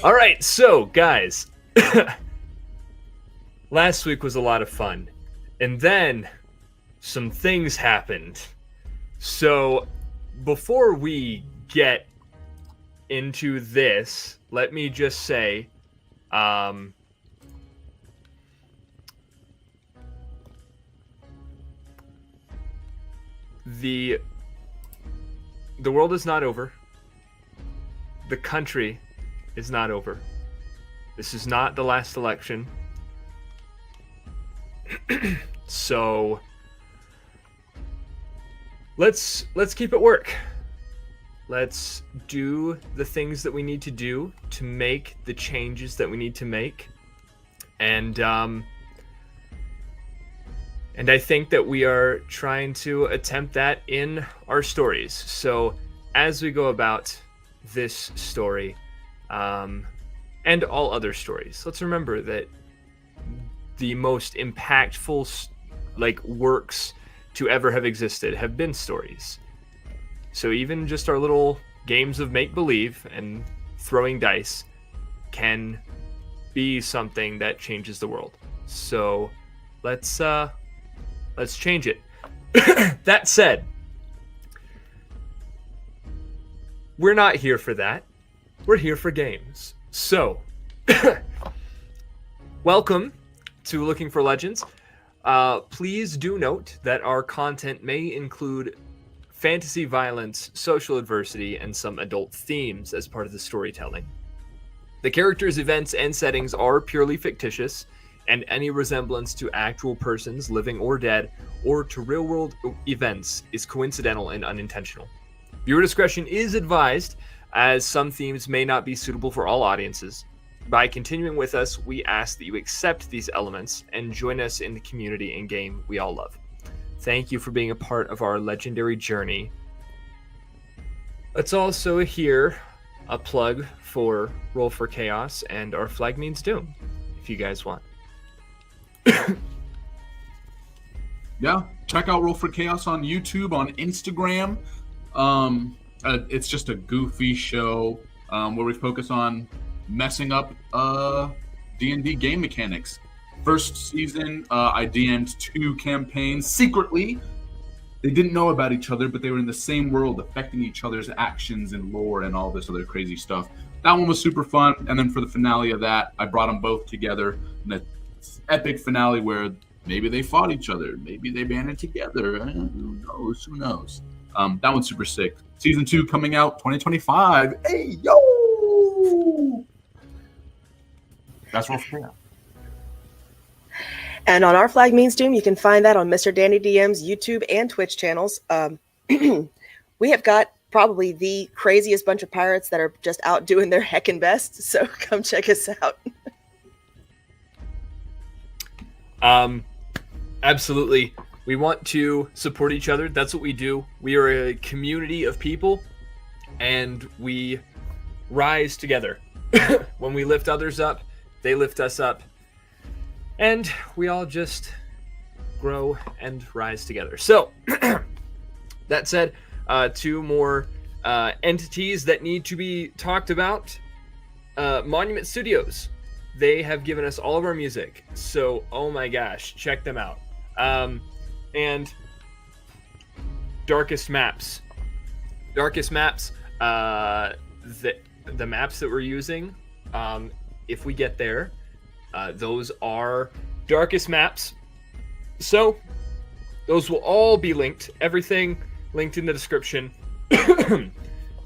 All right, so guys, last week was a lot of fun, and then some things happened. So before we get into this, let me just say, the world is not over. The country is not over. This is not the last election. So let's keep it work. Let's do the things that we need to do to make the changes that we need to make. And I think that we are trying to attempt that in our stories. So as we go about this story, and all other stories, let's remember that the most impactful works to ever have existed have been stories. So even just our little games of make-believe and throwing dice can be something that changes the world. So let's change it. That said, we're not here for that. We're here for games. So, welcome to Looking for Legends. Please do note that our content may include fantasy violence, social adversity, and some adult themes as part of the storytelling. The characters, events, and settings are purely fictitious, and any resemblance to actual persons, living or dead, or to real-world events is coincidental and unintentional. Viewer discretion is advised, as some themes may not be suitable for all audiences. By continuing with us, we ask that you accept these elements and join us in the community and game we all love. Thank you for being a part of our legendary journey. Let's also hear a plug for Roll for Chaos and Our Flag Means Doom, if you guys want. Yeah, check out Roll for Chaos on YouTube, on Instagram. It's just a goofy show where we focus on messing up D&D game mechanics. First season, I DM'd 2 campaigns secretly. They didn't know about each other, but they were in the same world, affecting each other's actions and lore and all this other crazy stuff. That one was super fun. And then for the finale of that, I brought them both together in an epic finale where maybe they fought each other, maybe they banded together. Who knows? Who knows? That one's super sick. Season 2 coming out 2025. Hey, yo! That's Roll for Chaos. And on Our Flag Means Doom, you can find that on Mr. Danny DM's YouTube and Twitch channels. We have got probably the craziest bunch of pirates that are just out doing their heckin' best. So come check us out. Absolutely. We want to support each other. That's what we do. We are a community of people, and we rise together. When we lift others up, they lift us up. And we all just grow and rise together. So, that said, 2 more entities that need to be talked about. Monument Studios. They have given us all of our music. So, oh my gosh, check them out. And Darkest Maps. Darkest Maps, the maps that we're using, if we get there, those are Darkest Maps. So, those will all be linked. Everything linked in the description.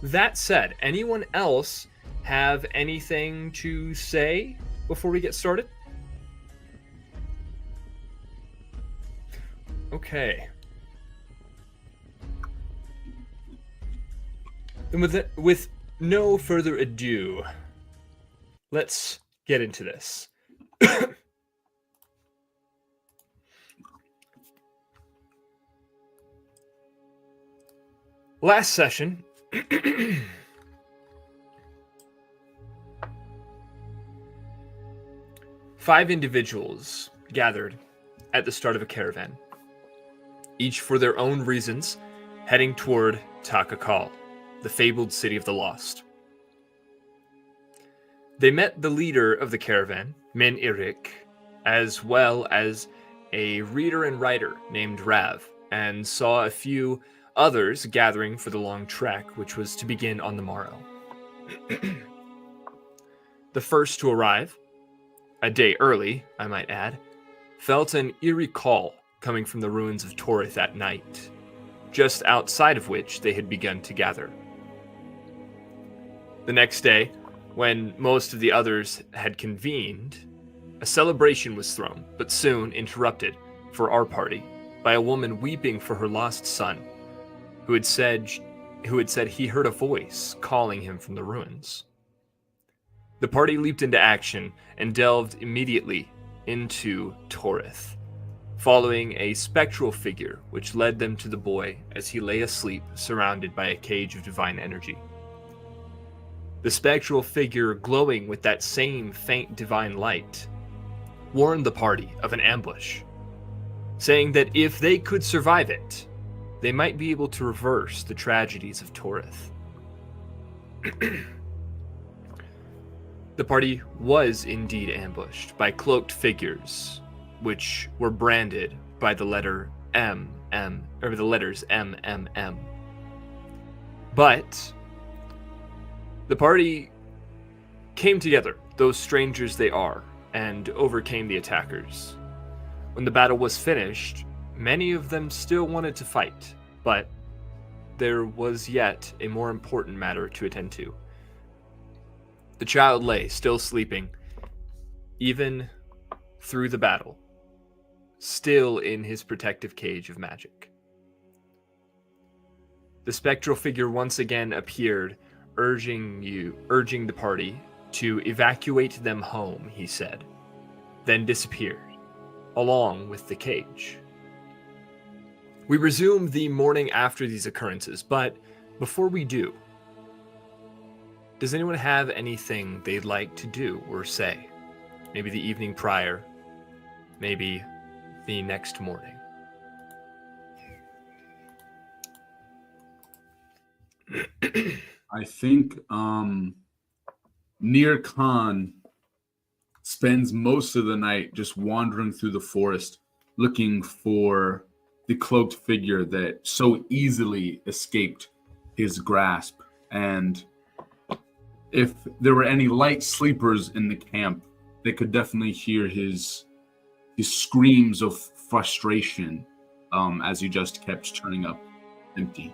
That said, anyone else have anything to say before we get started? Okay. And with no further ado, let's get into this. Last session, 5 individuals gathered at the start of a caravan, each for their own reasons, heading toward Tak Akal, the fabled city of the lost. They met the leader of the caravan, Min Irik, as well as a reader and writer named Rav, and saw a few others gathering for the long trek, which was to begin on the morrow. The first to arrive, a day early, I might add, felt an eerie call coming from the ruins of Torith at night, just outside of which they had begun to gather. The next day, when most of the others had convened, a celebration was thrown, but soon interrupted for our party by a woman weeping for her lost son, who had said he heard a voice calling him from the ruins. The party leaped into action and delved immediately into Torith, following a spectral figure which led them to the boy as he lay asleep surrounded by a cage of divine energy. The spectral figure, glowing with that same faint divine light, warned the party of an ambush, saying that if they could survive it, they might be able to reverse the tragedies of Torith. The party was indeed ambushed by cloaked figures, which were branded by the letter the letters MMM. But the party came together, those strangers they are, and overcame the attackers. When the battle was finished, many of them still wanted to fight, but there was yet a more important matter to attend to. The child lay, still sleeping, even through the battle, still in his protective cage of magic. The spectral figure once again appeared, urging the party to evacuate them home, he said, then disappeared, along with the cage. We resumed the morning after these occurrences, but before we do, does anyone have anything they'd like to do or say? Maybe the evening prior, maybe the next morning. I think Nir Khan spends most of the night just wandering through the forest looking for the cloaked figure that so easily escaped his grasp. And if there were any light sleepers in the camp, they could definitely hear his screams of frustration as he just kept turning up empty.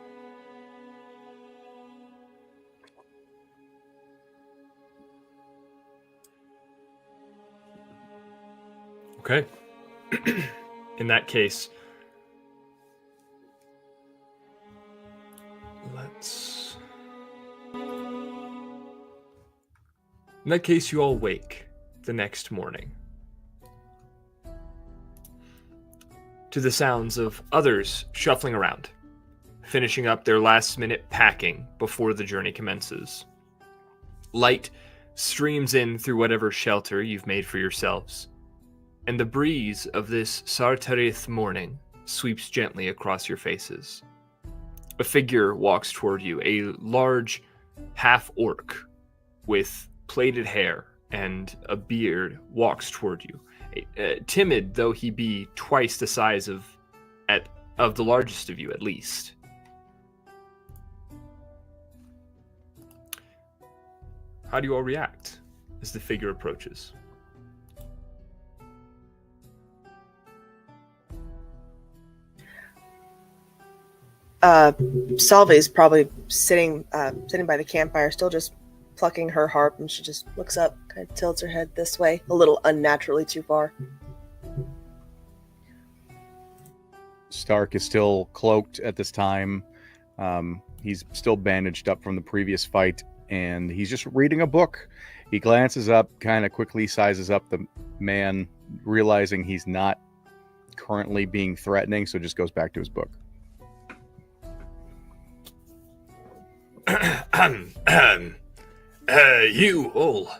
Okay. In that case, you all wake the next morning to the sounds of others shuffling around, finishing up their last-minute packing before the journey commences. Light streams in through whatever shelter you've made for yourselves, and the breeze of this Sartarith morning sweeps gently across your faces. A figure walks toward you, a large half-orc with plaited hair and a beard walks toward you. Timid though he be, twice the size of the largest of you, at least. How do you all react as the figure approaches? Salve's probably sitting by the campfire, still just plucking her harp, and she just looks up, kind of tilts her head this way, a little unnaturally too far. Stark is still cloaked at this time. He's still bandaged up from the previous fight, and he's just reading a book. He glances up, kind of quickly sizes up the man, realizing he's not currently being threatening, so just goes back to his book. You all,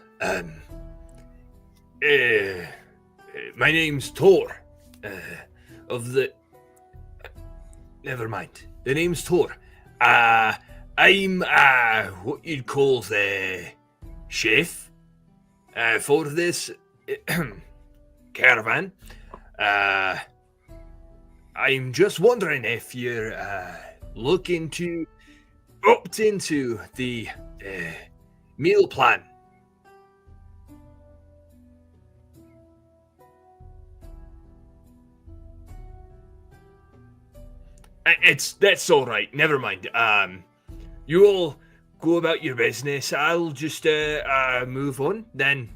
my name's Tor, of the, never mind, the name's Tor. I'm, what you'd call the chef for this caravan. I'm just wondering if you're looking to opt into the meal plan. That's all right. Never mind. You all go about your business. I'll just move on then.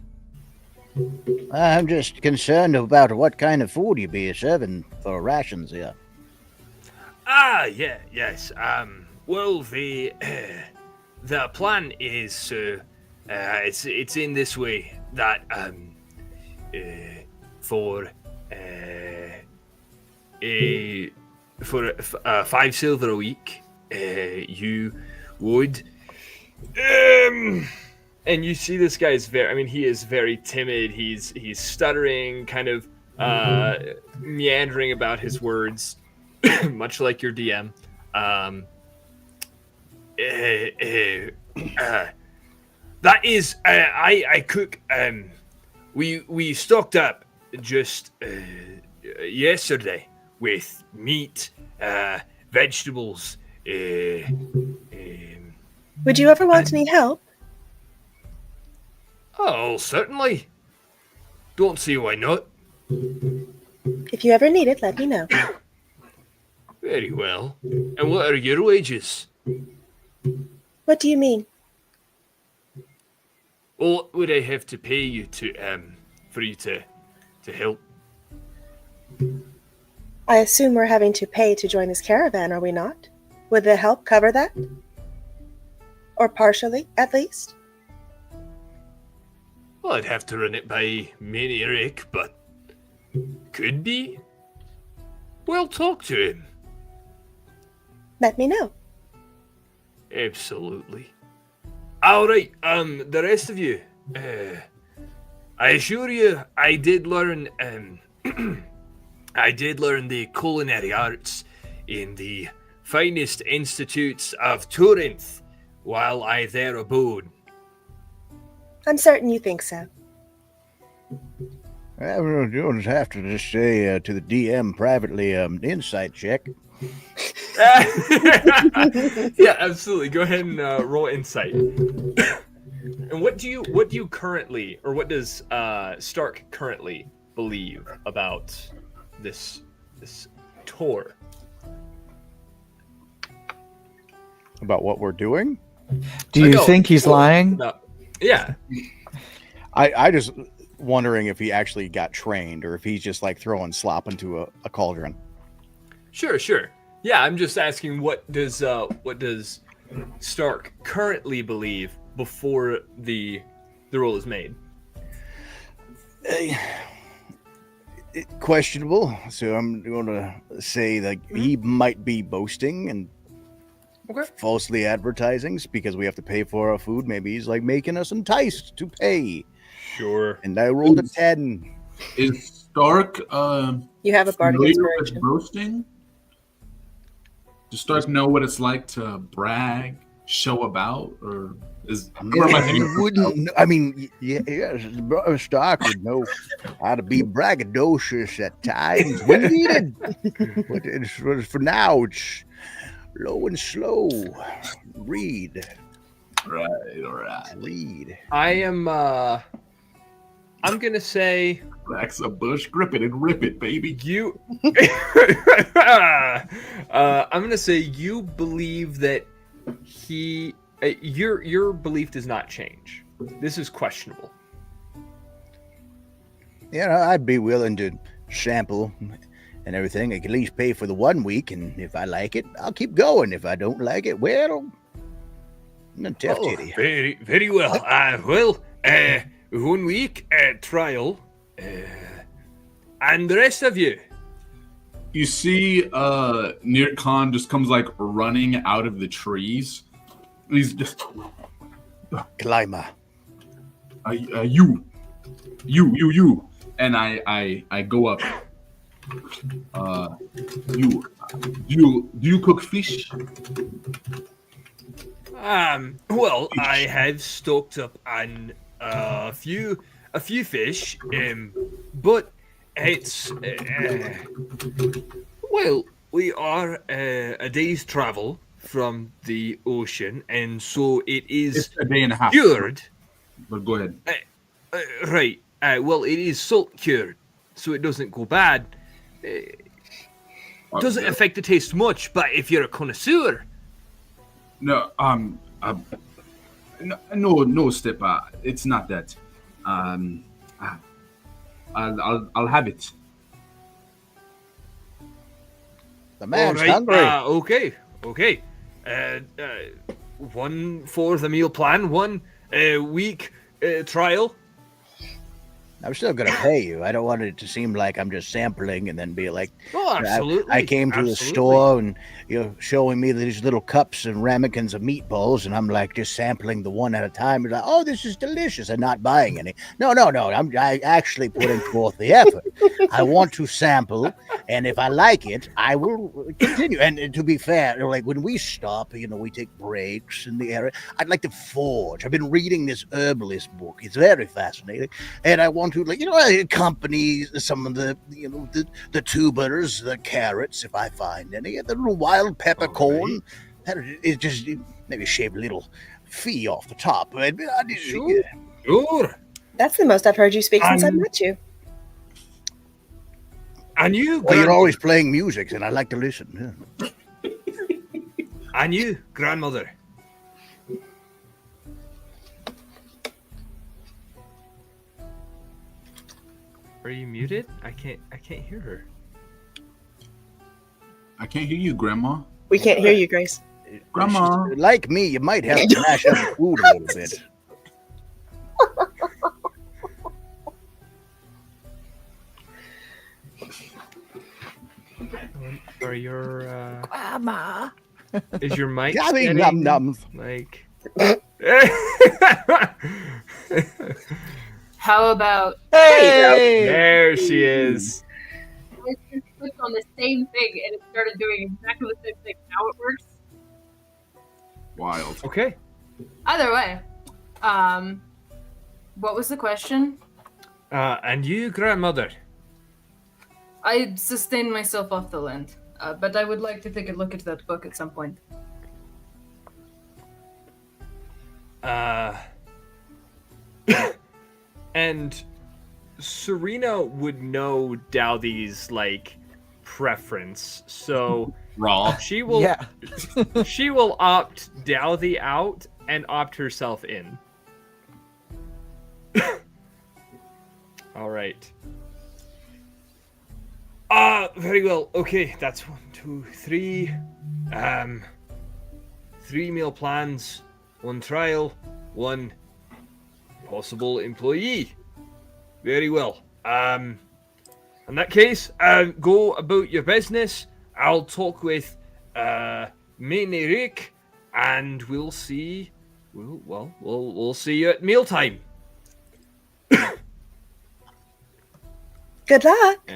I'm just concerned about what kind of food you be serving for rations here. Yes. Well, the plan is it's in this way that for 5 silver a week, you would. And you see this guy's he is very timid. He's stuttering, kind of meandering about his words, much like your DM. That is, I cook. We stocked up just yesterday with meat, vegetables. Would you ever want any help? Oh, certainly. Don't see why not. If you ever need it, let me know. Very well. And what are your wages? What do you mean? Well, what would I have to pay you to for you to help? I assume we're having to pay to join this caravan, are we not? Would the help cover that? Or partially, at least? Well, I'd have to run it by Manieric, but could be. Well, talk to him. Let me know. Absolutely. All right. The rest of you, I assure you, I did learn. I did learn the culinary arts in the finest institutes of Torith while I there abode. I'm certain you think so. Well, you'll just have to just say to the DM privately, insight check. Yeah, absolutely. Go ahead and roll insight. And what do you currently, or what does Stark currently believe about this tour? About what we're doing? Do you think he's lying? No. Yeah. I just wondering if he actually got trained or if he's just like throwing slop into a cauldron. Sure. Yeah, I'm just asking what does Stark currently believe before the roll is made? Questionable. So I'm going to say that he might be boasting and falsely advertising because we have to pay for our food. Maybe he's like making us enticed to pay. Sure. And I rolled a 10. Is Stark You have a bardic familiar with inspiration. boasting? Does Stark know what it's like to brag, show about, or am I thinking? Wouldn't. I mean, yes, Stark would know how to be braggadocious at times when needed. But for now, it's low and slow. Read. Right. Read. I'm gonna say Cracks a bush, grip it and rip it, baby. you. I'm gonna say you believe that he. Your belief does not change. This is questionable. I'd be willing to sample and everything. I can at least pay for the 1 week, and if I like it, I'll keep going. If I don't like it, well, I'm a tough titty. Very, very well. 1 week trial, and the rest of you. You see, Nir Khan just comes like running out of the trees. He's just Climber. you, and I go up. Do you cook fish? Well, I have stocked up on a few fish, but it's well, we are a day's travel from the ocean, and so it is It's a day and a half. cured. But go ahead. Right. Well, it is salt cured, so it doesn't go bad. Doesn't affect the taste much, but if you're a connoisseur, No, no, Step. It's not that. I'll have it. The man's all right. hungry. Okay. One for the meal plan, 1 week trial. I'm still gonna pay you. I don't want it to seem like I'm just sampling and then be like, Oh, absolutely. I came to the store and you're showing me these little cups and ramekins of meatballs, and I'm like just sampling the one at a time. You're like, oh, this is delicious, and not buying any. No. I actually putting forth the effort. I want to sample, and if I like it, I will continue. And to be fair, like when we stop, we take breaks in the area. I'd like to forge. I've been reading this herbalist book. It's very fascinating, and I want to, accompany some of the tubers, the carrots, if I find any, the little wild peppercorn. It just maybe shave a little fee off the top. Sure. That's the most I've heard you speak since I met you. And you, Well, you're always playing music, and I like to listen. Yeah. and you, grandmother. Are you muted? I can't hear her. I can't hear you, Grandma. We can't hear you, Grace. Grandma. Like me, you might have to mash up the food a little bit. Are your Grandma. is your mic Yummy getting, num-nums. like How about there she is. I just clicked on the same thing and it started doing exactly the same thing. Now it works. Wild. Okay. Either way, what was the question? And you, grandmother. I sustained myself off the land, but I would like to take a look at that book at some point. And Serena would know Dowdy's preference, so Raw. she will Yeah. she will opt Dowdy out and opt herself in. All right. Very well. Okay, that's 1, 2, 3. 3 meal plans, 1 trial, 1 possible employee. Very well. In that case, go about your business. I'll talk with Rick, and we'll see. We'll see you at mealtime. Good luck.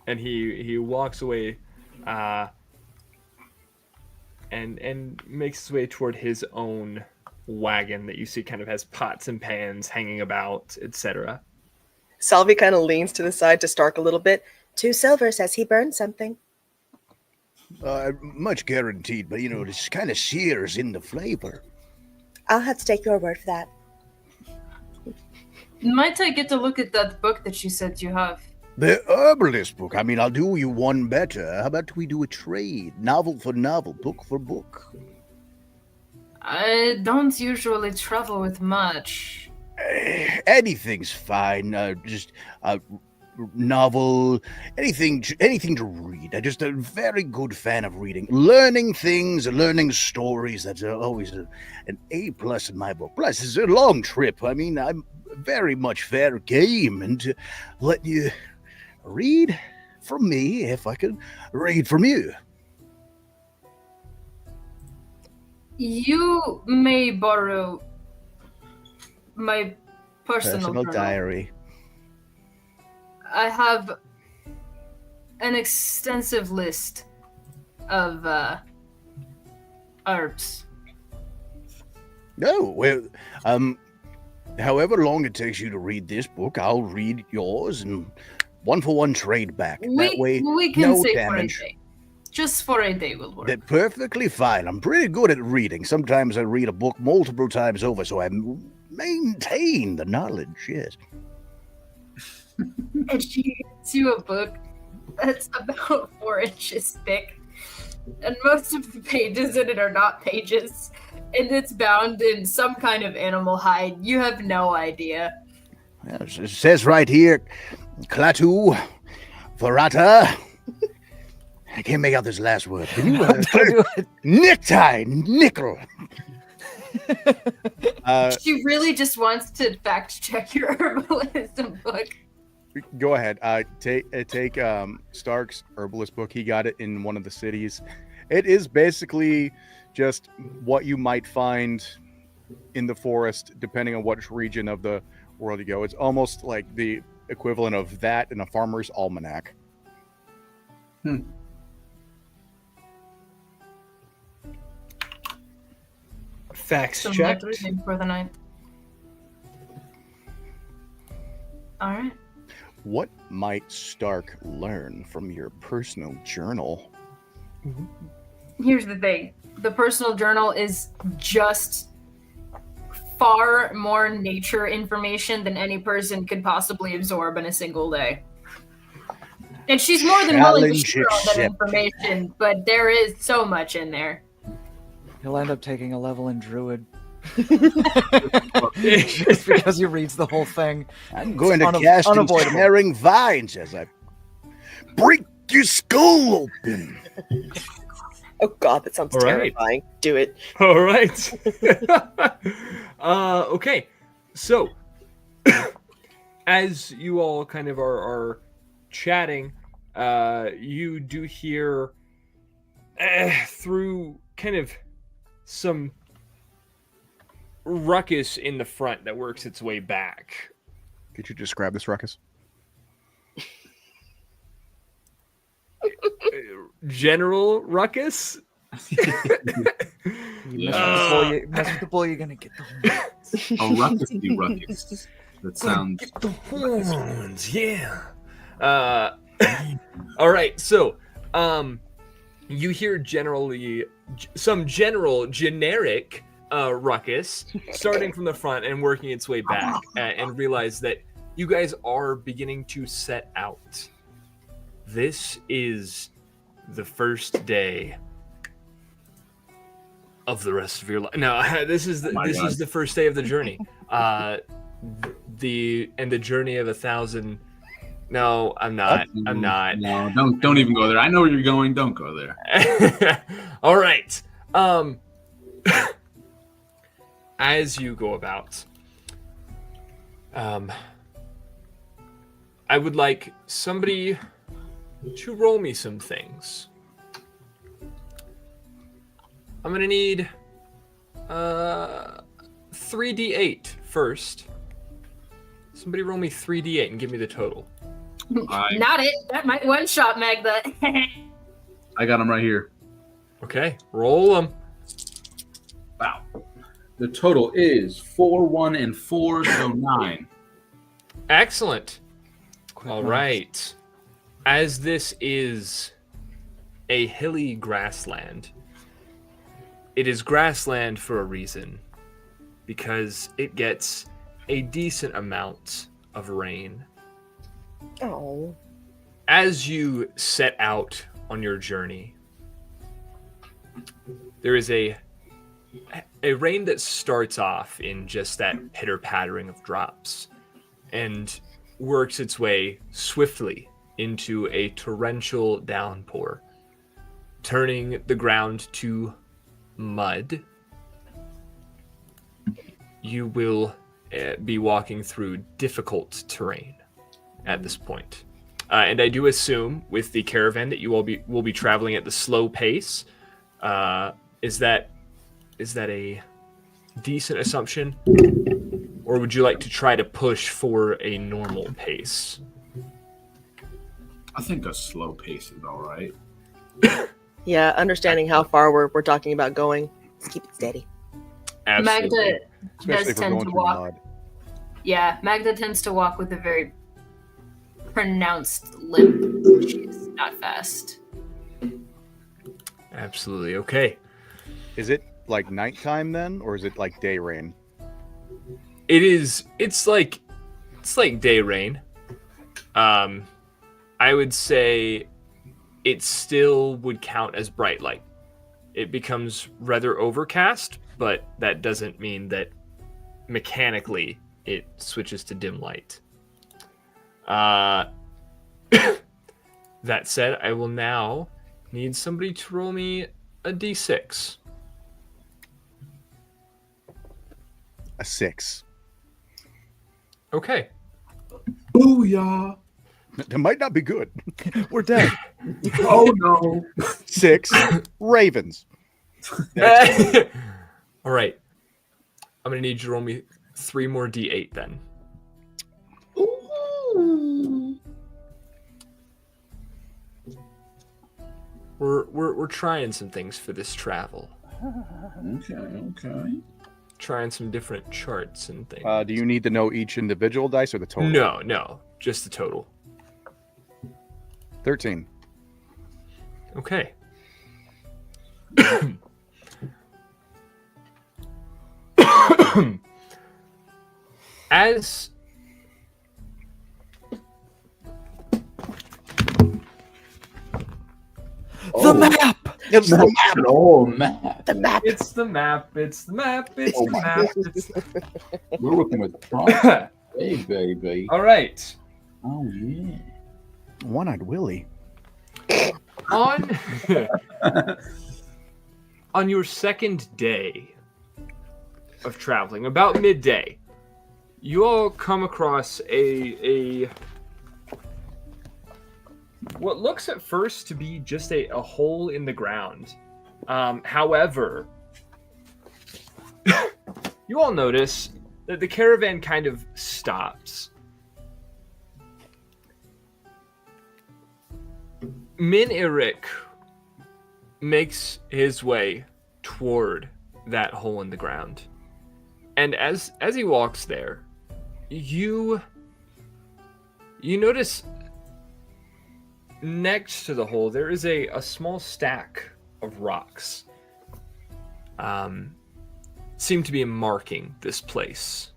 And he walks away, and makes his way toward his own wagon that you see kind of has pots and pans hanging about, etc. Salvi kind of leans to the side to Stark a little bit. 2 silver says he burned something. Much guaranteed, but this kind of sears in the flavor. I'll have to take your word for that. Might I get a look at that book that you said you have? The herbalist book. I mean, I'll do you one better. How about we do a trade? Novel for novel, book for book. I don't usually travel with much. Anything's fine. Just a novel, anything to read. I'm just a very good fan of reading, learning things, learning stories. That's always an A+ in my book. Plus, it's a long trip. I mean, I'm very much fair game, and let you read from me if I could read from you. You may borrow my personal journal. diary. I have an extensive list of herbs. Oh, well, however long it takes you to read this book, I'll read yours and 1-for-1 trade back. That way, we can no say damage. for a day. Just for a day will work. That's perfectly fine. I'm pretty good at reading. Sometimes I read a book multiple times over, so I maintain the knowledge, yes. And she gives you a book that's about 4 inches thick. And most of the pages in it are not pages. And it's bound in some kind of animal hide. You have no idea. Yes, it says right here, Klaatu, Verata. I can't make out this last word. Can you? Necktie, nickel. She really just wants to fact check your herbalism book. Go ahead. Take Stark's herbalist book. He got it in one of the cities. It is basically just what you might find in the forest, depending on which region of the world you go. It's almost like the equivalent of that in a farmer's almanac. Facts Some checked. everything for the night. All right. What might Stark learn from your personal journal? Here's the thing. The personal journal is just far more nature information than any person could possibly absorb in a single day. And she's more than willing to Challenge share all that accepted. information, but there is so much in there. He'll end up taking a level in Druid. Just because he reads the whole thing. I'm going It's to cast unavoidable. ensnaring vines as I break your skull open. Oh God, that sounds All right. terrifying. Do it. All right. Okay. So, as you all kind of are chatting, you do hear through kind of some ruckus in the front that works its way back. Could you describe this ruckus? General ruckus? You mess with the boy, you're gonna get the horns. A ruckusy ruckus. That sounds. Get the horns, yeah. All right, so you hear some generic ruckus starting from the front and working its way back, and realize that you guys are beginning to set out. This is the first day of the rest of your life. No, this is the first day of the journey. The journey of 1,000. No, I'm not. I'm not. No, don't even go there. I know where you're going. Don't go there. All right. As you go about, I would like somebody to roll me some things. I'm gonna need 3d8 first. Somebody roll me 3d8 and give me the total. Not it. That might one-shot Magda. I got them right here. Okay, roll them. Wow. The total is 4, 1, and 4, so 9. Excellent. Quick All math. right. As this is a hilly grassland, it is grassland for a reason, because it gets a decent amount of rain. Oh. As you set out on your journey, there is a rain that starts off in just that pitter-pattering of drops and works its way swiftly into a torrential downpour, turning the ground to mud. You will be walking through difficult terrain at this point. And I do assume with the caravan that you will be traveling at the slow pace. Is that a decent assumption? Or would you like to try to push for a normal pace? I think a slow pace is all right. Yeah, understanding how far we're talking about going. Let's keep it steady. Absolutely. Magda Especially does if we're tend going to through walk mud. Yeah, Magda tends to walk with a very pronounced limp. She's not fast. Absolutely. Okay. Is it like nighttime then, or is it like day rain? It's like day rain. I would say it still would count as bright light. It becomes rather overcast, but that doesn't mean that mechanically it switches to dim light. That said, I will now need somebody to roll me a d6. A 6. Okay. Booyah! That might not be good. We're dead. Oh no! 6 ravens. All right. I'm going to need you to roll me 3 more d8 then. Ooh. We're trying some things for this travel. Okay. Trying some different charts and things. Do you need to know each individual dice or the total? No, just the total. 13. Okay. As The map! It's the map. Oh, man. The map. it's the map, it's the map, it's Oh the my map. It's... We're working with props. Hey, baby. All right. Oh, yeah. One-eyed Willie. On on your second day of traveling, about midday, you all come across a what looks at first to be just a hole in the ground. However, you all notice that the caravan kind of stops. Min Eric makes his way toward that hole in the ground. And as he walks there, you notice next to the hole there is a small stack of rocks. Seem to be marking this place.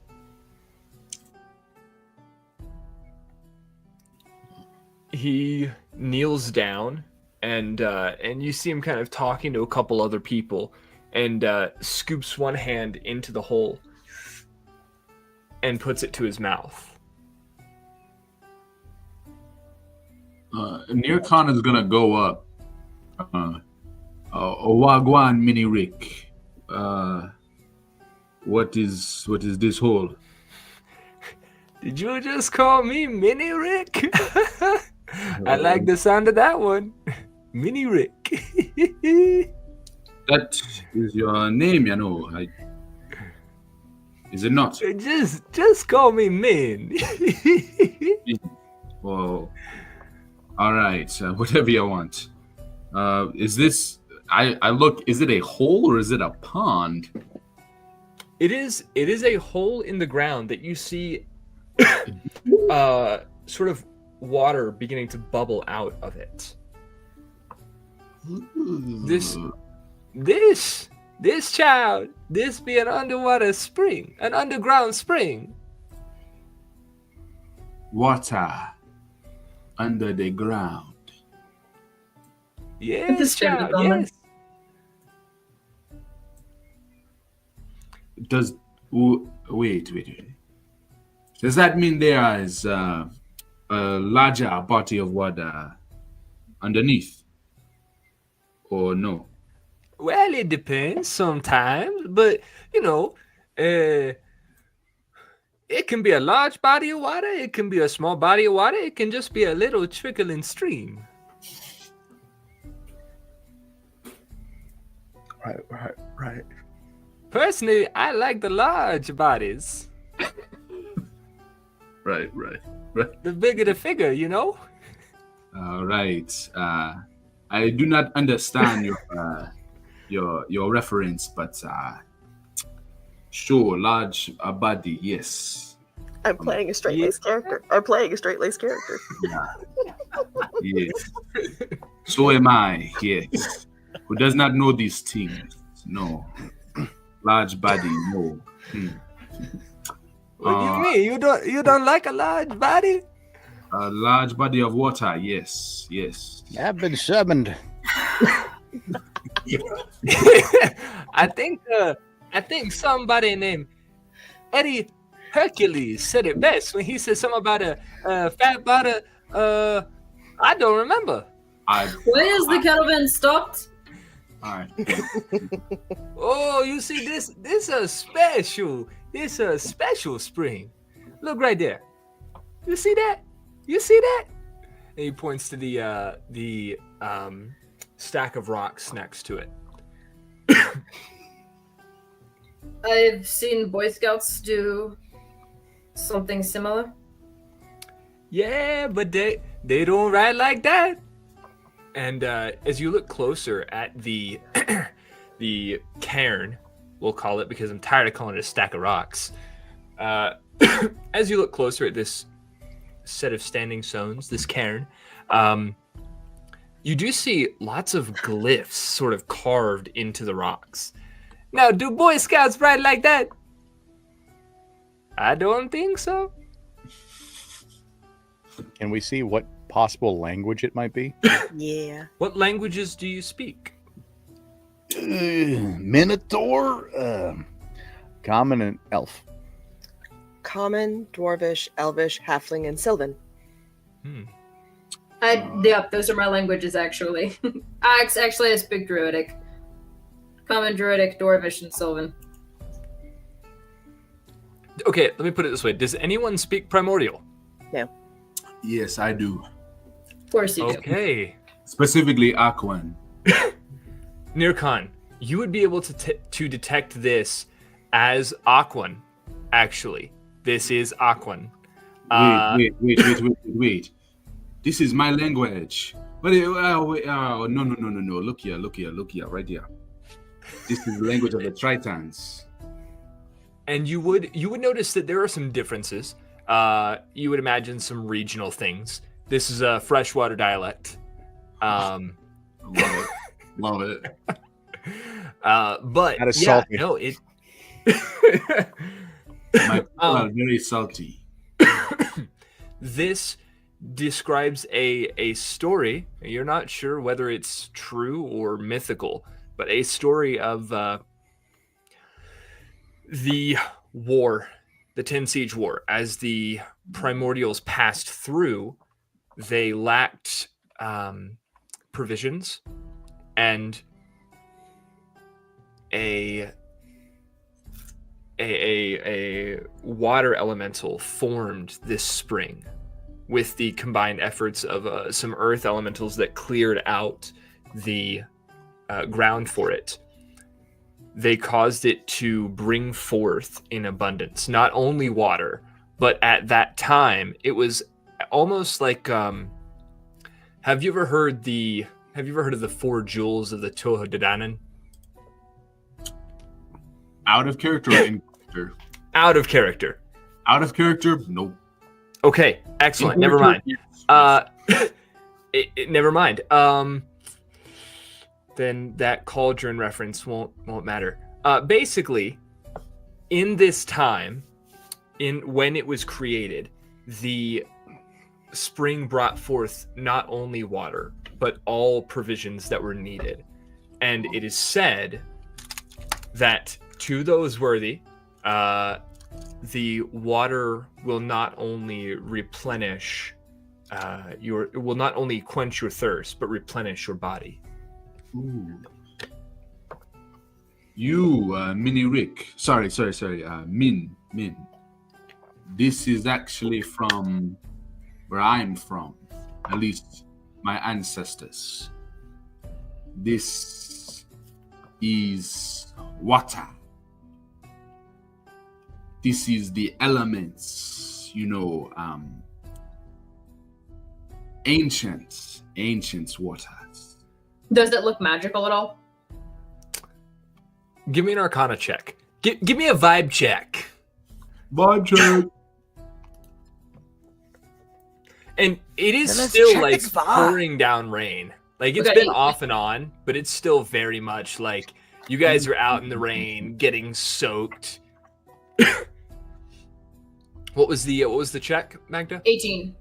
He kneels down and you see him kind of talking to a couple other people and scoops one hand into the hole and puts it to his mouth. Nearcon is gonna go up. Wagwan Mini Rick. What is this hole? Did you just call me Mini Rick? I like the sound of that one. Mini Rick. That is your name, you know. Is it not? Just call me Min. Well, all right. Whatever you want. Is this? I look. Is it a hole or is it a pond? It is a hole in the ground that you see sort of water beginning to bubble out of it. This child, this be an underwater spring, an underground spring. Water under the ground. Yes, child, yes. Wait. Does that mean there is a larger body of water underneath? Or no? Well, it depends sometimes, but it can be a large body of water, it can be a small body of water, it can just be a little trickling stream. Right. Personally, I like the large bodies. Right. The bigger the figure, you know? All right. I do not understand your reference, but sure, large body, yes. I'm playing a straight-laced character. I'm playing a straight-laced character. Yes. So am I, yes. Who does not know these things? No. Large body, no. What do you mean? You don't like a large body? A large body of water, yes, yes. I've been summoned. I think somebody named Eddie Hercules said it best when he said something about a fat body. I don't remember. Why is the caravan stopped? All right. Oh, you see this a special. This a special spring. Look right there. You see that? You see that? And he points to the stack of rocks next to it. I've seen Boy Scouts do something similar. Yeah, but they don't ride like that. And as you look closer at the the cairn, we'll call it, because I'm tired of calling it a stack of rocks. As you look closer at this set of standing stones, this cairn, you do see lots of glyphs sort of carved into the rocks. Now, do Boy Scouts ride like that? I don't think so. Can we see what possible language it might be? Yeah. What languages do you speak? Minotaur, Common and elf. Common, Dwarvish, Elvish, Halfling, and Sylvan. Yep, those are my languages, actually. Actually, I speak Druidic. Common, Druidic, Dwarvish, and Sylvan. Okay, let me put it this way. Does anyone speak Primordial? Yes, I do. Of course you do. Okay. Specifically, Aquan. Nirkan, you would be able to detect this as Aquan, actually. This is Aquan. Wait. This is my language. But no. Look here, right here. This is the language of the Tritons. And you would notice that there are some differences. You would imagine some regional things. This is a freshwater dialect. Love it. But That is yeah, salty. no, it. My very salty. This describes a story. You're not sure whether it's true or mythical, but a story of the war, the 10 Siege War. As the Primordials passed through, they lacked provisions, and a water elemental formed this spring with the combined efforts of some earth elementals that cleared out the ground for it. They caused it to bring forth in abundance, not only water, but at that time it was almost like have you ever heard of the 4 jewels of the Toho Dedanan? Out of character or in character? Out of character. Out of character? Nope. Okay, excellent. In Never mind. character, yes. Never mind. Then that cauldron reference won't matter. Basically, in this time, when it was created, the spring brought forth not only water, but all provisions that were needed. And it is said that to those worthy, the water will not only replenish it will not only quench your thirst, but replenish your body. Ooh. You, Mini Rick. Sorry. Min. This is actually from where I'm from. At least my ancestors. This is water. This is the elements, ancient waters. Does it look magical at all? Give me an Arcana check. Give me a vibe check. Vibe check. And it is Then let's still check like its vibe. pouring down rain. Like it's Okay. been off and on, but it's still very much like you guys are out in the rain, getting soaked. What was the check, Magda? 18.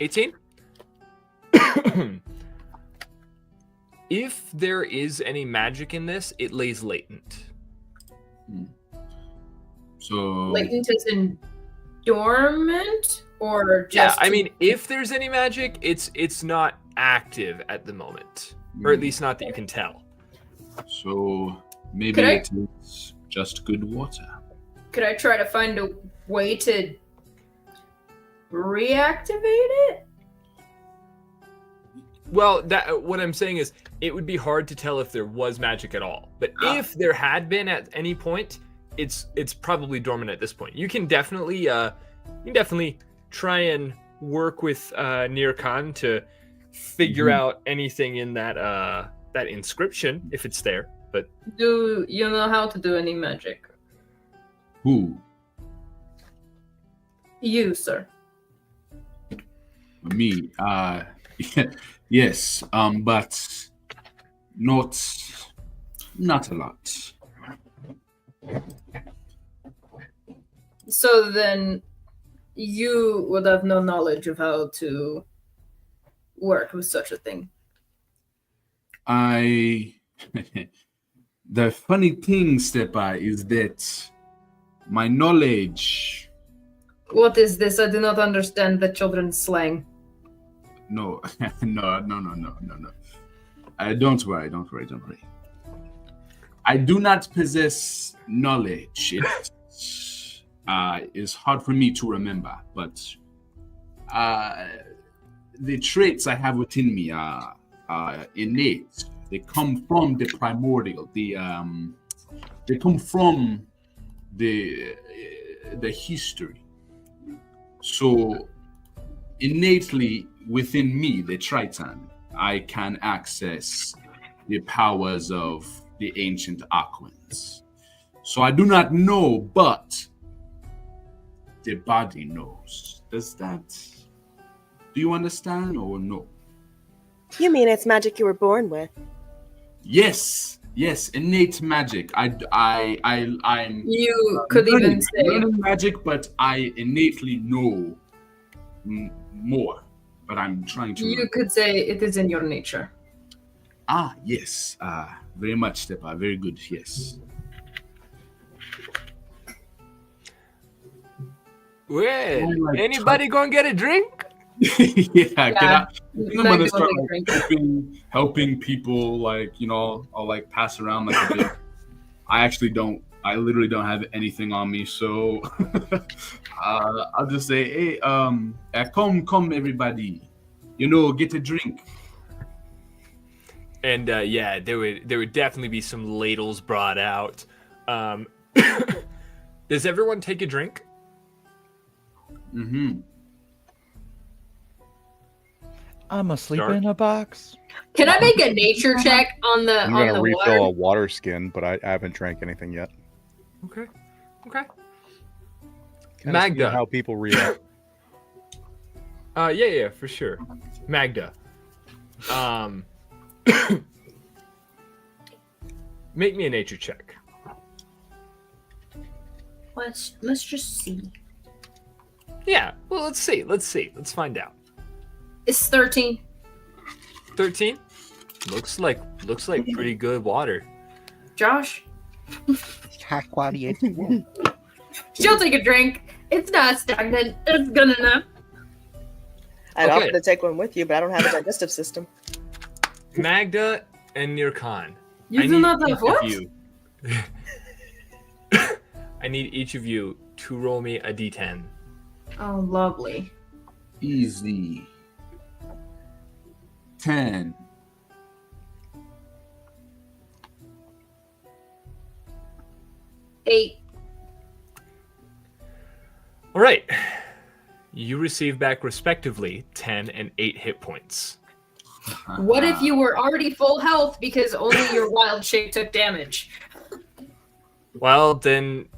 18? If there is any magic in this, it lays latent. So Latent as in dormant or just. Yeah, I mean, if there's any magic, it's not active at the moment, or at least not that you can tell. So maybe Could I- it is just good water. Could I try to find a way to reactivate it? Well, that what I'm saying is, it would be hard to tell if there was magic at all. But if there had been at any point, it's probably dormant at this point. You can definitely try and work with Nir Khan to figure out anything in that inscription if it's there. But Do you know how to do any magic? Who? You, sir. Me? Yes. But not a lot. So then you would have no knowledge of how to work with such a thing. The funny thing, Stepa, is that my knowledge. What is this? I do not understand the children's slang. No. Don't worry. I do not possess knowledge. It is hard for me to remember, but the traits I have within me are innate. They come from the primordial. They come from the history. So innately within me, the Triton, I can access the powers of the ancient Aquans. So I do not know, but the body knows. Do you understand or no? You mean it's magic you were born with? Yes, innate magic. I'm You could even say learning magic, but I innately know more. But I'm trying to. you could say it is in your nature. Yes. Very much, Stepa. Very good. Yes. well, like anybody gonna get a drink? Yeah. Can I? I'm Magda gonna will start take a drink. helping people. I'll like pass around like a bit. I literally don't have anything on me, so I'll just say, hey, come, everybody, get a drink. And yeah, there would definitely be some ladles brought out. Does everyone take a drink? Mm-hmm. I'm asleep Dark. in a box. Can I make a nature check on the I'm on gonna the refill a water? water skin, but I haven't drank anything yet. Okay. Kinda Magda. see how people react. Yeah, for sure. Magda. Make me a nature check. Let's just see. Yeah, well, let's see. Let's find out. It's 13. 13? Looks like pretty good water. Josh, High quality. she'll take a drink. It's not stagnant. It's good enough. I'd Okay. offer to take one with you, but I don't have a digestive system. Magda and Nir Khan. You I do need not have each of what? you- I need each of you to roll me a d10. Oh, lovely. Easy. 10. Eight. All right. You receive back respectively 10 and 8 hit points. What if you were already full health because only your wild shape took damage? Well, then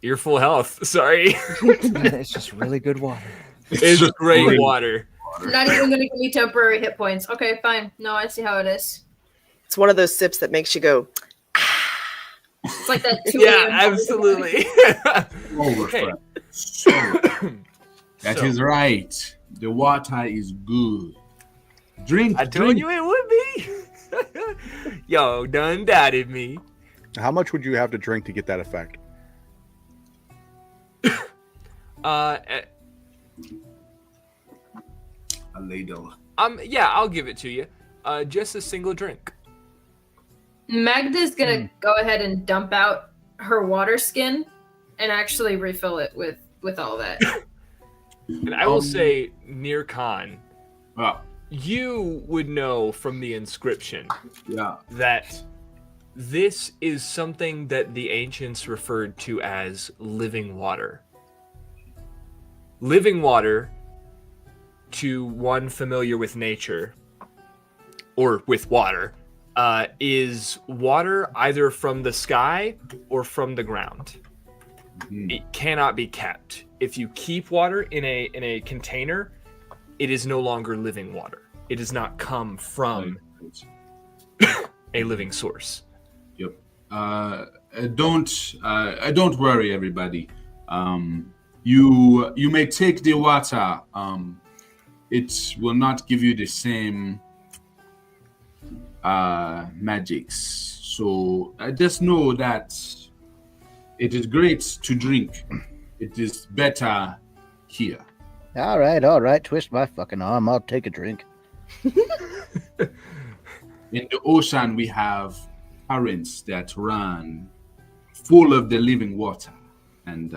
you're full health. Sorry. It's just really good water. It's just gray water. Not even going to give me temporary hit points. Okay, fine. No, I see how it is. It's one of those sips that makes you go. It's like that 2 Yeah, a.m. absolutely. So Okay. refreshing. So that So, is right. The water is good. Drink. I told drink. you it would be. Yo, done doubted me. How much would you have to drink to get that effect? A ladle. Yeah, I'll give it to you. Just a single drink. Magda's going to go ahead and dump out her water skin and actually refill it with all that. And I will say, near Khan, Yeah. you would know from the inscription Yeah. that this is something that the ancients referred to as living water. Living water, to one familiar with nature, or with water, is water either from the sky or from the ground. Mhm. It cannot be kept. If you keep water in a container, it is no longer living water. It does not come from a living source. Yep. Don't worry, everybody. You may take the water. It will not give you the same magics. So just know that it is great to drink. It is better here. All right. Twist my fucking arm. I'll take a drink. In the ocean, we have currents that run full of the living water, and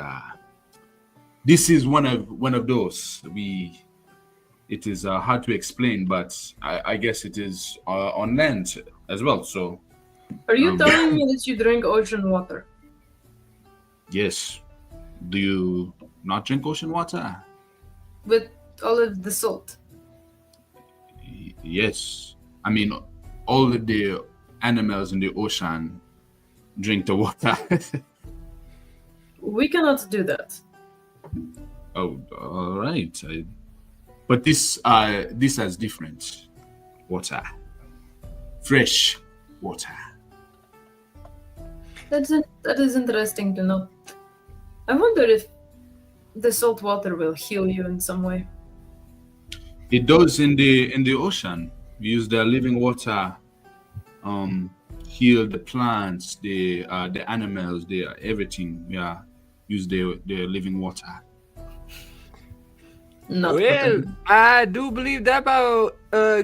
this is one of those. It is hard to explain, but I guess it is on land as well. So, Are you telling me that you drink ocean water? yes. Do you not drink ocean water? With all of the salt? Yes. I mean, all of the animals in the ocean drink the water. We cannot do that. Oh, all right. But this has different water, fresh water. That is interesting to know. I wonder if the salt water will heal you in some way. It does in the ocean. We use the living water, heal the plants, the animals, the everything. Yeah, use the living water. Not Well, I do believe that about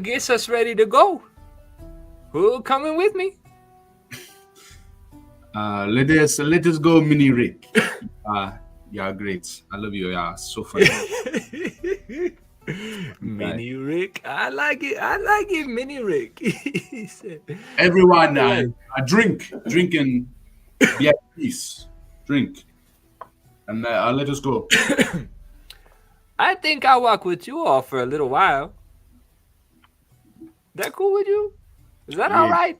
gets us ready to go. Who coming with me? Let us go, Mini Rick. Yeah, great. I love you. Yeah, so funny. Mini Rick. I like it, Mini Rick. He said, Everyone, drink and be at peace. Drink, and let us go. I think I'll walk with you all for a little while. That cool with you? Is that all Yeah. right?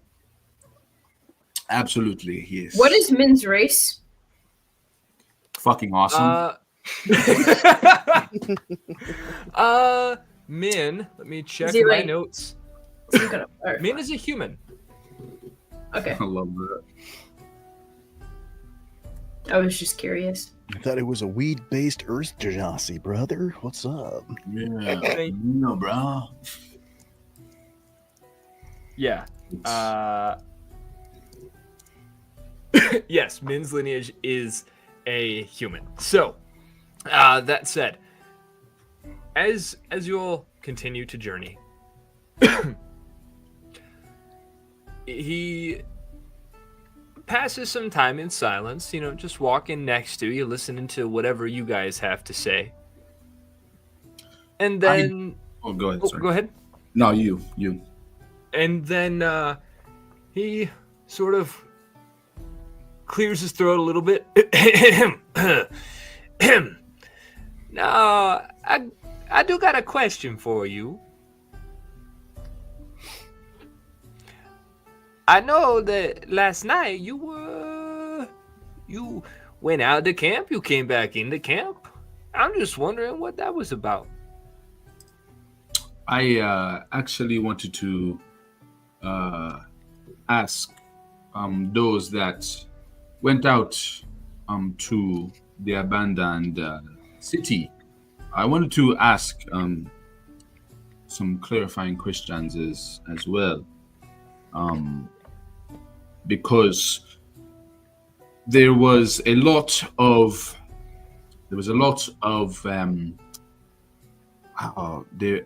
Absolutely, yes. What is Min's race? fucking awesome? Min, let me check Is he my like- notes. Some kind of- alright, Min is a human. Okay, I love that. I was just curious. I thought it was a weed-based Earth Genasi, brother. What's up? Yeah, no, bro. Yeah. Yes, Min's lineage is a human. So, that said, as you all continue to journey, he passes some time in silence, just walking next to you, listening to whatever you guys have to say. And then... Oh, go ahead. Oh, Sorry. go ahead. No, you. And then he sort of clears his throat a little bit. Now, I do got a question for you. I know that last night you went out to camp, you came back into camp. I'm just wondering what that was about. I actually wanted to ask those that went out to the abandoned city. I wanted to ask some clarifying questions as well, because there was a lot of the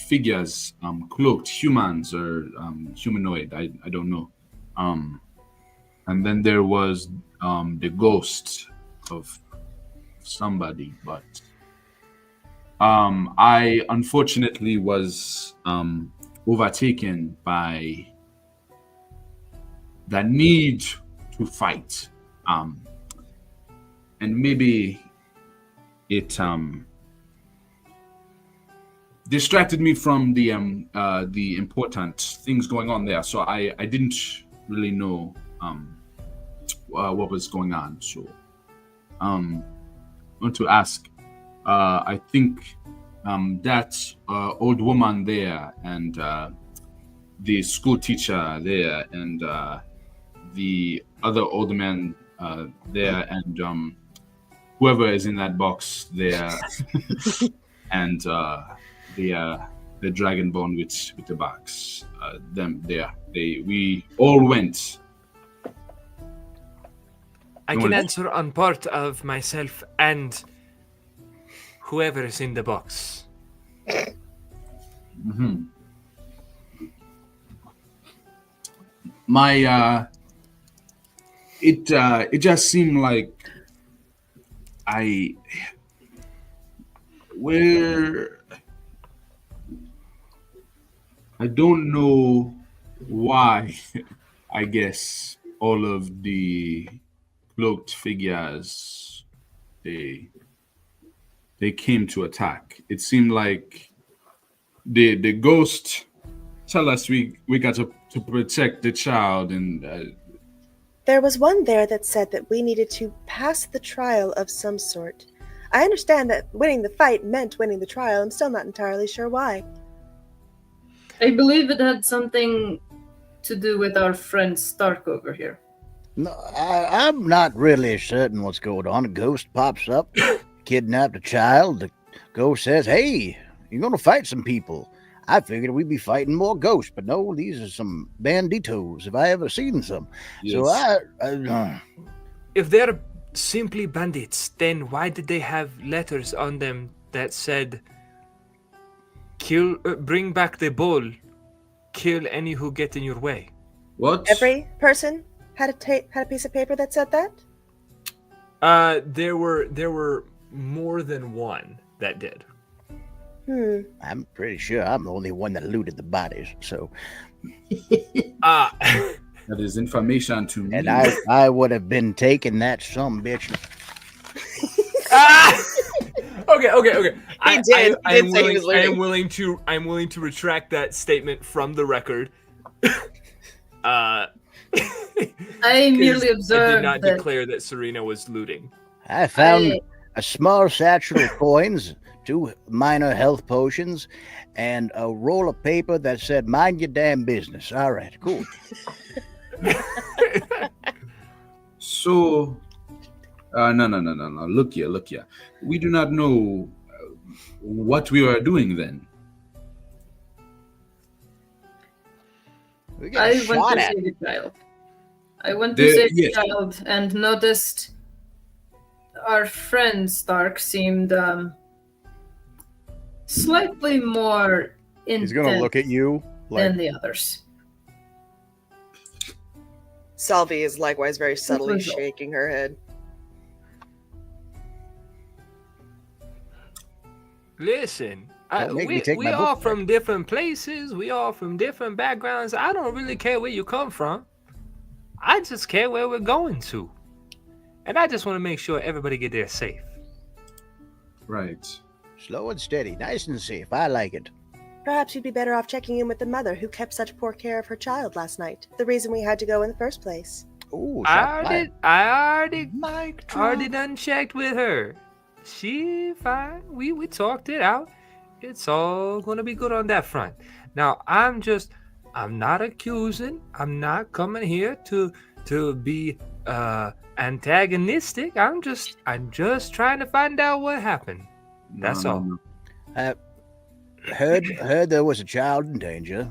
figures, cloaked humans or humanoid. I don't know. And then there was the ghost of somebody, but I unfortunately was overtaken by the need to fight, and maybe it distracted me from the important things going on there. So I didn't really know what was going on. So I want to ask. I think that old woman there, and the school teacher there, and the other old man there, and whoever is in that box there, and the dragonborn with the box, them there. We all went. I can answer on part of myself and whoever is in the box. Mm-hmm. My it just seemed like I don't know why. I guess all of the cloaked figures they came to attack. It seemed like the ghost tell us we got to protect the child, and There was one there that said that we needed to pass the trial of some sort. I understand that winning the fight meant winning the trial. I'm still not entirely sure why. I believe it had something to do with our friend Stark over here. No, I'm not really certain what's going on. A ghost pops up, kidnapped a child. The ghost says, "Hey, you're going to fight some people." I figured we'd be fighting more ghosts, but no, these are some banditos, if I ever seen some. So I If they're simply bandits, then why did they have letters on them that said, "Kill, bring back the bull, kill any who get in your way"? what? Every person had a piece of paper that said that? There were more than one that did. I'm pretty sure I'm the only one that looted the bodies. So, That is information to me. and I would have been taking that some bitch. Okay. He did. He did say he was looting. I'm willing to retract that statement from the record. I merely I observed did not that declare that Serena was looting. I found a small satchel of coins, 2 minor health potions, and a roll of paper that said, "Mind your damn business." All right, cool. So, no. Look here. We do not know what we are doing then. We got I went shot to at. save the child. I went to There- save the yes. child and noticed our friend Stark seemed slightly more He's going to look at intense you than like, the others. Salvi is likewise very subtly was all. shaking her head. Listen, Don't make me take we my all book from different places. We all from different backgrounds. I don't really care where you come from. I just care where we're going to. And I just want to make sure everybody get there safe. Right. Slow and steady, nice and safe. I like it. Perhaps you'd be better off checking in with the mother who kept such poor care of her child last night. The reason we had to go in the first place. Ooh, I already Mic drop. already done checked with her. She fine. We talked it out. It's all gonna be good on that front. Now I'm not accusing. I'm not coming here to be antagonistic. I'm just trying to find out what happened. That's all. Heard there was a child in danger.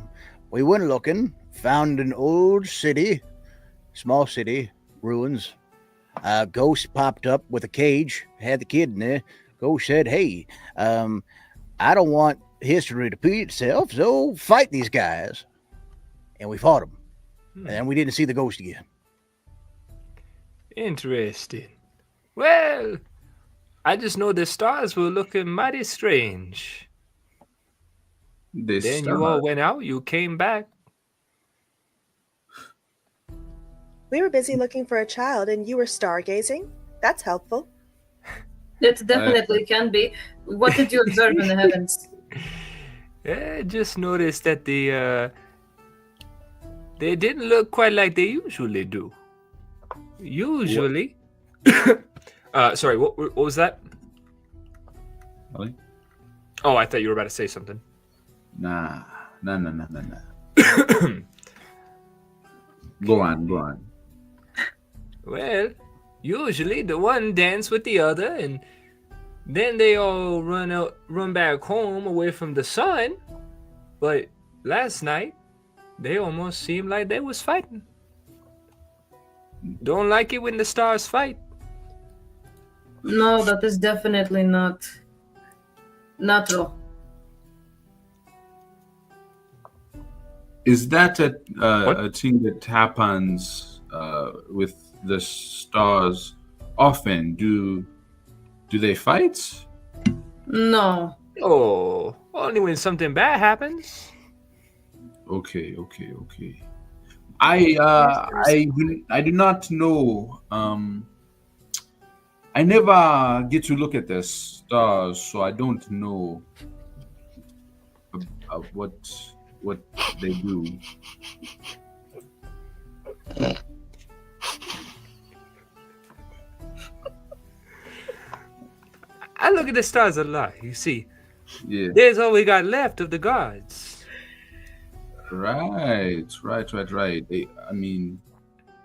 We went looking, found an old city, small city, ruins. A ghost popped up with a cage, had the kid in there. Ghost said, "Hey, I don't want history to repeat itself, so fight these guys." And we fought them. And then we didn't see the ghost again. Interesting. Well, I just know the stars were looking mighty strange. Then you all went out, you came back. We were busy looking for a child, and you were stargazing. That's helpful. It definitely can be. What did you observe in the heavens? I just noticed that they didn't look quite like they usually do. Usually. Sorry, what was that? Really? Oh, I thought you were about to say something. Nah. Go on. Well, usually the one dance with the other, and then they all run back home away from the sun. But last night, they almost seemed like they was fighting. Don't like it when the stars fight. No, that is definitely not natural. Is that a thing that happens with the stars often? Do they fight? No. Oh, only when something bad happens. Okay. I do not know. I never get to look at the stars, so I don't know what they do. I look at the stars a lot. You see, Yeah. there's all we got left of the gods. Right. I mean,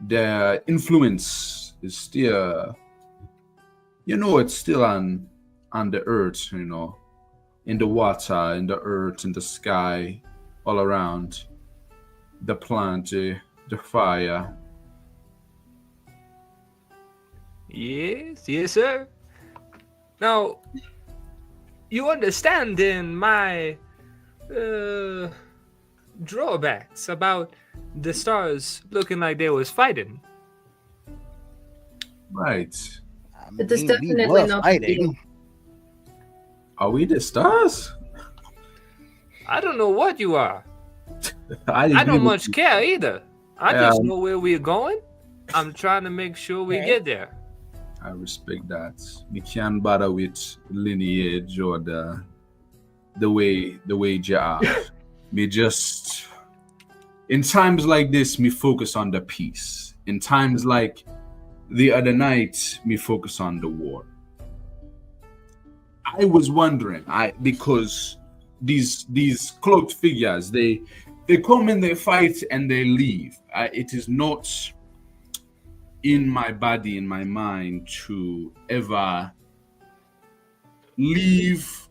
their influence is still, it's still on the earth, in the water, in the earth, in the sky, all around, the plant, the fire. Yes, sir. Now, you understand then my drawbacks about the stars looking like they was fighting. Right. It is we definitely were not fighting. Are we the stars? I don't know what you are. I I agree don't with much you. care either. I just know where we're going. I'm trying to make sure we get there. I respect that. We can't bother with lineage or the way you are. Me just in times like this, me focus on the peace. In times like the other night, me focus on the war. I was wondering, because these cloaked figures, they come and they fight and they leave. It is not in my body, in my mind, to ever leave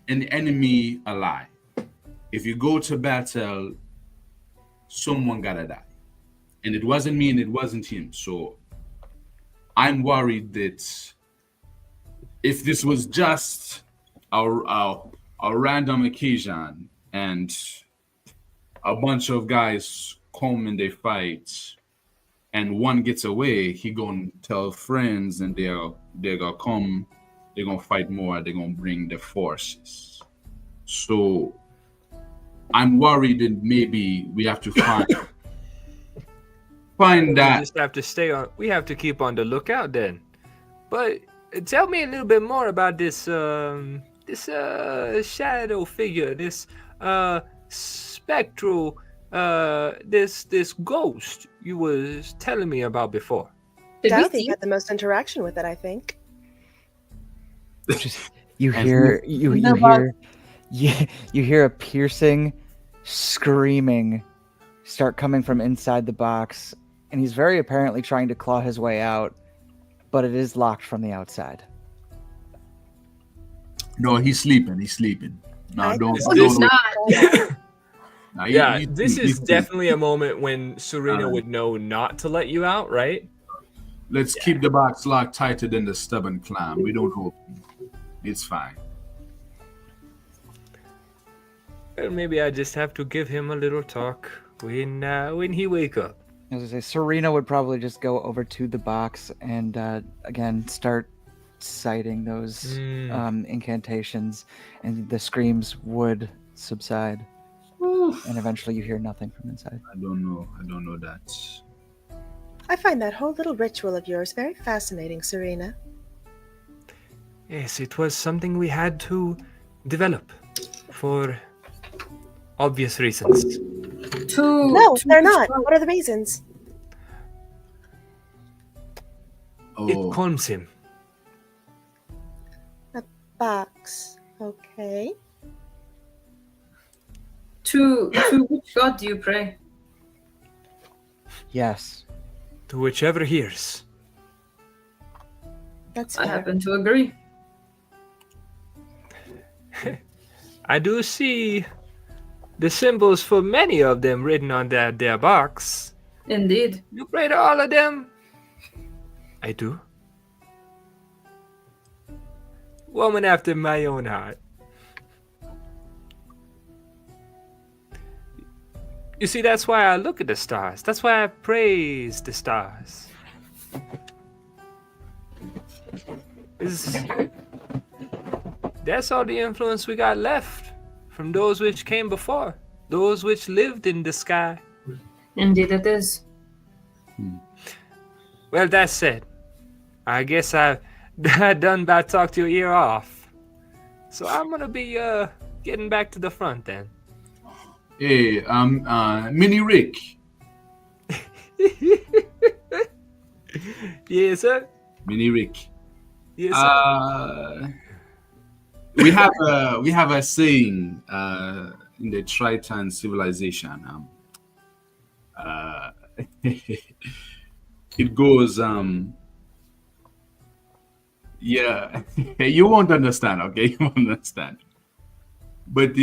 an enemy alive. If you go to battle, someone gotta die. And it wasn't me and it wasn't him. So I'm worried that if this was just a random occasion and a bunch of guys come and they fight, and one gets away, he gonna tell friends, and they're gonna come, they're gonna fight more, they're gonna bring the forces. So I'm worried that maybe we have to find that. We just have to stay on. We have to keep on the lookout then. But tell me a little bit more about this shadow figure, this spectral, this ghost you was telling me about before. Did we Dorothy see? had the most interaction with it, I think. Just you And hear No box. you hear a piercing screaming start coming from inside the box, and he's very apparently trying to claw his way out, but it is locked from the outside. No, he's sleeping. He's sleeping. No, I don't. thought- He's don't not. no, Yeah, he- this he- is he- definitely a moment when Serena Alright. would know not to let you out, right? Let's keep the box locked tighter than the stubborn clown. We don't open. It's fine. Well, maybe I just have to give him a little talk when he wake up. As I say, Serena would probably just go over to the box and again start citing those incantations, and the screams would subside, and eventually you hear nothing from inside. I don't know that. I find that whole little ritual of yours very fascinating, Serena. Yes, it was something we had to develop for obvious reasons. No, they're not. What are the reasons? Oh, It calms him. Box. Okay. To which god do you pray? Yes. To whichever hears. That's I fair. happen to agree. I do see the symbols for many of them written on their box. Indeed. You pray to all of them? I do. Woman after my own heart. You see, that's why I look at the stars. That's why I praise the stars. That's all the influence we got left from those which came before, those which lived in the sky. Indeed it is. Well, that said, I guess I done about talked your ear off. So I'm gonna be getting back to the front then. hey, Mini Rick. Yes, sir. Mini Rick. Yes, sir. We have a saying in the Triton civilization. It goes, yeah, you won't understand, okay? You won't understand. But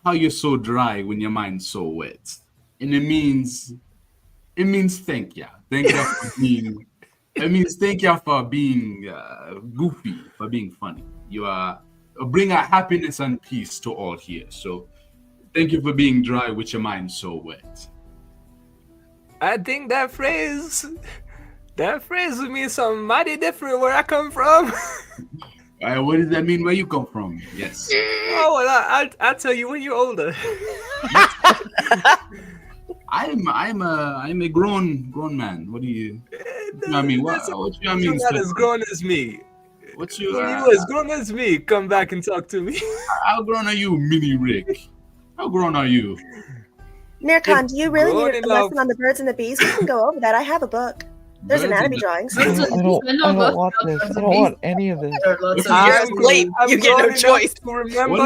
how you're so dry when your mind's so wet, and it means thank you for being. It means thank you for being goofy, for being funny. You bring a happiness and peace to all here. So thank you for being dry with your mind so wet. I think that phrase would mean something mighty different where I come from. What does that mean? Where you come from? Yes. Oh, well, I'll tell you when you're older. I'm a grown man. What do you? I mean, what you I mean? You're not as grown as me. What you? You as grown as me. Come back and talk to me. How grown are you, Mini Rick? How grown are you? Nircon, do you really grown need a enough. lesson on the birds and the bees? We can go over that. I have a book. There's Birds anatomy and drawings. I don't want this. I don't want any of this. You get no grown enough choice. to remember.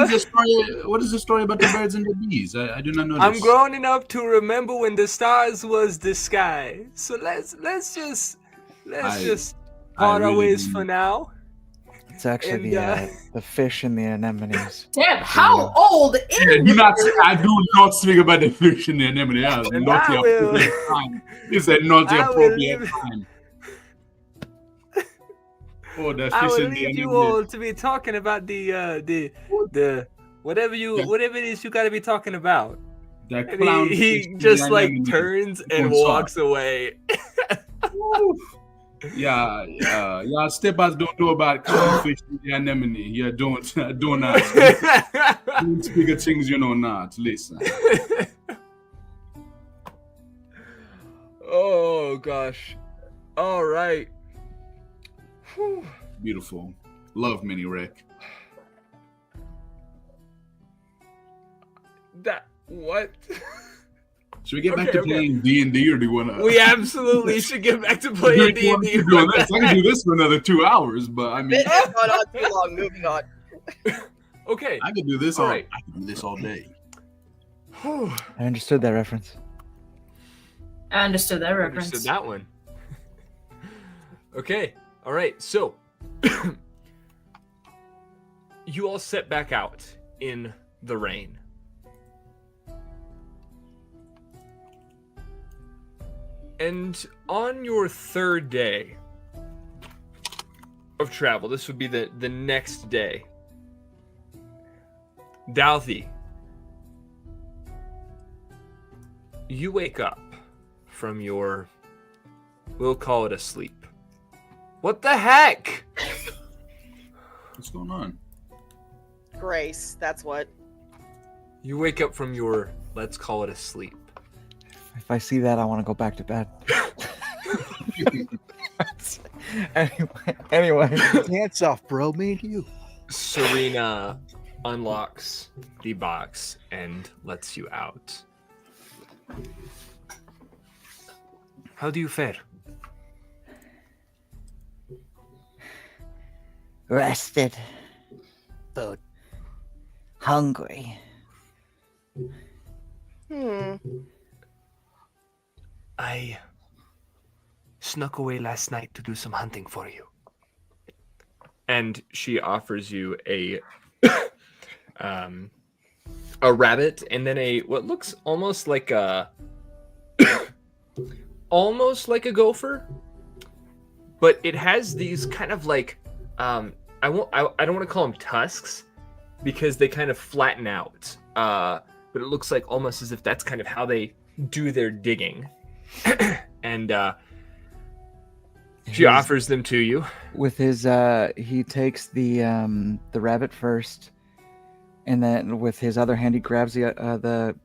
What is the story about the birds and the bees? I do not know. I'm this. grown enough to remember when the stars was the sky. So let's just part our really ways didn't- for now. It's actually And, the fish and the anemones. Damn, how old is I do not speak about the fish in the anemone. That's And not I the will- appropriate time. It's a not the I will appropriate leave- time. Oh, the I fish will in the leave you anemone. all to be talking about the whatever it is you got to be talking about. The And clown he fish in just the like anemone. turns and Goes on. walks away. Yeah, steppers don't know about clownfish in the anemone. Yeah, don't not speak of things you know not. Listen. Oh gosh. All right. Whew. Beautiful. Love Mini Rick. That what? Should we get back Okay, to okay. playing D&D, or do you want to? We absolutely should get back to playing D&D. Doing this. I can do this for another 2 hours, but I mean, It has gone on too long. Moving on. Okay. I could do this All all. right. I can do this all day. I understood that reference. I understood that reference. Understood that one. Okay. All right. So you all set back out in the rain. And on your third day of travel, this would be the next day, Douthie, you wake up from your, we'll call it a sleep. What the heck? What's going on? Grace, that's what. You wake up from your, let's call it a sleep. If I see that, I want to go back to bed. anyway. Dance off, bro. Me and you. Serena unlocks the box and lets you out. How do you fare? Rested. But hungry. I snuck away last night to do some hunting for you. And she offers you a rabbit and then a what looks almost like a gopher, but it has these kind of like I don't want to call them tusks because they kind of flatten out, but it looks like almost as if that's kind of how they do their digging. And she offers them to you With his, he takes the rabbit first, and then with his other hand, he grabs the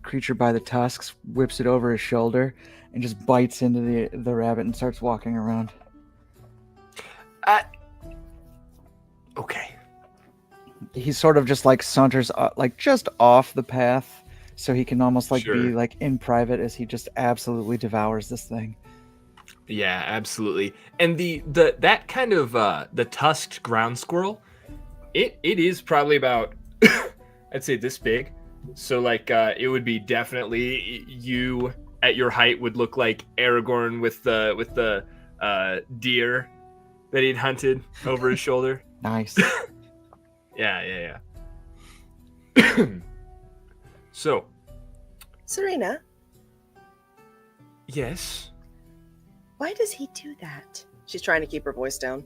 creature by the tusks, whips it over his shoulder, and just bites into the rabbit and starts walking around. Okay. He sort of just like saunters like just off the path, so he can almost like Sure. be like in private as he just absolutely devours this thing. Yeah, absolutely. And that kind of the tusked ground squirrel, it is probably about I'd say this big. So like it would be definitely you at your height would look like Aragorn with the deer that he'd hunted over his shoulder. Nice. Yeah. So, Serena, yes. why does he do that? She's trying to keep her voice down.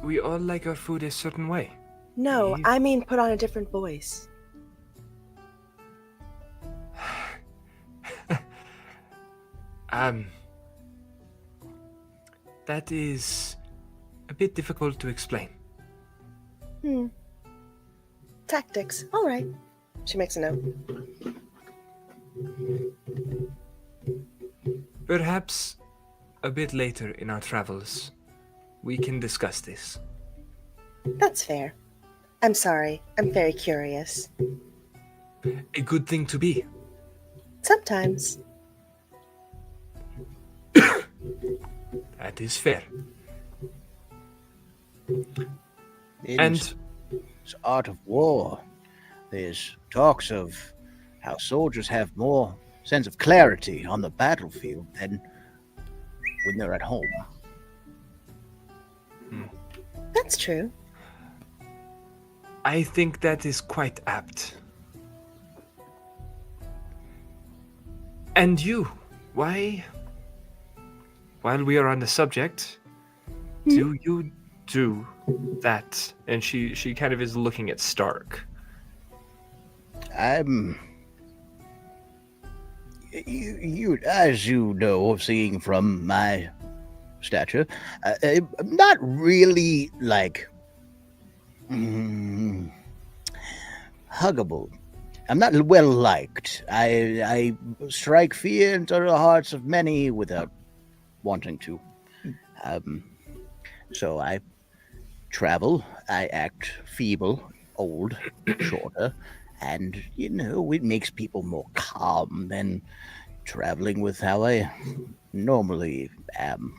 We all like our food a certain way. No, He- I mean put on a different voice. That is a bit difficult to explain. Tactics. All right. She makes a note. Perhaps a bit later in our travels, we can discuss this. That's fair. I'm sorry. I'm very curious. A good thing to be. Sometimes. That is fair. In And this art of war, there's talks of how soldiers have more sense of clarity on the battlefield than when they're at home. That's true. I think that is quite apt. And you, why, while we are on the subject, do you do that? And she kind of is looking at Stark. You, as you know, seeing from my stature, I'm not really like huggable. I'm not well liked. I strike fear into the hearts of many without wanting to. So I travel. I act feeble, old, shorter, And, it makes people more calm than traveling with how I normally am.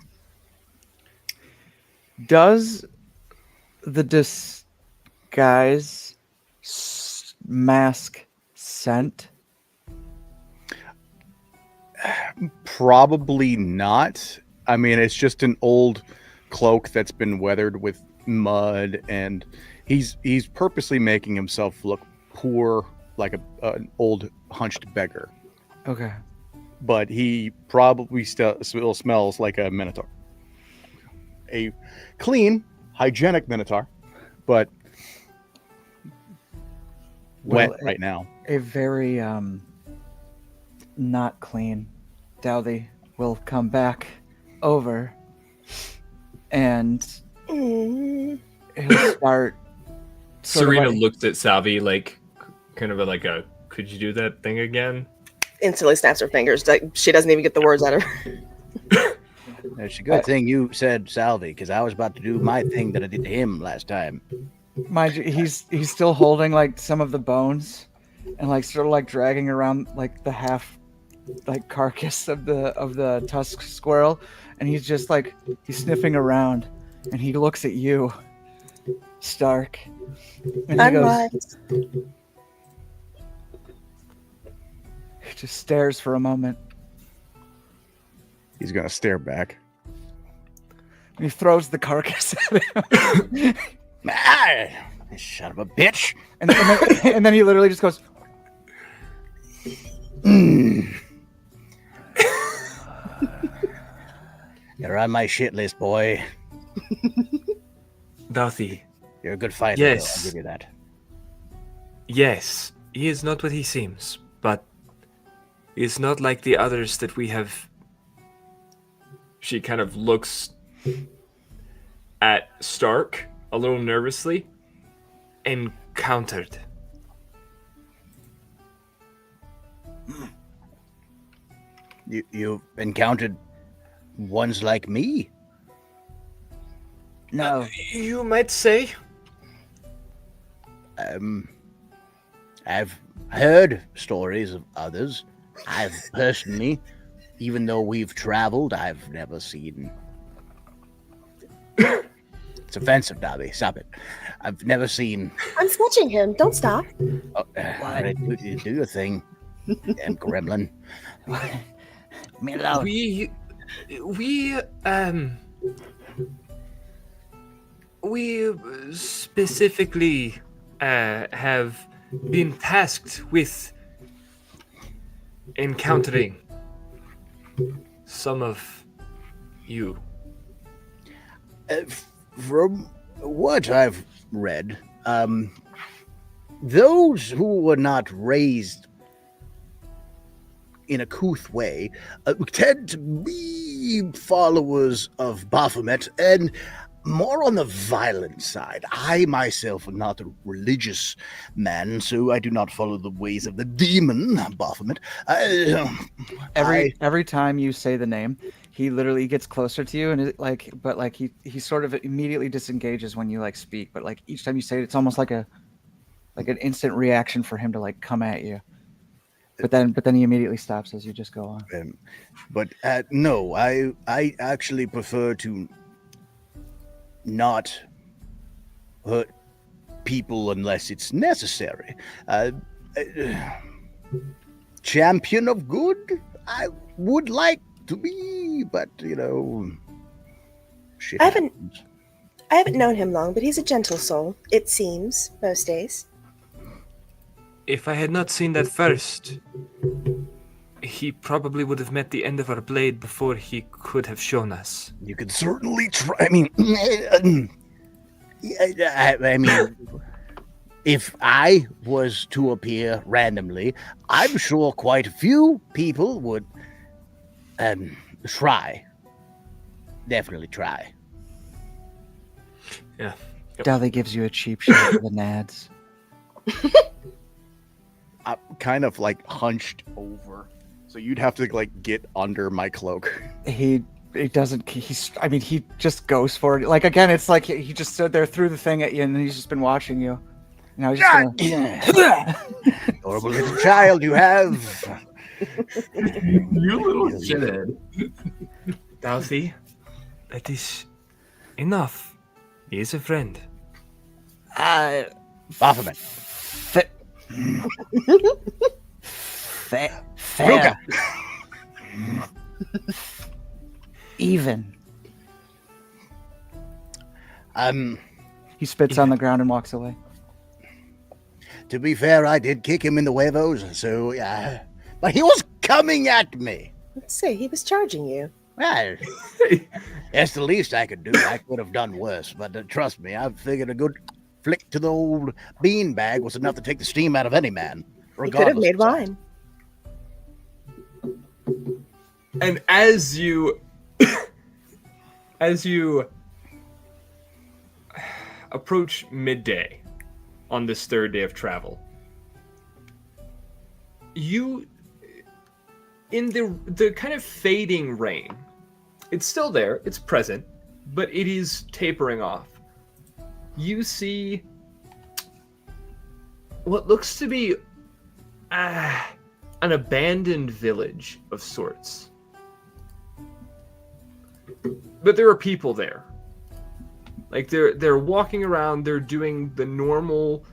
Does the disguise mask scent? Probably not. I mean, it's just an old cloak that's been weathered with mud, and he's purposely making himself look poor, like an old hunched beggar. Okay. But he probably still smells like a minotaur. A clean, hygienic minotaur, but wet right now. A very not clean Dowdy will come back over and he'll start Serena looks at Salvi like kind of like a, could you do that thing again? Instantly snaps her fingers. Like, she doesn't even get the words out of her. It's a good thing you said Salvi, because I was about to do my thing that I did to him last time. Mind you, he's still holding like some of the bones and like sort of like dragging around like the half like carcass of the tusk squirrel, and he's just like he's sniffing around and he looks at you, Stark, and he just stares for a moment. He's gonna stare back. And he throws the carcass at him. Son of a bitch. And then he literally just goes, You're on my shit list, boy. Doughty. You're a good fighter, Yes. I'll give you that. Yes, he is not what he seems, but he is not like the others that we have. She kind of looks at Stark a little nervously. Encountered. You've encountered ones like me? no. You might say. I've heard stories of others. I've personally, even though we've traveled, I've never seen. It's offensive, Dobby. Stop it. I've never seen. I'm snatching him. Don't stop. Oh, do your thing, damn gremlin. Me alone. We specifically have been tasked with encountering some of you. From what I've read, those who were not raised in a couth way tend to be followers of Baphomet and more on the violent side. I myself am not a religious man, so I do not follow the ways of the demon Baphomet. Every time you say the name, he literally gets closer to you, and he sort of immediately disengages when you like speak. But like each time you say it, it's almost like an instant reaction for him to like come at you. But then he immediately stops as you just go on. No, I actually prefer to not hurt people unless it's necessary. Champion of good, I would like to be, but shit I happens. haven't known him long, but he's a gentle soul, it seems, most days. If I had not seen that first, he probably would have met the end of our blade before he could have shown us. You could certainly try. I mean, if I was to appear randomly, I'm sure quite a few people would try. Definitely try. Yeah. Dolly gives you a cheap shot of the nads. I'm kind of like hunched over, so you'd have to like get under my cloak. He just goes for it. Like again, it's like he just stood there, threw the thing at you, and he's just been watching you. And I was just gonna. Horrible little child you have. You little shithead. Dorothy, that is enough. He is a friend. Baphomet. Fair. Even. He spits on the ground and walks away. To be fair, I did kick him in the huevos, so but he was coming at me. Let's see. He was charging you. Well, that's the least I could do. I could have done worse, but trust me, I figured a good flick to the old beanbag was enough to take the steam out of any man. He could have made wine. And as you approach midday on this third day of travel, you, in the kind of fading rain, it's still there, it's present, but it is tapering off. You see what looks to be an abandoned village of sorts. But there are people there. Like they're walking around, they're doing the normal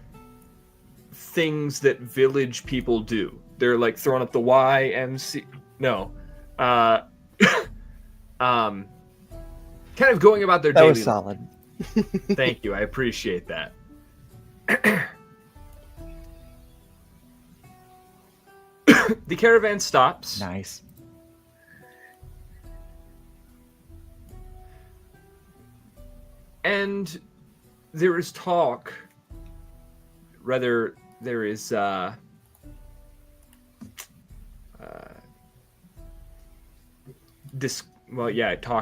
things that village people do. They're like throwing up the YMC. No. Kind of going about their That daily was solid. Thank you. I appreciate that. The caravan stops. Nice. And there is talk. Rather, there is talk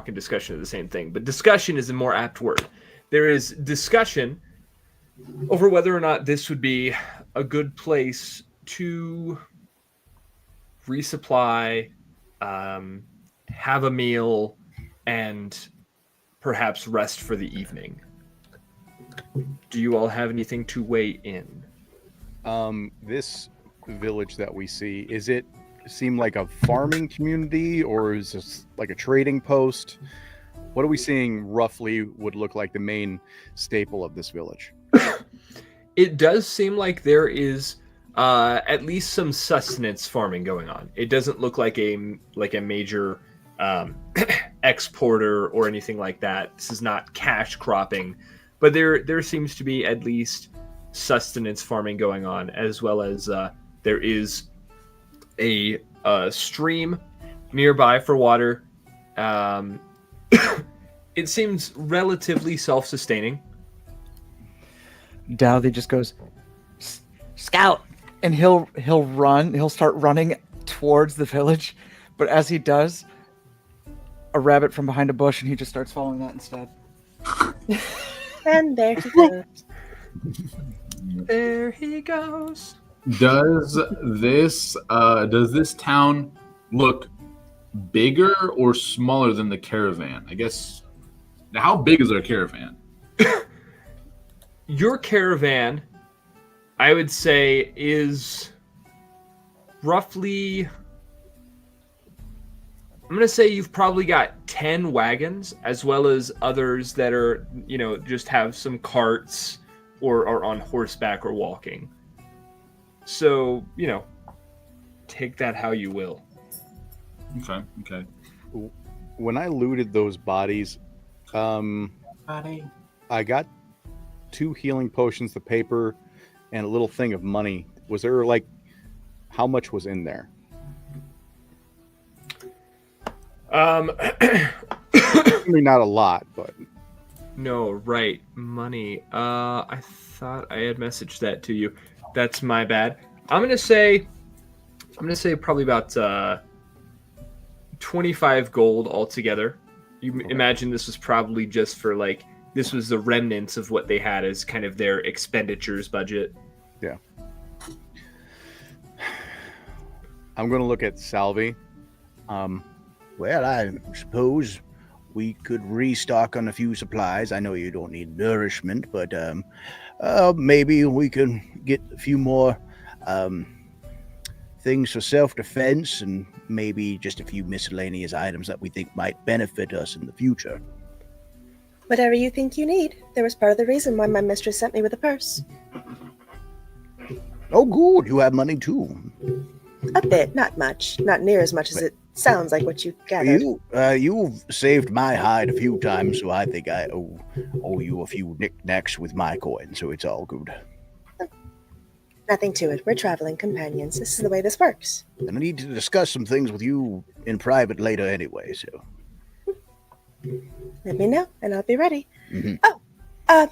and discussion are the same thing, but discussion is a more apt word. There is discussion over whether or not this would be a good place to resupply, have a meal, and perhaps rest for the evening. Do you all have anything to weigh in? This village that we see, is it seem like a farming community, or is this like a trading post? What are we seeing roughly would look like the main staple of this village? It does seem like there is at least some sustenance farming going on. It doesn't look like a major exporter or anything like that. This is not cash cropping, but there seems to be at least sustenance farming going on, as well as there is a stream nearby for water. It seems relatively self-sustaining. Dowthy just goes, Scout. and he'll start running towards the village, but as he does, a rabbit from behind a bush, and he just starts following that instead. And there he goes. There he goes. Does this town look bigger or smaller than the caravan? I guess. How big is our caravan? Your caravan, I would say, is roughly... I'm going to say you've probably got 10 wagons, as well as others that are, just have some carts or are on horseback or walking. So, take that how you will. Okay. When I looted those bodies, I got 2 healing potions, the paper, and a little thing of money. Was there how much was in there? I mean, not a lot, but No, right. Money. I thought I had messaged that to you. That's my bad. I'm gonna say probably about 25 gold altogether. You imagine this was probably just for this was the remnants of what they had as kind of their expenditures budget. Yeah. I'm gonna look at Salvi. Well, I suppose we could restock on a few supplies. I know you don't need nourishment, but maybe we can get a few more things for self-defense and maybe just a few miscellaneous items that we think might benefit us in the future. Whatever you think you need. There was part of the reason why my mistress sent me with a purse. Oh, good. You have money too. A bit, not much. Not near as much as it sounds like what you gathered. You've saved my hide a few times, so I think I owe you a few knickknacks with my coin, so it's all good. Nothing to it. We're traveling companions. This is the way this works. And I need to discuss some things with you in private later anyway, so. Let me know, and I'll be ready. Mm-hmm. Oh,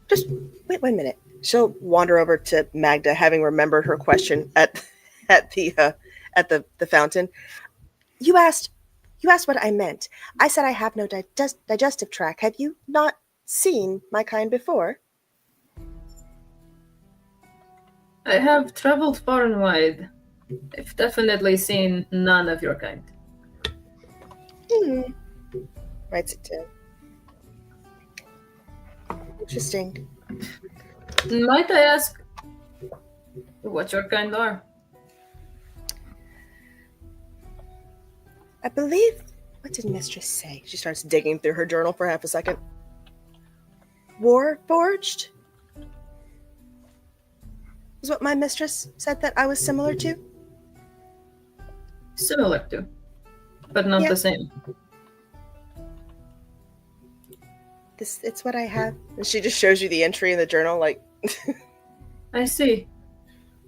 just wait 1 minute. She'll wander over to Magda, having remembered her question at the fountain. You asked what I meant. I said I have no digestive tract. Have you not seen my kind before? I have traveled far and wide. I've definitely seen none of your kind. Writes it down. Interesting. Might I ask what your kind are? I believe, what did Mistress say? She starts digging through her journal for half a second. War-forged? Is what my mistress said that I was similar to? Similar to, but not the same. It's what I have. And she just shows you the entry in the journal, like... I see.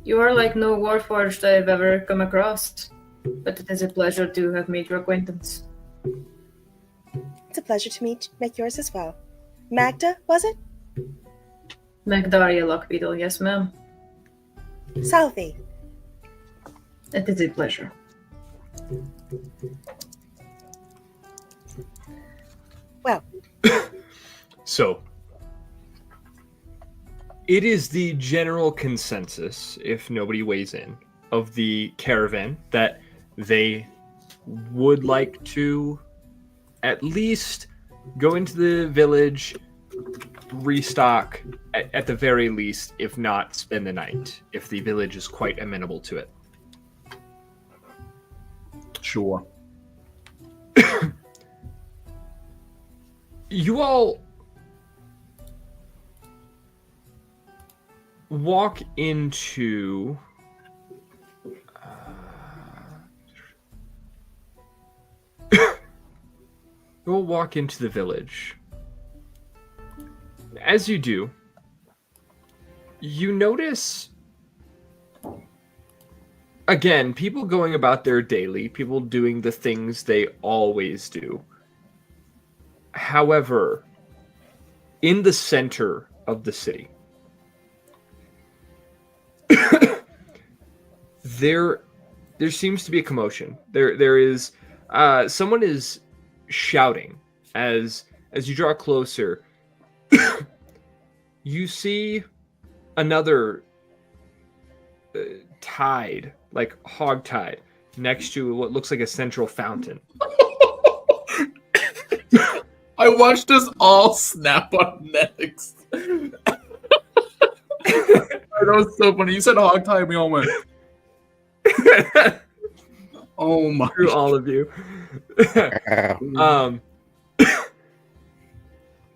You are like no warforged I've ever come across, but it is a pleasure to have made your acquaintance. It's a pleasure to make yours as well. Magda, was it? Magdaria Lockbeetle, yes ma'am. Salvi. It is a pleasure. Well. So, it is the general consensus, if nobody weighs in, of the caravan that they would like to at least go into the village, restock, at the very least, if not spend the night, if the village is quite amenable to it. Sure. You all walk into you'll walk into the village. As you do, you notice again people going about their daily, people doing the things they always do. However, in the center of the city, there seems to be a commotion. There is someone is shouting as you draw closer. You see another tide, like hog tide, next to what looks like a central fountain. I watched us all snap our necks. That was so funny. You said hog tie, we all went. Oh my! Through all of you.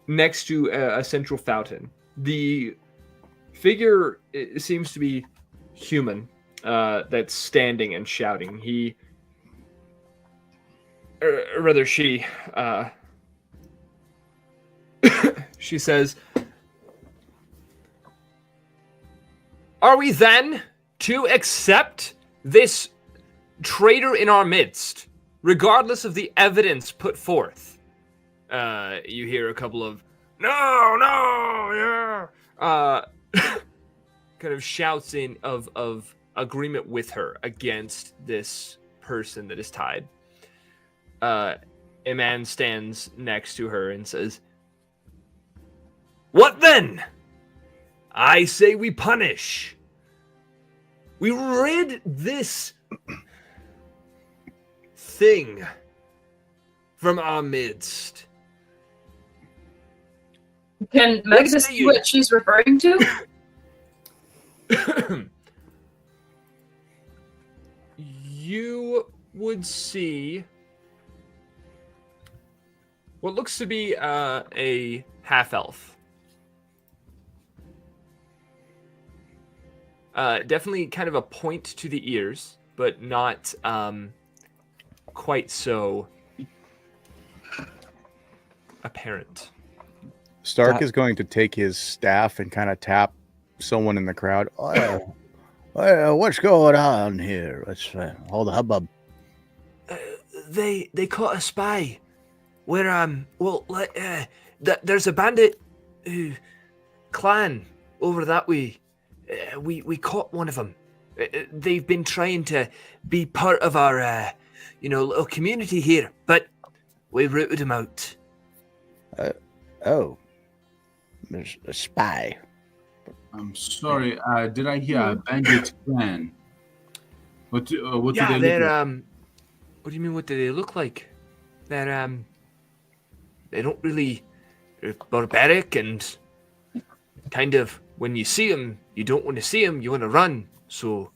Next to a central fountain, the figure seems to be human. That's standing and shouting. He, or rather, she. She says, "Are we then to accept this traitor in our midst, regardless of the evidence put forth?" You hear a couple of no, yeah, kind of shouts of agreement with her against this person that is tied. A man stands next to her and says, "What then? I say we punish. We rid this thing from our midst. Can Magda see what she's referring to? You would see what looks to be a half-elf. Definitely kind of a point to the ears, but not quite so apparent. Stark is going to take his staff and kind of tap someone in the crowd. What's going on here? Let's all the hubbub. They caught a spy. Where there's a bandit clan over that way. We caught one of them. They've been trying to be part of our little community here, but we rooted them out. There's a spy. I'm sorry. Did I hear a bandit clan? What do they they're look like? what do you mean? What do they look like? They're they don't really. They're barbaric and kind of. When you see them, you don't want to see them. You want to run. So,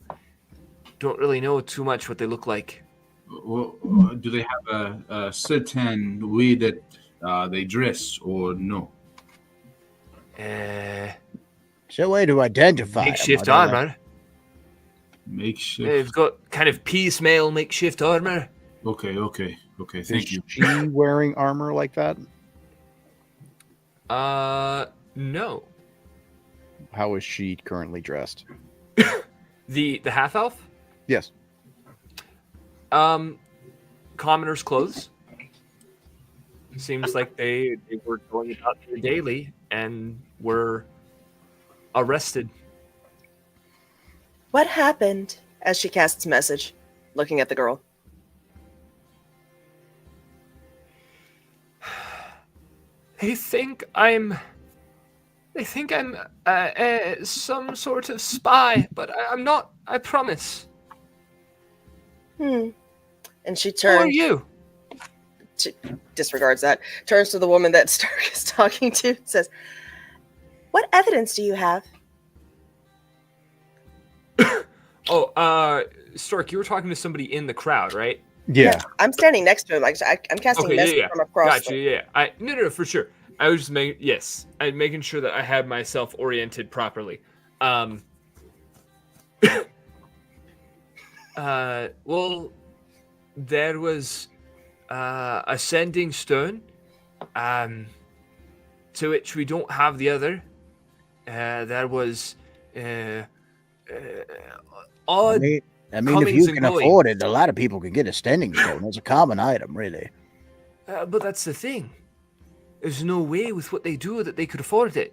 don't really know too much what they look like. Well, do they have a certain way that they dress, or no? It's a way to identify. Makeshift armor. Makeshift. They've got kind of piecemeal makeshift armor. Okay. Is Thank you. she wearing armor like that? No. How is she currently dressed? The half elf? Yes. Commoner's clothes. Seems like they were going about their daily and were arrested. What happened? As she casts message, looking at the girl. They think I'm some sort of spy, but I'm not. I promise. And she Who are turns. you? She disregards that. Turns to the woman that Stark is talking to. Says, "What evidence do you have?" Stark, you were talking to somebody in the crowd, right? Yeah. I'm standing next to him. I'm casting Okay, message yeah. from across. Gotcha, yeah. No, for sure. I was just I'm making sure that I had myself oriented properly. Well, there was a sending stone, to which we don't have the other. There was odd. I mean, if you can afford it, a lot of people can get a standing stone. It's a common item, really. But that's the thing. There's no way with what they do that they could afford it.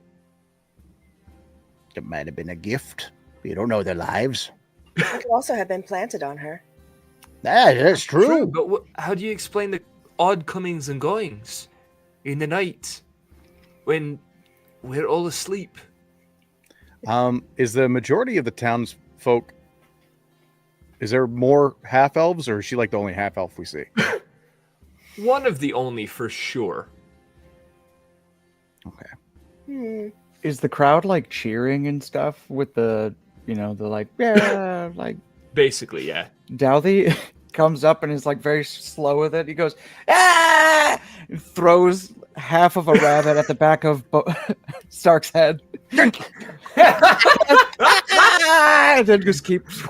It might have been a gift. You don't know their lives. It could also have been planted on her. That's true. But how do you explain the odd comings and goings in the night when we're all asleep? Is the majority of the townsfolk? Is there more half elves, or is she like the only half elf we see? One of the only for sure. Okay. Is the crowd like cheering and stuff with the like, yeah, like Basically, yeah. Douthie comes up and is like very slow with it. He goes, ah! And throws half of a rabbit at the back of Stark's head. And then just keeps.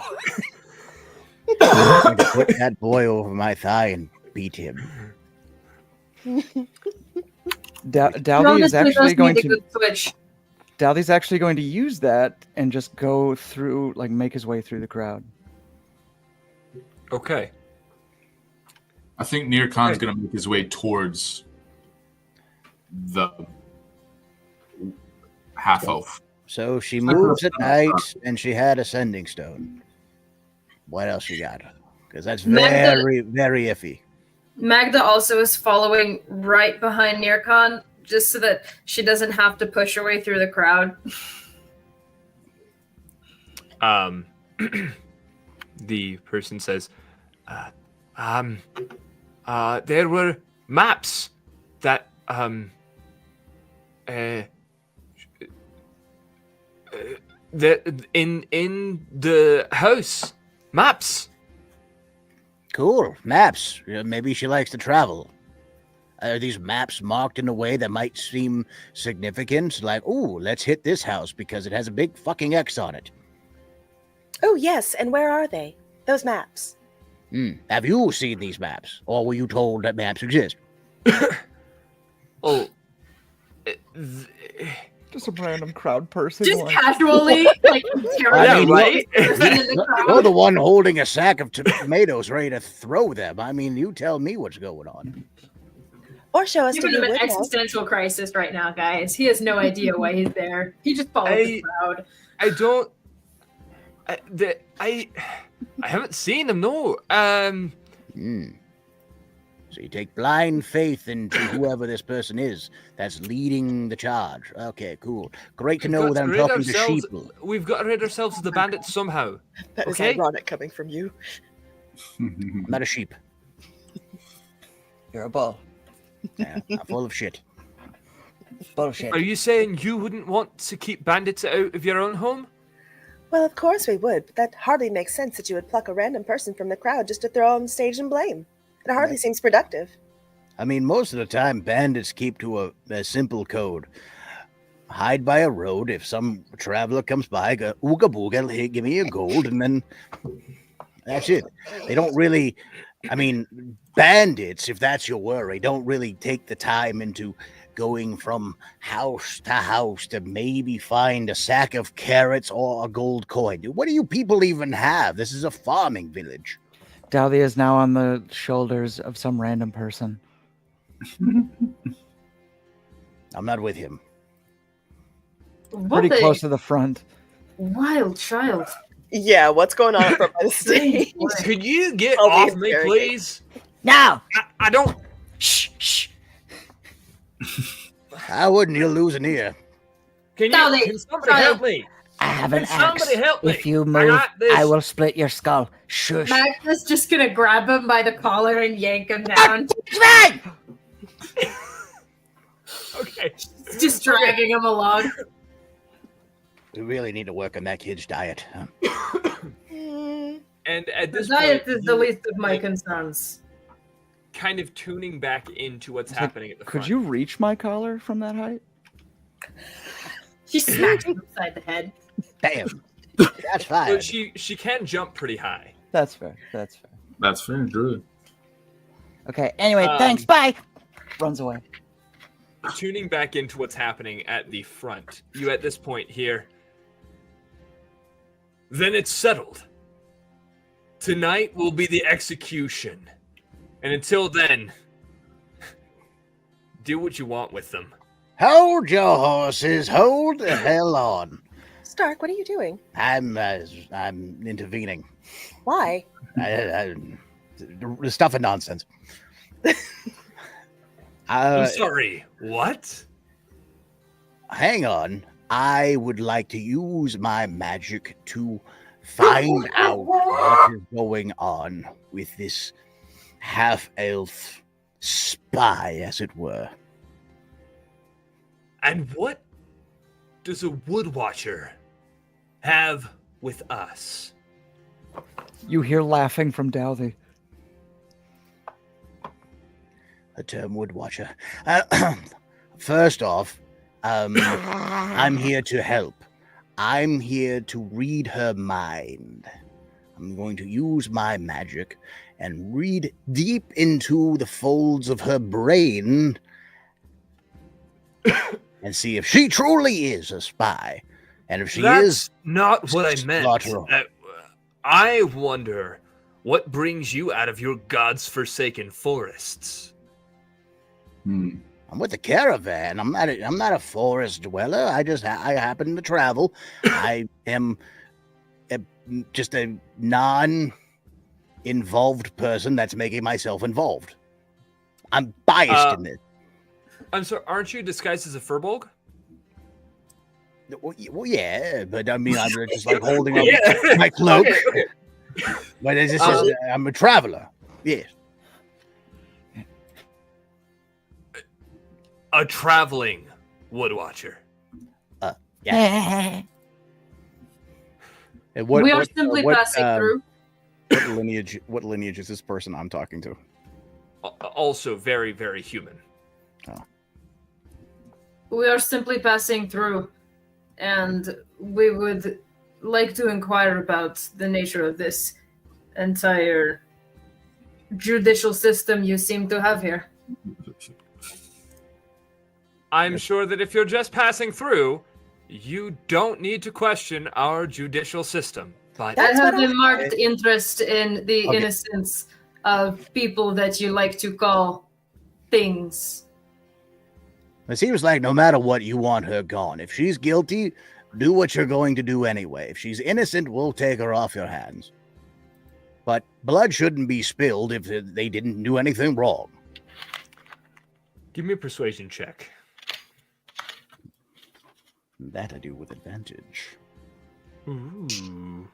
I'm going to put that boy over my thigh and beat him. Douthie is actually going to. Switch. Douthie's actually going to use that and just go through, like, make his way through the crowd. Okay. I think Near Khan's going to make his way towards the half elf. So she moves at night, and she had a sending stone. What else you got? Because that's very, very iffy. Magda also is following right behind Near Khan, just so that she doesn't have to push her way through the crowd. The person says, there were maps that in the house. Maps. Cool. Maps. Maybe she likes to travel. Are these maps marked in a way that might seem significant? Like, oh, let's hit this house because it has a big fucking X on it. Oh, yes. And where are they? Those maps. Have you seen these maps? Or were you told that maps exist? Oh. Just a random crowd person. Just like- casually, like, Yeah, right? You're the one holding a sack of tomatoes ready to throw them. I mean, you tell me what's going on. Or show us to Giving the him an wood house. existential crisis right now, guys. He has no idea why he's there. He just follows the crowd. I don't. I haven't seen them. No. So you take blind faith into whoever this person is that's leading the charge. Okay, cool. Great to know that I'm talking to sheep. We've got to rid ourselves of the bandits somehow. That is Okay. ironic coming from you. I'm not a sheep. You're a bull. Yeah, I'm full of shit. Bullshit. Are you saying you wouldn't want to keep bandits out of your own home? Well, of course we would, but that hardly makes sense that you would pluck a random person from the crowd just to throw on stage and blame. It hardly seems productive. I mean, most of the time, bandits keep to a simple code. Hide by a road. If some traveler comes by, go, ooga booga, hey, give me a gold, and then that's it. They don't really, I mean, bandits, if that's your worry, don't really take the time into going from house to house to maybe find a sack of carrots or a gold coin. What do you people even have? This is a farming village. Dowdy is now on the shoulders of some random person. I'm not with him. Pretty close to the front. Wild child. Yeah, what's going on up front by the stage? Could you get I'll be off me, interrogated. please? No. I don't. Shh, shh. I wouldn't. You'll lose an ear. Can Dowdy, somebody child. help me? I have Can an axe. somebody help me? If you I move, got this. I will split your skull. Shush. Magda's just gonna grab him by the collar and yank him down. Right! Okay. Just dragging him along. We really need to work on that kid's diet. Hmm. And at The this diet point, is the least of my concerns. kind of tuning back into what's It's like, happening at the Could front. you reach my collar from that height? She smacks him upside the head. Damn. That's fine. But she can jump pretty high. That's fair. That's fair. That's fair, Drew. Okay, anyway, Um, thanks. Bye. Runs away. Tuning back into what's happening at the front, you at this point hear, then it's settled. Tonight will be the execution. And until then, do what you want with them. Hold your horses. Hold the hell on. Stark, what are you doing? I'm intervening. Why? The stuff and nonsense. I'm sorry, what? Hang on. I would like to use my magic to find out what is going on with this half-elf spy, as it were. And what does a wood watcher have with us? You hear laughing from Dowdy. The term wood watcher. First off, I'm here to help. I'm here to read her mind. I'm going to use my magic and read deep into the folds of her brain and see if she truly is a spy. And if she That's is, not what I meant. slaughter her. I wonder what brings you out of your God's forsaken forests. Hmm. I'm with the caravan. I'm not a forest dweller. I happen to travel. I am just a non-involved person that's making myself involved. I'm biased in this. I'm sorry, aren't you disguised as a furbolg? Well, yeah, but I mean, I'm just like holding up Yeah. my cloak. Okay. But it's just, I'm a traveler. Yes. a traveling woodwatcher. Yeah. And We are simply passing through. What lineage is this person I'm talking to? Also very, very human. We are simply passing through, and we would like to inquire about the nature of this entire judicial system you seem to have here. I'm sure that if you're just passing through, you don't need to question our judicial system. But I That's have what a marked interest in the Okay. innocence of people that you like to call things. It seems like no matter what, you want her gone. If she's guilty, do what you're going to do anyway. If she's innocent, we'll take her off your hands. But blood shouldn't be spilled if they didn't do anything wrong. give me a persuasion check. That I do with advantage. Ooh.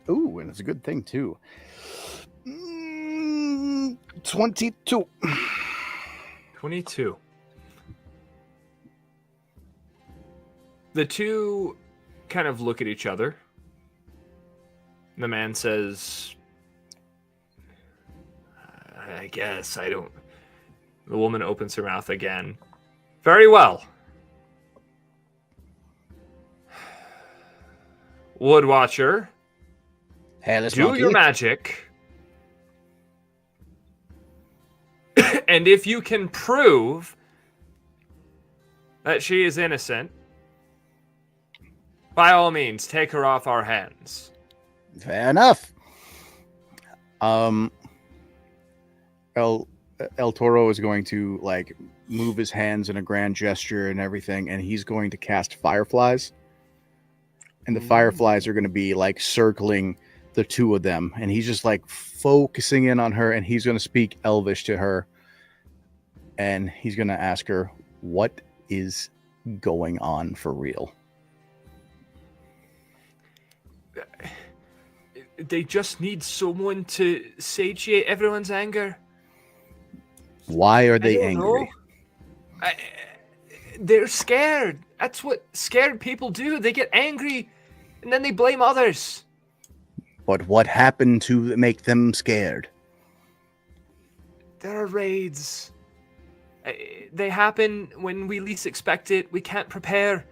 Ooh, and it's a good thing too. 22. 22. The two kind of look at each other. The man says, I guess I don't. The woman opens her mouth again. Very well. Woodwatcher, Hairless do monkey. your magic. And if you can prove that she is innocent, by all means, take her off our hands. Fair enough. El Toro is going to like move his hands in a grand gesture and everything, and he's going to cast fireflies. And the fireflies are going to be like circling the two of them, and he's just like focusing in on her, and he's going to speak Elvish to her, and he's going to ask her, what is going on for real? They just need someone to satiate everyone's anger. Why are I they don't angry? know. They're scared. That's what scared people do. They get angry and then they blame others. But what happened to make them scared? There are raids. They happen when we least expect it. We can't prepare.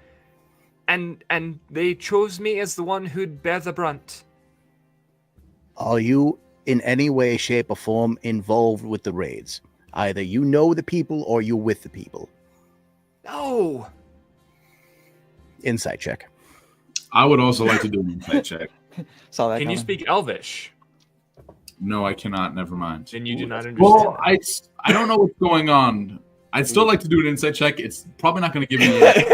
And they chose me as the one who'd bear the brunt. Are you in any way, shape, or form involved with the raids? Either you know the people or you with the people. No. Insight check. I would also like to do an insight check. Saw that Can you coming. speak Elvish? No, I cannot. Never mind. Then you do not understand. Well, I don't know what's going on. I'd still like to do an insight check. It's probably not going to give me.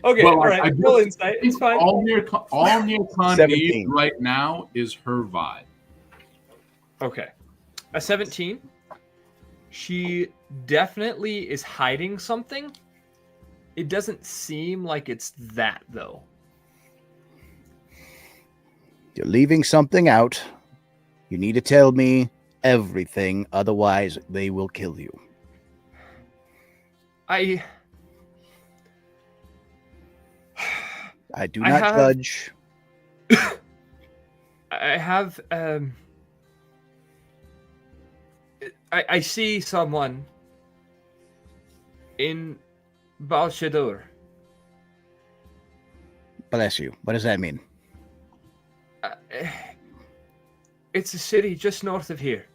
Okay, Well, all right. I Roll just- insight. It's fine. All Neocon 17. needs right now is her vibe. Okay. A 17. She definitely is hiding something. It doesn't seem like it's that, though. You're leaving something out. You need to tell me everything, otherwise they will kill you. I do I not have- judge. have I see someone in Balshadur. Bless you. What does that mean? It's a city just north of here.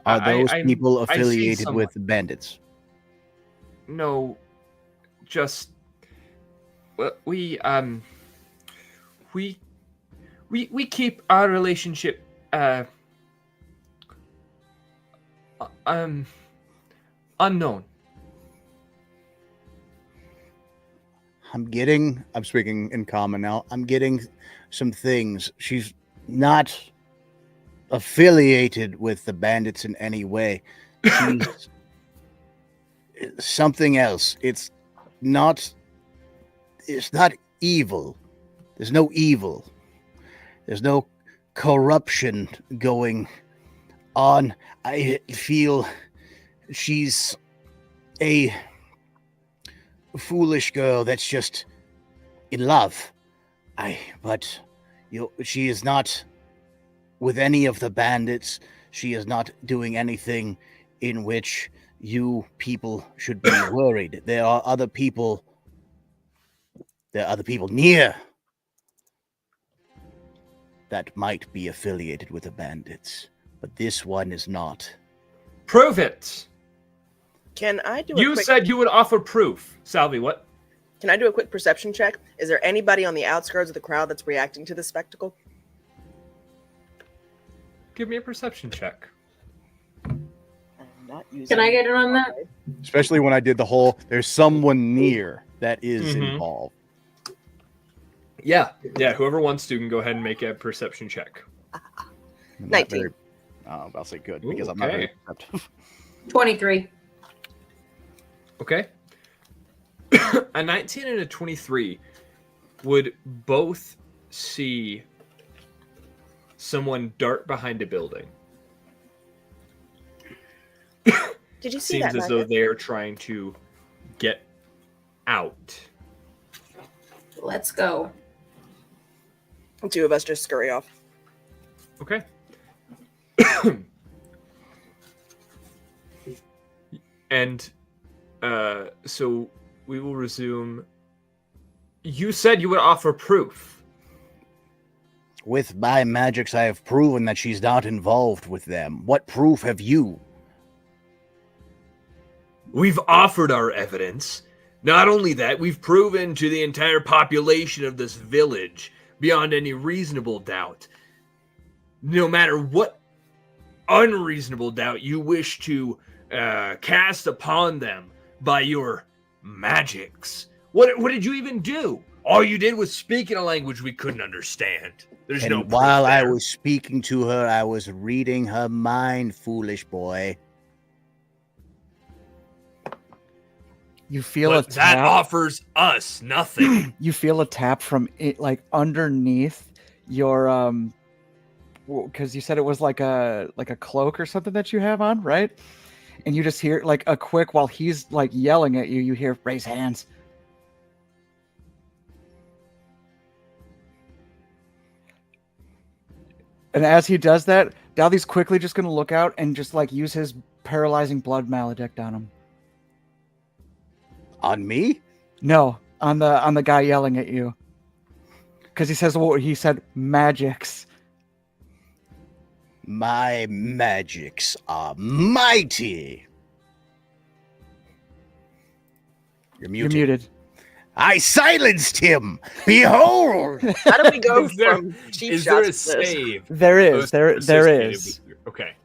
Are those I people see affiliated someone. with the bandits? No, just we keep our relationship unknown. I'm speaking in common now. I'm getting some things. She's not affiliated with the bandits in any way. She's something else. It's not evil. There's no evil. There's no corruption going on. I feel she's a foolish girl that's just in love. But she is not with any of the bandits. She is not doing anything in which you people should be worried. There are other people near that might be affiliated with the bandits, but this one is not. Prove it. Can I do? You said you would offer proof, Salvi. What? Can I do a quick perception check? Is there anybody on the outskirts of the crowd that's reacting to this spectacle? Give me a perception check. I'm not using Can I get in on that? Especially when I did the whole, there's someone near that is involved. Yeah. Whoever wants to can go ahead and make a perception check. I'm not 19. very- I'll say good Ooh, because I'm not very okay. perceptive. 23. Okay. A 19 and a 23 would both see someone dart behind a building. Did you see Seems that? as though Magda? they're trying to get out. Let's go. The two of us just scurry off. Okay. And so we will resume. You said you would offer proof. With my magics, I have proven that she's not involved with them. What proof have you? We've offered our evidence. Not only that, we've proven to the entire population of this village, beyond any reasonable doubt, no matter what unreasonable doubt you wish to cast upon them by your magics. What did you even do? All you did was speak in a language we couldn't understand. There's And no proof while I there. was speaking to her, I was reading her mind, foolish boy. You feel But a that tap. offers us nothing. You feel a tap from it, like underneath your because you said it was like a cloak or something that you have on, right? And you just hear like a quick while he's like yelling at you. You hear raise hands. And as he does that, Dalby's quickly just going to look out and just like use his paralyzing blood maledict on him. On me? No, on the guy yelling at you. Because he says what he said, magics. My magics are mighty. You're You're muted. muted. I silenced him. Behold. How do we go Is there- from cheap Is there a shots to this? save? There is. There associated is. with your- Okay.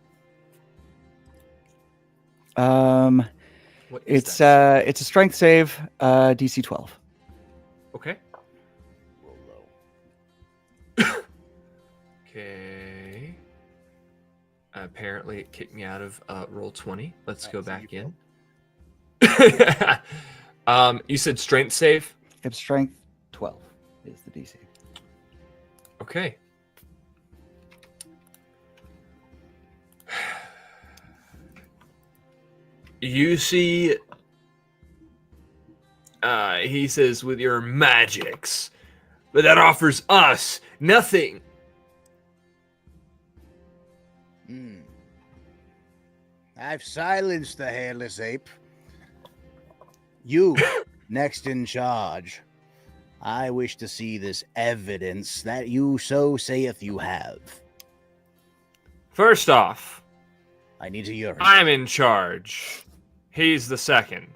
What is It's that? it's a strength save, DC 12. Okay. Okay. Apparently, it kicked me out of roll 20. Let's go back in. You said strength save. It's strength 12 is the DC. Okay. You see, he says, with your magics, but that offers us nothing. I've silenced the hairless ape. You, next in charge. I wish to see this evidence that you so saith you have. First off, I need to urinate. I'm in charge. He's the second.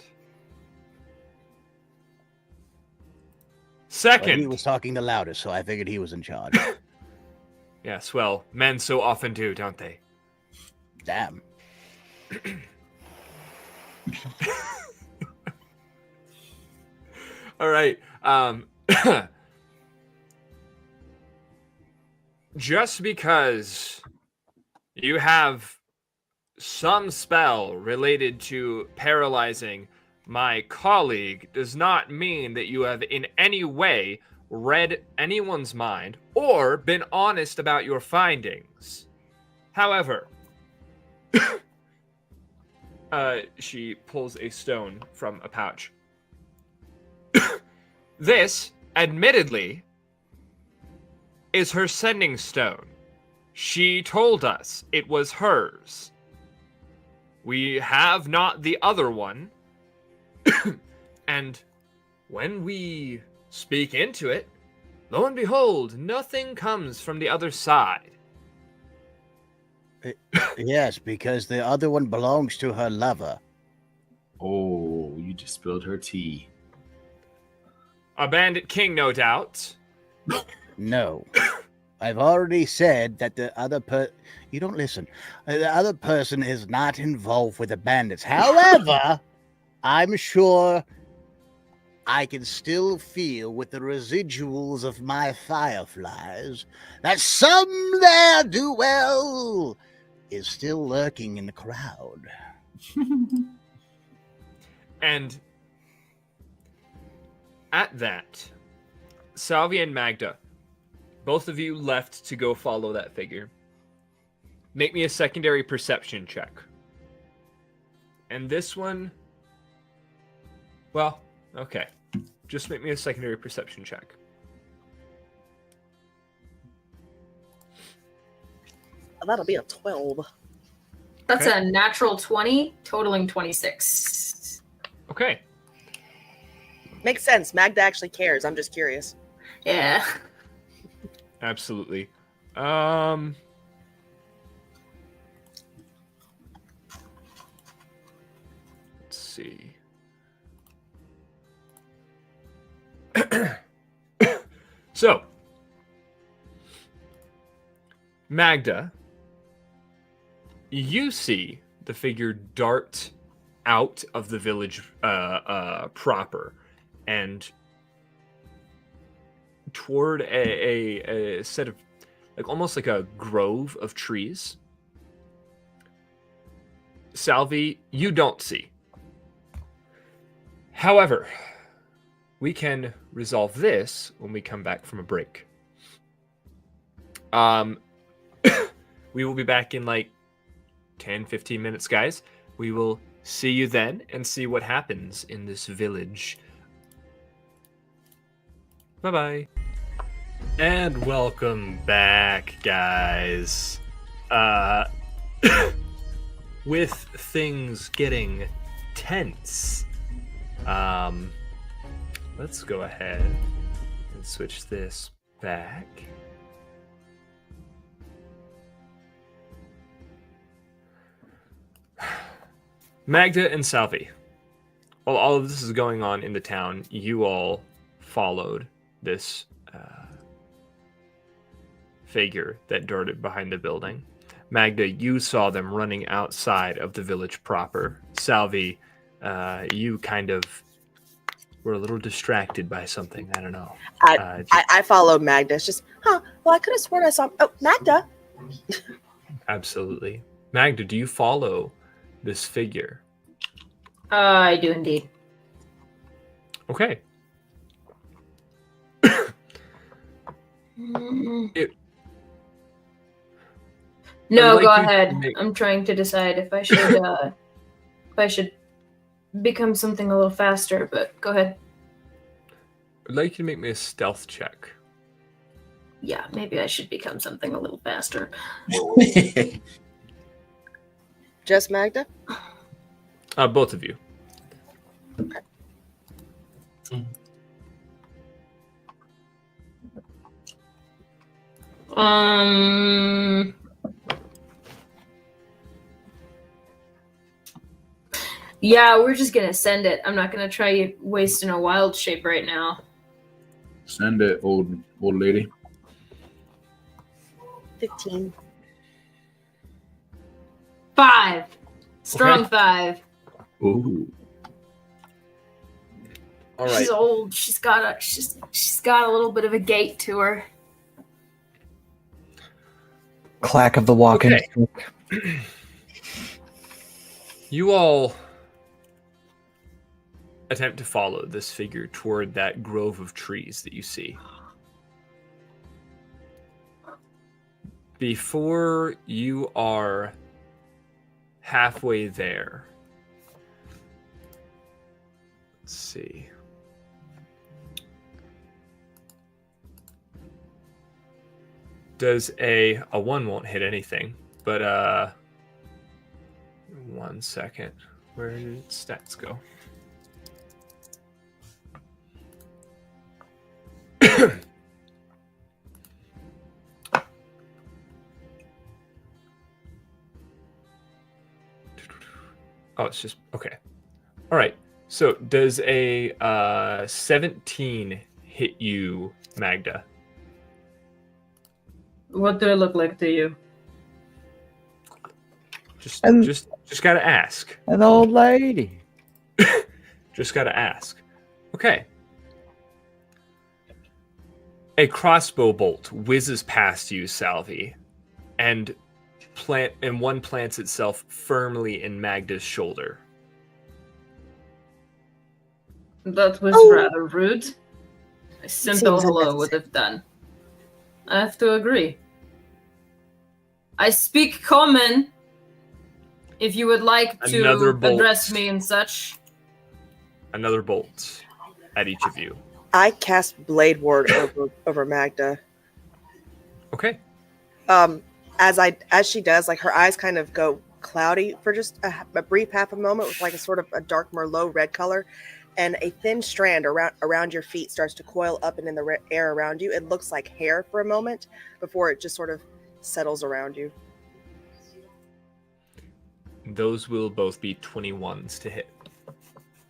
But Second. he was talking the loudest, so I figured he was in charge. Yes, well, men so often do, don't they? Damn. All right. Just because you have some spell related to paralyzing my colleague does not mean that you have in any way read anyone's mind or been honest about your findings. However, She pulls a stone from a pouch. This, admittedly, is her sending stone. She told us it was hers. We have not the other one. And when we speak into it, lo and behold, nothing comes from the other side. Yes, because the other one belongs to her lover. Oh, you just spilled her tea. A bandit king, no doubt. No. I've already said that the other you don't listen. The other person is not involved with the bandits. However, I'm sure I can still feel with the residuals of my fireflies that some there do well is still lurking in the crowd. And at that, Salvi and Magda, both of you left to go follow that figure. Make me a secondary perception check. And this one, well, okay. Just make me a secondary perception check. That'll be a 12. That's Okay. a natural 20, totaling 26. Okay. Makes sense. Magda actually cares. I'm just curious. Yeah. Absolutely. Let's see. So, Magda, you see the figure dart out of the village proper and toward a set of, like, almost like a grove of trees. Salvi, you don't see. However, we can resolve this when we come back from a break. We will be back in like 10-15 minutes, guys. We will see you then and see what happens in this village. Bye-bye. And welcome back, guys. With things getting tense, let's go ahead and switch this back. Magda and Salvi, while all of this is going on in the town, you all followed this figure that darted behind the building. Magda, you saw them running outside of the village proper. Salvi, you kind of were a little distracted by something. I don't know. I followed Magda. It's just, well, I could have sworn I saw. Oh, Magda. Absolutely. Magda, do you follow this figure? I do indeed. Okay. No, I'd go like you to ahead. make- I'm trying to decide if I should become something a little faster, but go ahead. I'd like you to make me a stealth check. Yeah, maybe I should become something a little faster. Just Magda? Both of you. Yeah, we're just gonna send it. I'm not gonna try wasting a wild shape right now. Send it, old lady. 15. 5. Strong Okay. 5. Ooh. All right. She's old. She's got a little bit of a gait to her. Clack of the walking Okay. stick. You all attempt to follow this figure toward that grove of trees that you see. Before you are halfway there, Let's see. Does a 1 won't hit anything, but 1 second. Where did its stats go? Oh, it's just okay. All right. So does a 17 hit you, Magda? What do I look like to you? Just Um, just gotta ask. An old lady. Just gotta ask. Okay. A crossbow bolt whizzes past you, Salvi, and one plants itself firmly in Magda's shoulder. That was Oh. rather rude. A simple Seems hello would unnecessary. have done. I have to agree. I speak common. If you would like to Another bolt. address me and such. Another bolt at each of you. I cast Blade Ward over Magda. Okay. As she does, like her eyes kind of go cloudy for just a brief half a moment with like a sort of a dark Merlot red color, and a thin strand around your feet starts to coil up and in the air around you. It looks like hair for a moment before it just sort of settles around you. Those will both be 21s to hit.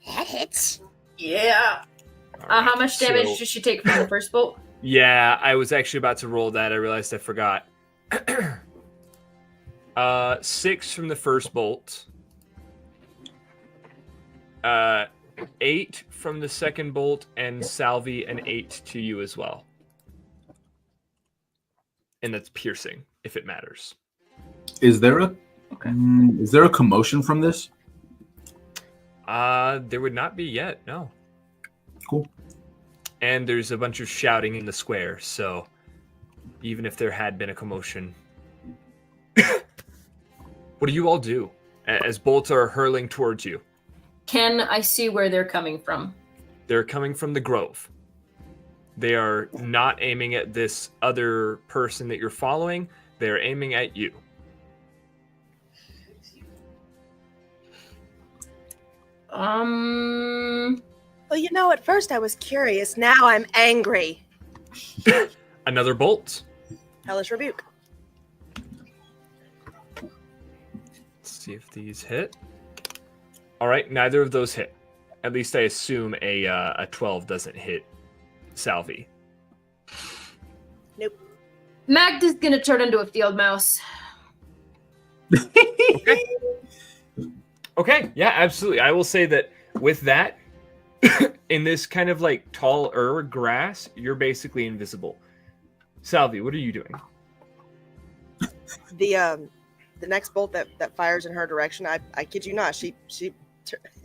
That hits. Yeah. All How right, much damage so- did she take from the first bolt? Yeah, I was actually about to roll that. I realized I forgot. 6 from the first bolt. 8 from the second bolt, and Salvi an 8 to you as well. And that's piercing, if it matters. Is there a commotion from this? There would not be yet, no. Cool. And there's a bunch of shouting in the square, so even if there had been a commotion. What do you all do as bolts are hurling towards you? Can I see where they're coming from? They're coming from the grove. They are not aiming at this other person that you're following. They're aiming at you. Well, you know, at first I was curious. Now I'm angry. Another bolt. Hellish Rebuke. Let's see if these hit. All right, neither of those hit. At least I assume a 12 doesn't hit Salvi. Nope. Magda's gonna turn into a field mouse. Okay. Okay, yeah, absolutely. I will say that with that, in this kind of like tall grass, you're basically invisible. Salvi, what are you doing? The next bolt that fires in her direction, I kid you not, she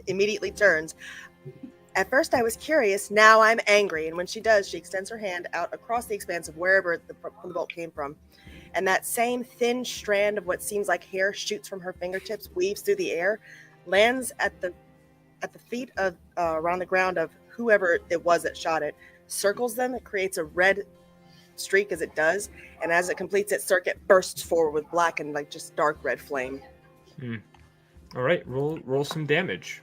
immediately turns. At first I was curious, now I'm angry, and when she does, she extends her hand out across the expanse of wherever the bolt came from, and that same thin strand of what seems like hair shoots from her fingertips, weaves through the air, lands at the feet of around the ground of whoever it was that shot it, circles them. It creates a red streak as it does, and as it completes its circuit, bursts forward with black and like just dark red flame. All right, roll some damage.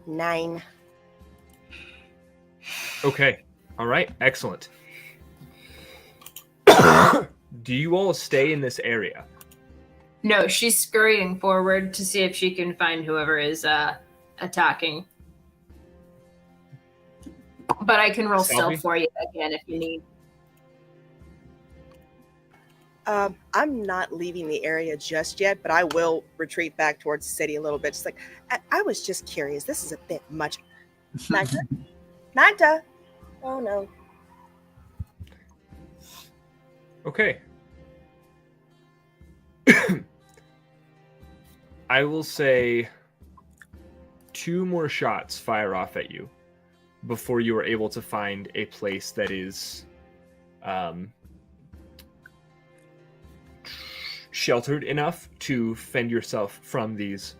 Nine. Okay. All right. Excellent. Do you all stay in this area? No, she's scurrying forward to see if she can find whoever is attacking. But I can roll Salvi? stealth for you again if you need. I'm not leaving the area just yet, but I will retreat back towards the city a little bit. Just like, I was just curious. This is a bit much. Magda? Magda? Oh, no. Okay. I will say 2 more shots fire off at you before you are able to find a place sheltered enough to fend yourself from these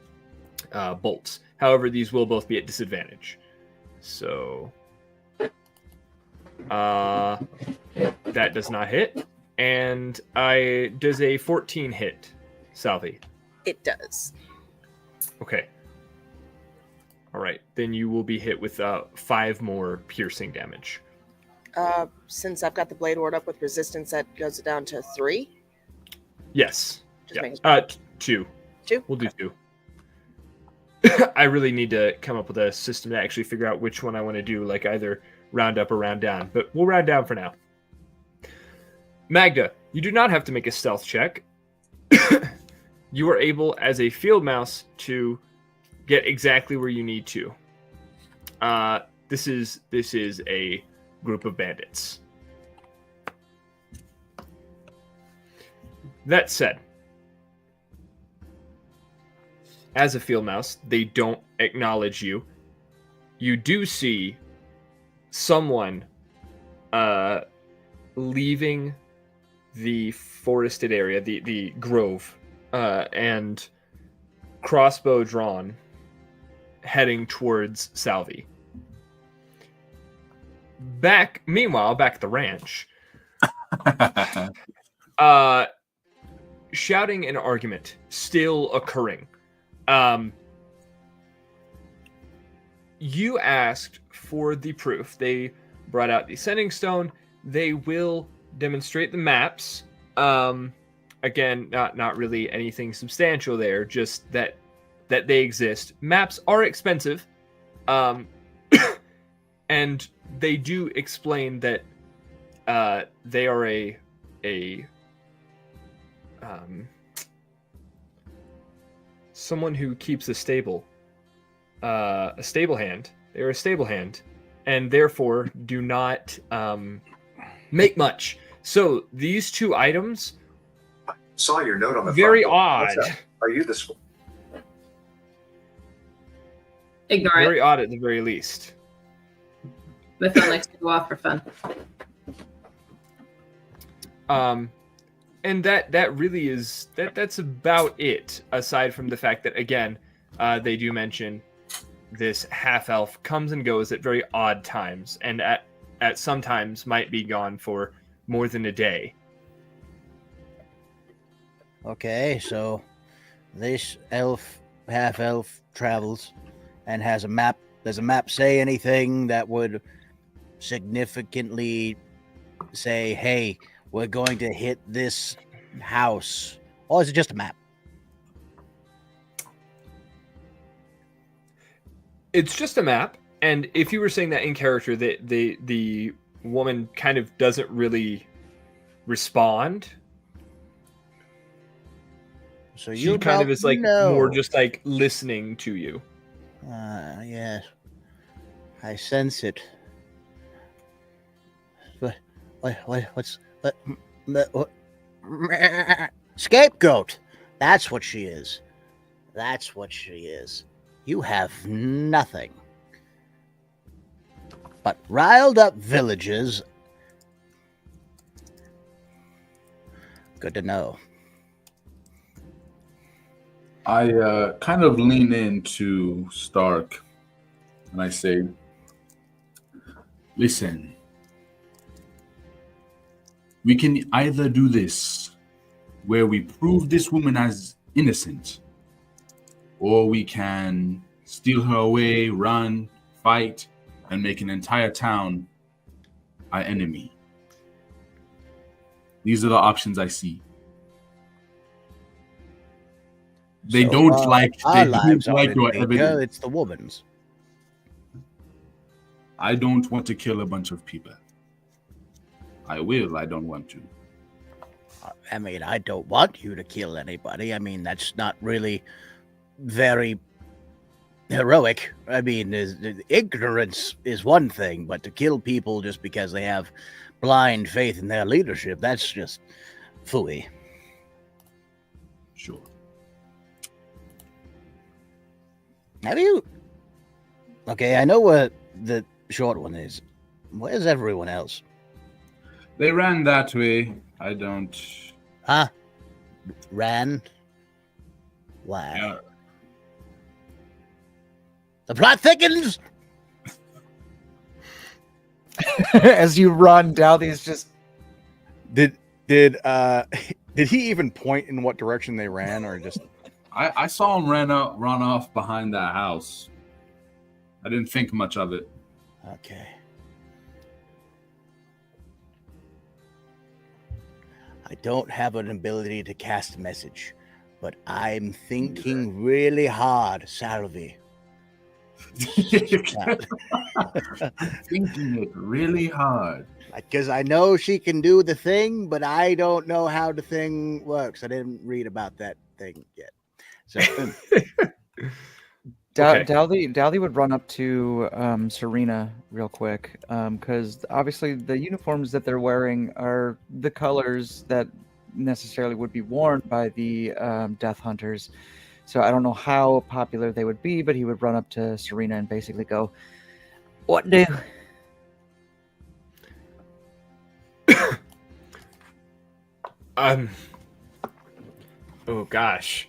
bolts. However, these will both be at disadvantage. So that does not hit. And does a 14 hit, Salvi? It does. Okay. All right. Then you will be hit with 5 more piercing damage. Since I've got the blade ward up with resistance, that goes down to 3. Yes. Just making Yeah. 2. 2? We'll do 2. I really need to come up with a system to actually figure out which one I want to do, like either round up or round down. But we'll round down for now. Magda, you do not have to make a stealth check. You are able, as a field mouse, to get exactly where you need to. This is a group of bandits. That said, as a field mouse, they don't acknowledge you. You do see someone leaving the forested area, the grove, and crossbow drawn, heading towards Salvi. Meanwhile, back at the ranch, shouting and argument still occurring. You asked for the proof. They brought out the sending stone. They will demonstrate the maps. Again, not really anything substantial there, just that they exist. Maps are expensive. And they do explain that they are a someone who keeps a stable hand. They're a stable hand, and therefore do not make much. So these 2 items, Saw your note on the very front door. odd. What's that? Are you the Ignore Very it. odd at the very least. My phone likes to go off for fun. And that really is that's about it, aside from the fact that, again, they do mention this half elf comes and goes at very odd times, and at some times might be gone for more than a day. Okay, so this half elf travels and has a map. Does a map say anything that would significantly say, hey, we're going to hit this house? Or is it just a map? It's just a map, and if you were saying that in character, the woman kind of doesn't really respond. So She you kind of don't is like know. more just like listening to you. Yes. I sense it. What's scapegoat? That's what she is. That's what she is. You have nothing but riled up villagers. Good to know. I kind of lean into Stark and I say, listen, we can either do this where we prove this woman as innocent, or we can steal her away, run, fight, and make an entire town our enemy. These are the options I see. They So, don't our like lives your aren't in danger, evidence. it's the woman's. I don't want to kill a bunch of people. I will. I don't want to. I mean, I don't want you to kill anybody. I mean, that's not really very heroic. I mean, ignorance is one thing, but to kill people just because they have blind faith in their leadership, that's just phooey. Sure. Have you? Okay, I know where the short one is. Where's everyone else? They ran that way. I don't. Huh? Ran. Why? Yeah. The plot thickens. As you run, Dalthy's just Did did he even point in what direction they ran, or just? I saw him run off behind that house. I didn't think much of it. Okay. I don't have an ability to cast a message, but I'm thinking really hard, Salvi. Thinking it really hard. Because I know she can do the thing, but I don't know how the thing works. I didn't read about that thing yet. So Dalthy would run up to Serena real quick, because obviously the uniforms that they're wearing are the colors that necessarily would be worn by the Death Hunters. So I don't know how popular they would be, but he would run up to Serena and basically go, What do? Oh gosh,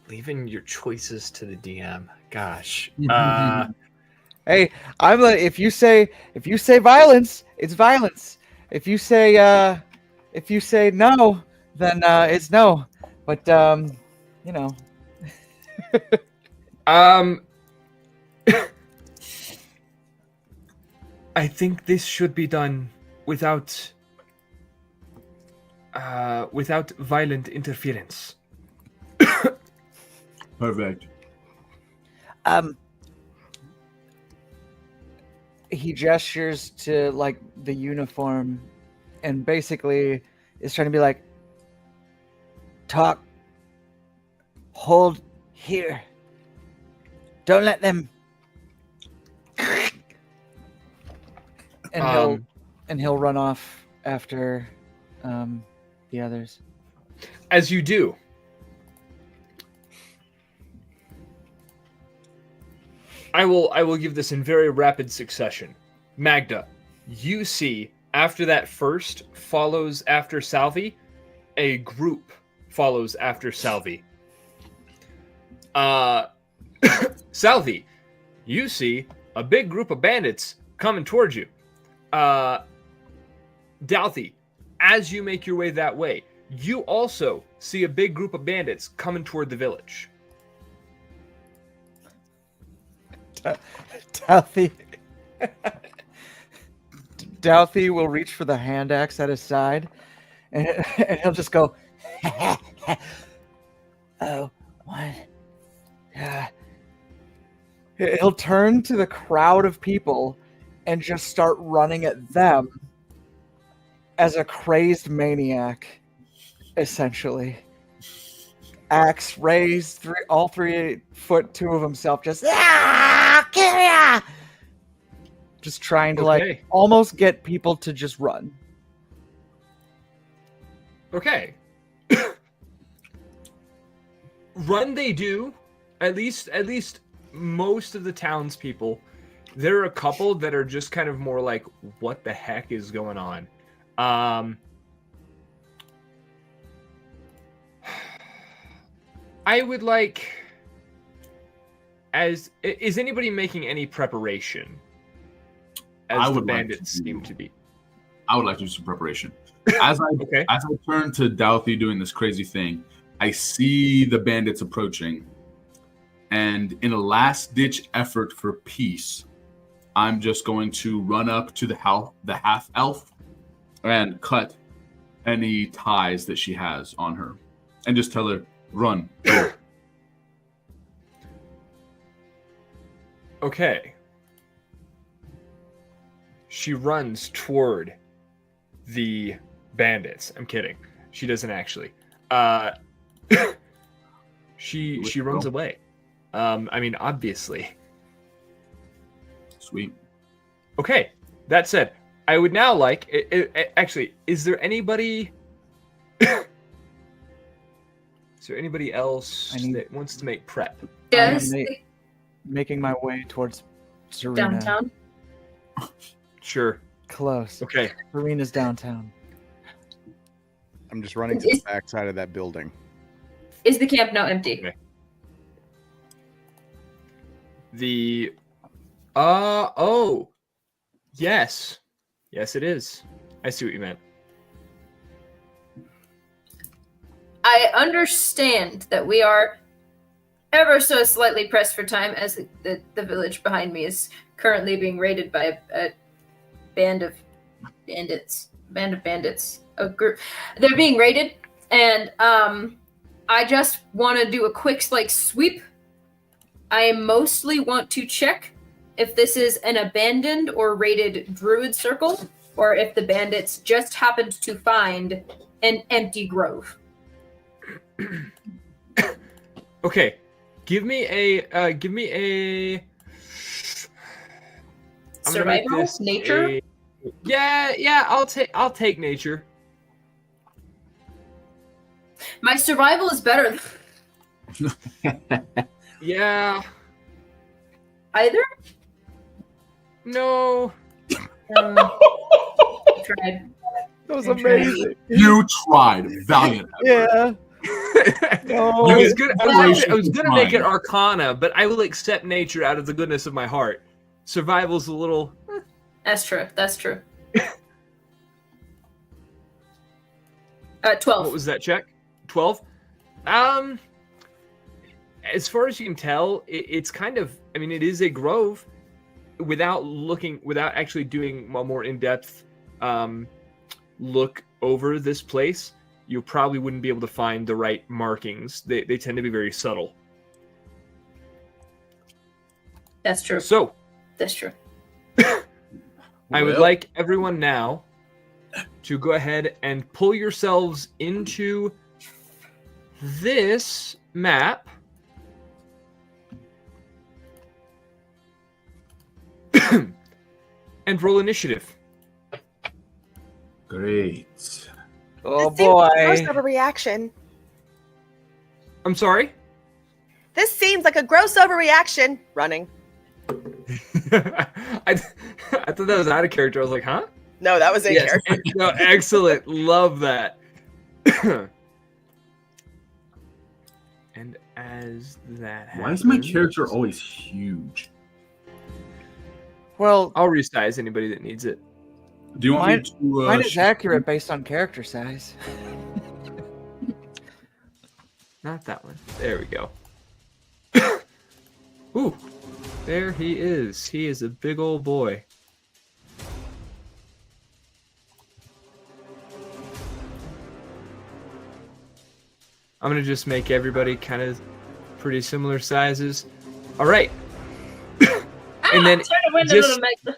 leaving your choices to the DM. Gosh. "Hey, I'm if you say violence, it's violence. If you say no, then it's no. But you know." I think this should be done without violent interference. Perfect. He gestures to like the uniform and basically is trying to be like, Talk. Hold here. Don't let them. and he'll run off after the others. As you do, I will give this in very rapid succession. Magda, you see after that first follows after Salvi, a group follows after Salvi. Salvi, you see a big group of bandits coming towards you. Dalthy, as you make your way that way, you also see a big group of bandits coming toward the village. Dalthy will reach for the hand axe at his side, and he'll just go, Oh, what? He'll turn to the crowd of people and just start running at them as a crazed maniac, essentially. Axe raised, all 3 foot 2 of himself, just trying to like almost get people to just run. Okay. Run they do. At least most of the townspeople. There are a couple that are just kind of more like, what the heck is going on? I would like, is anybody making any preparation? As the bandits seem to be. I would like to do some preparation. As I turn to Dalthy doing this crazy thing, I see the bandits approaching, and in a last-ditch effort for peace, I'm just going to run up to the half-elf and cut any ties that she has on her, and just tell her, run. Go. Okay. She runs toward the bandits. I'm kidding. She doesn't actually. She runs away. I mean, obviously. Sweet. Okay. That said, I would now like. Actually, is there anybody? Is there anybody else that wants to make prep? Yes. Making my way towards Serena. Downtown. Sure. Close. Okay. Serena's downtown. I'm just running to the back side of that building. Is the camp now empty? Okay. Oh. Yes. Yes, it is. I see what you meant. I understand that we are ever so slightly pressed for time, as the village behind me is currently being raided by a band of bandits. A group. They're being raided, and I just want to do a quick sweep. I mostly want to check if this is an abandoned or raided druid circle, or if the bandits just happened to find an empty grove. Okay, give me a. I'm gonna make Survival? this Nature? Yeah. I'll take nature. My survival is better. Yeah. Either? No. Tried. That was I tried. amazing. You tried, valiant. Yeah. I was gonna make it Fine. Arcana, but I will accept nature out of the goodness of my heart. Survival's a little. That's true. 12. What was that check? 12. As far as you can tell, it's kind of. I mean, it is a grove. Without actually doing a more in-depth look over this place, you probably wouldn't be able to find the right markings. They tend to be very subtle. That's true. So, That's true. I would Well. like everyone now to go ahead and pull yourselves into this map. And roll initiative. Great. Oh This seems like a boy. gross overreaction. I'm sorry? This seems like a gross overreaction. Running. I thought that was out of character. I was like, huh? No, that was in Yes. character. No, excellent. Love that. And as that happens, Why is my character always huge? Well, I'll resize anybody that needs it. Do you want Mine- me to? mine is accurate based on character size. Not that one. There we go. Ooh, there he is. He is a big old boy. I'm gonna just make everybody kind of pretty similar sizes. All right. And then Try to win just- a little Magda.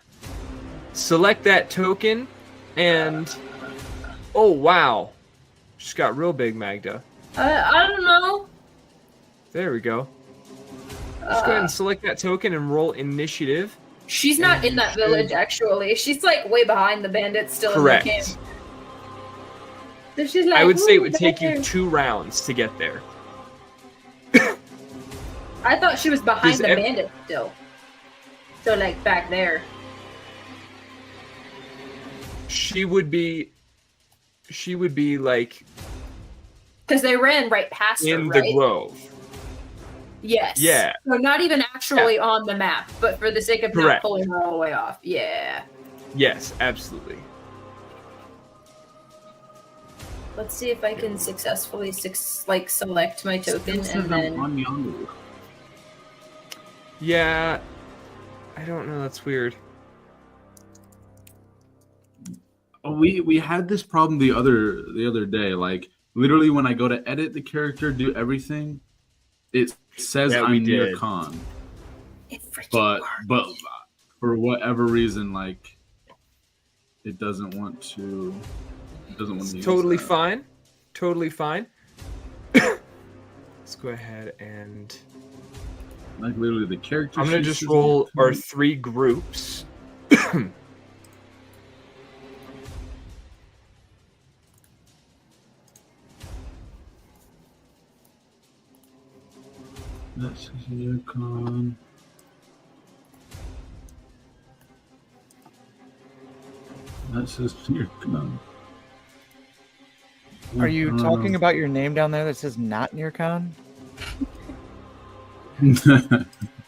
Select that token, and oh wow, just got real big, Magda. I don't know. There we go. Just go ahead and select that token and roll initiative. She's not in that village, actually. She's like way behind the bandits, still Correct. in the camp. So she's like, I would say it "Ooh, would take you there." 2 rounds to get there. I thought she was behind Does the ev- bandit still. So like back there. She would be like Because they ran right past her, in right? the grove. Yes. Yeah. So not even actually on the map, but for the sake of not Correct. pulling her all the way off. Yeah. Yes, absolutely. Let's see if I can successfully select my token Still and says I'm then. on Yondu. Yeah, I don't know. That's weird. Oh, we had this problem the other day. Like literally, when I go to edit the character, do everything, it says Yeah, we I'm near did. con. It freaking But worked. for whatever reason, like it doesn't want to. It doesn't want It's to. use totally that. fine. Totally fine. Let's go ahead and Like literally, the character. I'm gonna sheet just says roll near our con. 3 groups. That says near con. That says near con. Are you talking about your name down there that says not near con?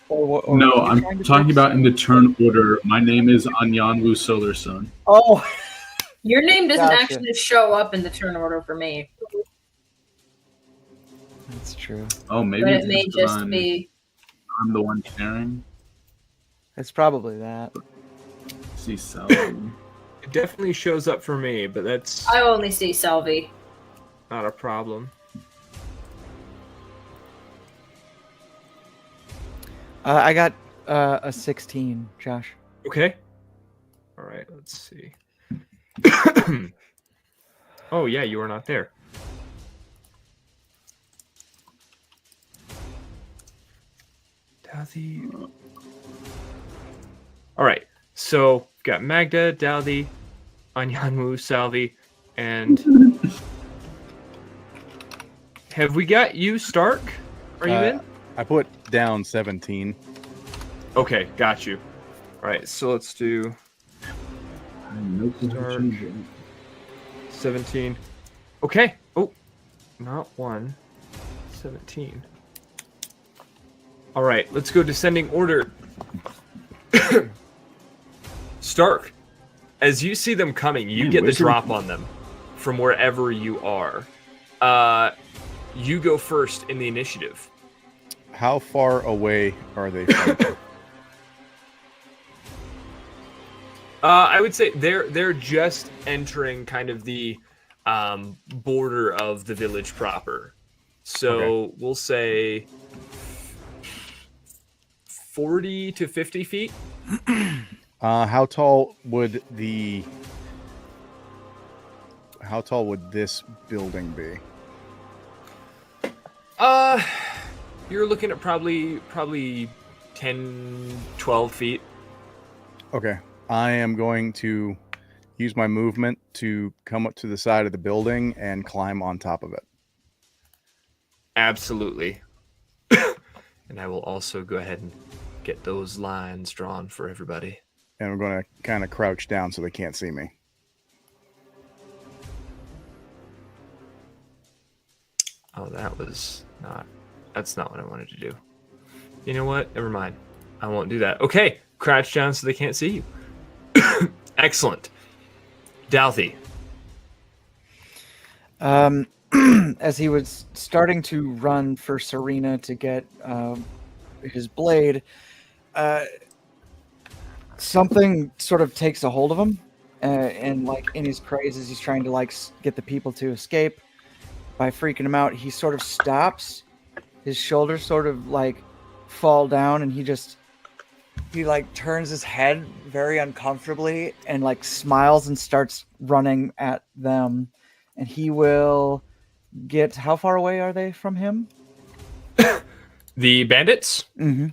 Or No, what are you I'm trying to talking fix? about in the turn order. My name is Anyanwu Solar Sun. Oh, Your name doesn't Gotcha. actually show up in the turn order for me, that's true. Oh, maybe but it's it may because just be. I'm the one sharing. It's probably that. See, Selby. It definitely shows up for me, but that's I only see Selby. not a problem. I got a 16, Josh. Okay. All right, let's see. Oh, yeah, you are not there. Douthie. All right, so we've got Magda, Douthie, Anyanwu, Salvi, and have we got you, Stark? Are you in? I put down 17. Okay, got you. All right, so let's do Stark. 17. Okay. Oh, not 1. 17. All right, let's go descending order. Stark, as you see them coming, you get the drop on them from wherever you are. You go first in the initiative. How far away are they from? I would say they're just entering kind of the border of the village proper. So we'll say 40 to 50 feet. How tall would this building be? You're looking at probably 10, 12 feet. Okay. I am going to use my movement to come up to the side of the building and climb on top of it. Absolutely. And I will also go ahead and get those lines drawn for everybody. And I'm going to kind of crouch down so they can't see me. Oh, that's not what I wanted to do. You know what? Never mind. I won't do that. Okay. Crouch down so they can't see you. Excellent. Douthie. As he was starting to run for Serena to get his blade, something sort of takes a hold of him, and like in his crazes, he's trying to like get the people to escape. By freaking him out, he sort of stops. His shoulders sort of like fall down, and he like turns his head very uncomfortably and like smiles and starts running at them. And he will get, how far away are they from him? The bandits? Mm-hmm.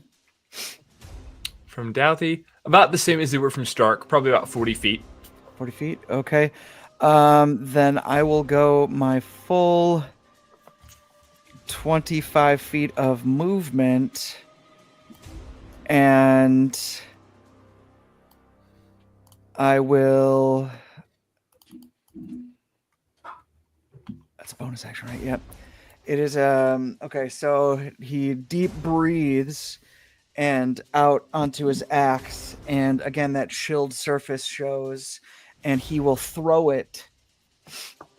From Douthie? About the same as they were from Stark, probably about 40 feet. 40 feet, okay. Then I will go my full 25 feet of movement, and I will... That's a bonus action, right? Yep. It is, okay, so he deep breathes and out onto his axe, and again, that chilled surface shows, and he will throw it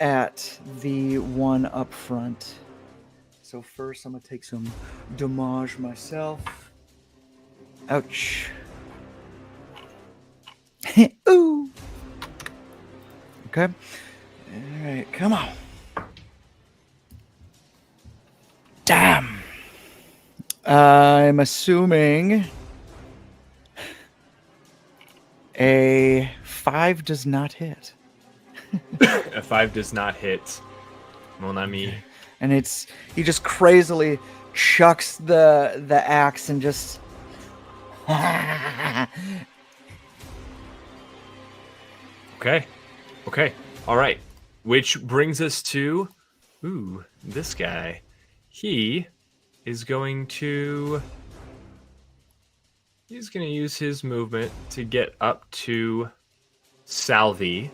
at the one up front. So first, I'm going to take some damage myself. Ouch. Ooh. Okay. All right, come on. Damn. I'm assuming a 5 does not hit. A 5 does not hit. Mon ami. And he just crazily chucks the axe and just Okay. All right. Which brings us to this guy. He is going to use his movement to get up to Salvi.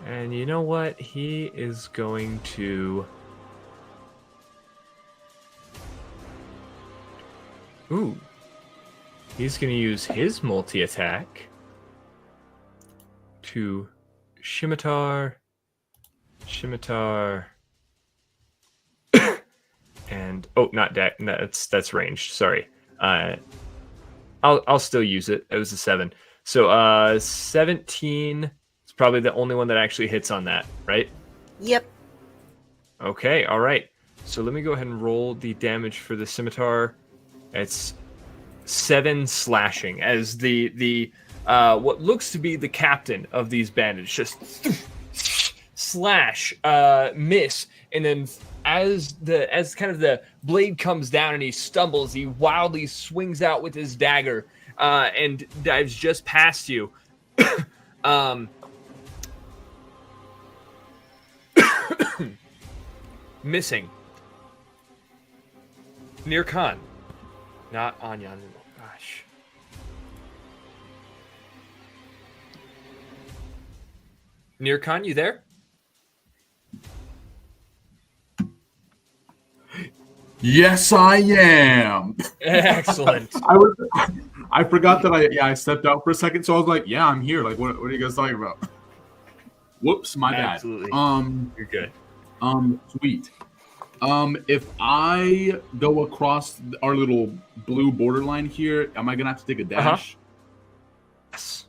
And you know what? He is going to... Ooh. He's going to use his multi-attack to scimitar, and not deck. That's ranged. Sorry. I'll still use it. It was a 7. So 17 is probably the only one that actually hits on that, right? Yep. Okay. All right. So let me go ahead and roll the damage for the scimitar. It's 7 slashing as the what looks to be the captain of these bandits just slash, miss, and then as kind of the blade comes down and he stumbles, he wildly swings out with his dagger and dives just past you. Missing. Near Khan. Not Anyan. Gosh. Near Khan, you there? Yes, I am. Excellent. I forgot that I stepped out for a second, so I was like, yeah, I'm here. Like, what are you guys talking about? Whoops, my bad. Absolutely. You're good. Sweet. If I go across our little blue borderline here, am I gonna have to take a dash? Yes.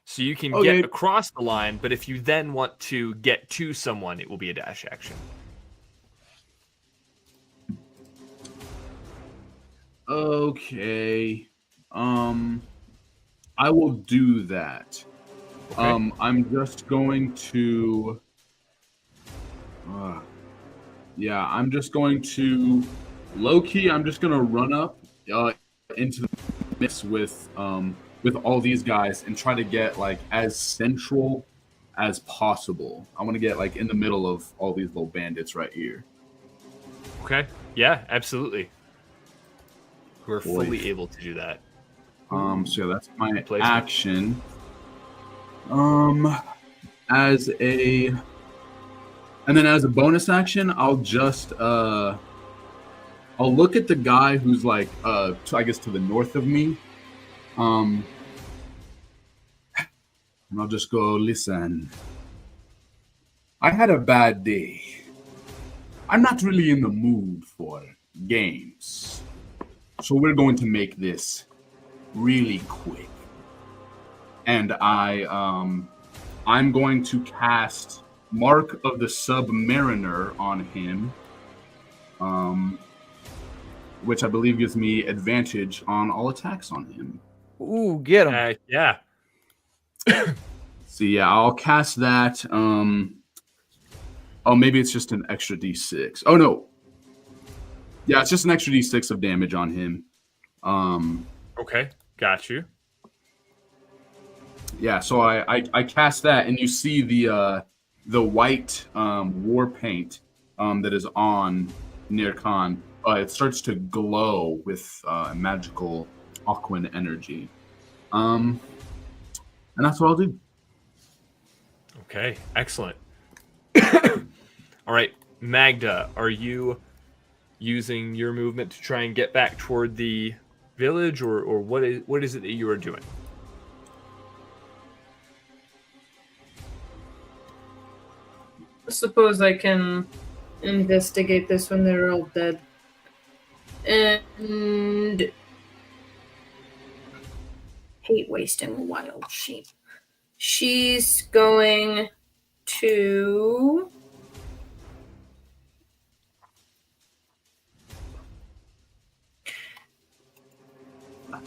So you can get across the line, but if you then want to get to someone, it will be a dash action. Okay. I will do that. Okay. I'm just going to I'm just going to low-key, I'm just gonna run up into the mix with all these guys and try to get like as central as possible. I want to get like in the middle of all these little bandits right here. Okay. Yeah, absolutely. We're fully able to do that. So yeah, that's my action. As a bonus action, I'll just I'll look at the guy who's like I guess to the north of me. And I'll just go, listen. I had a bad day. I'm not really in the mood for games. So we're going to make this really quick. And I'm going to cast Mark of the Submariner on him, which I believe gives me advantage on all attacks on him. Ooh, get him. Yeah. So yeah, I'll cast that. Oh, maybe it's just an extra D6. Oh no. Yeah, it's just an extra D6 of damage on him. Okay, got you. Yeah, so I cast that, and you see the white war paint that is on near Khan. It starts to glow with magical Aquan energy. And that's what I'll do. Okay, excellent. All right, Magda, are you using your movement to try and get back toward the village, or what is it that you are doing? I suppose I can investigate this when they're all dead. And hate wasting a wild sheep. She's going to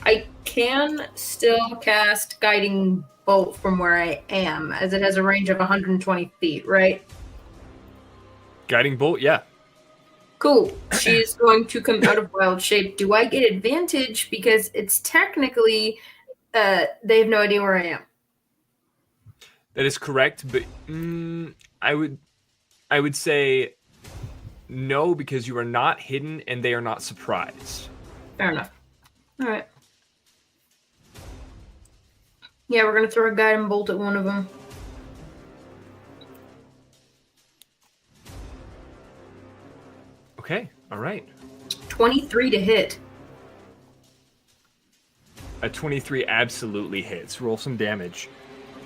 I can still cast Guiding Bolt from where I am, as it has a range of 120 feet, right? Guiding Bolt, yeah. Cool. She's going to come out of wild shape. Do I get advantage because it's technically they have no idea where I am? That is correct, but I would say no, because you are not hidden and they are not surprised. Fair enough. All right. Yeah, we're gonna throw a guiding bolt at one of them. Okay, all right. 23 to hit. A 23 absolutely hits. Roll some damage.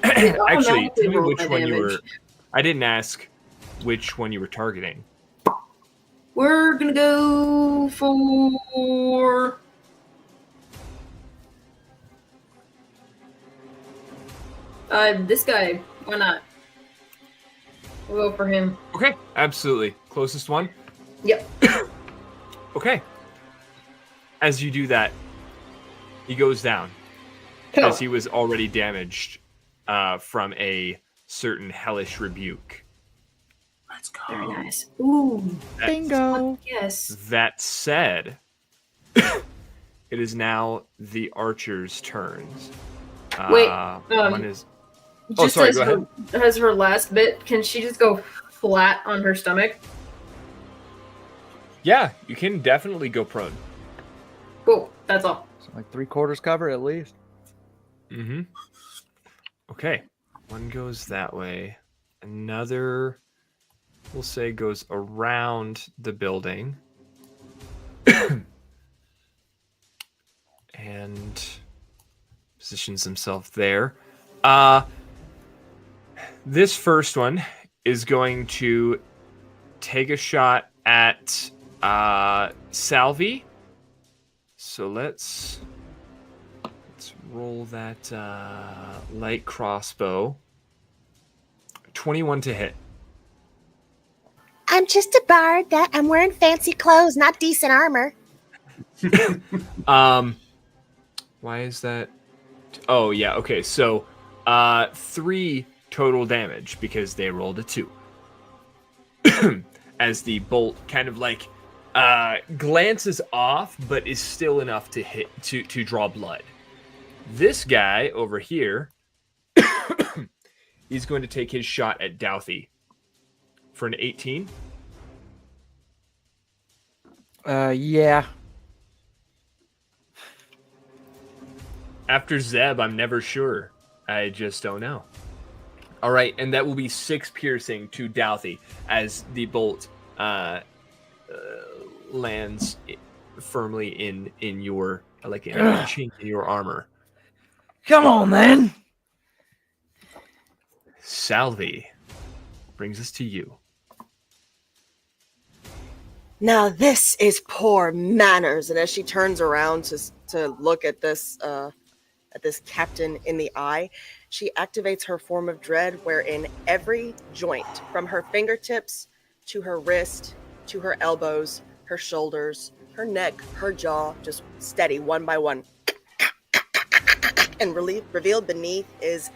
It Actually, automatically tell me rolled which my one you were. damage. I didn't ask which one you were targeting. We're gonna go for this guy. Why not? We'll go for him. Okay, absolutely. Closest one? Yep. Okay. As you do that, he goes down. Cool. As he was already damaged from a certain hellish rebuke. Let's go. Very nice. Ooh. Bingo. Yes. That said, it is now the archer's turns. Wait, one is. Just sorry, as go ahead. As her last bit, can she just go flat on her stomach? Yeah, you can definitely go prone. Cool. That's all. So like 3/4 cover at least. Mm-hmm. Okay. One goes that way. Another, we'll say, goes around the building. And positions himself there. This first one is going to take a shot at Salvi. So let's roll that light crossbow. 21 to hit. I'm just a bard. That I'm wearing fancy clothes, not decent armor. Why is that? Oh yeah, okay. So 3 total damage because they rolled a 2. As the bolt kind of like glances off, but is still enough to hit to draw blood. This guy over here, he's going to take his shot at Douthie for an 18. Yeah. After Zeb, I'm never sure. I just don't know. All right, and that will be 6 piercing to Douthie as the bolt lands firmly in your like in a chink in your armor. Come on, then. Salvi brings us to you. Now this is poor manners. And as she turns around to look at this captain in the eye, she activates her form of dread, wherein every joint, from her fingertips to her wrist to her elbows, her shoulders, her neck, her jaw, just steady, one by one. And revealed beneath is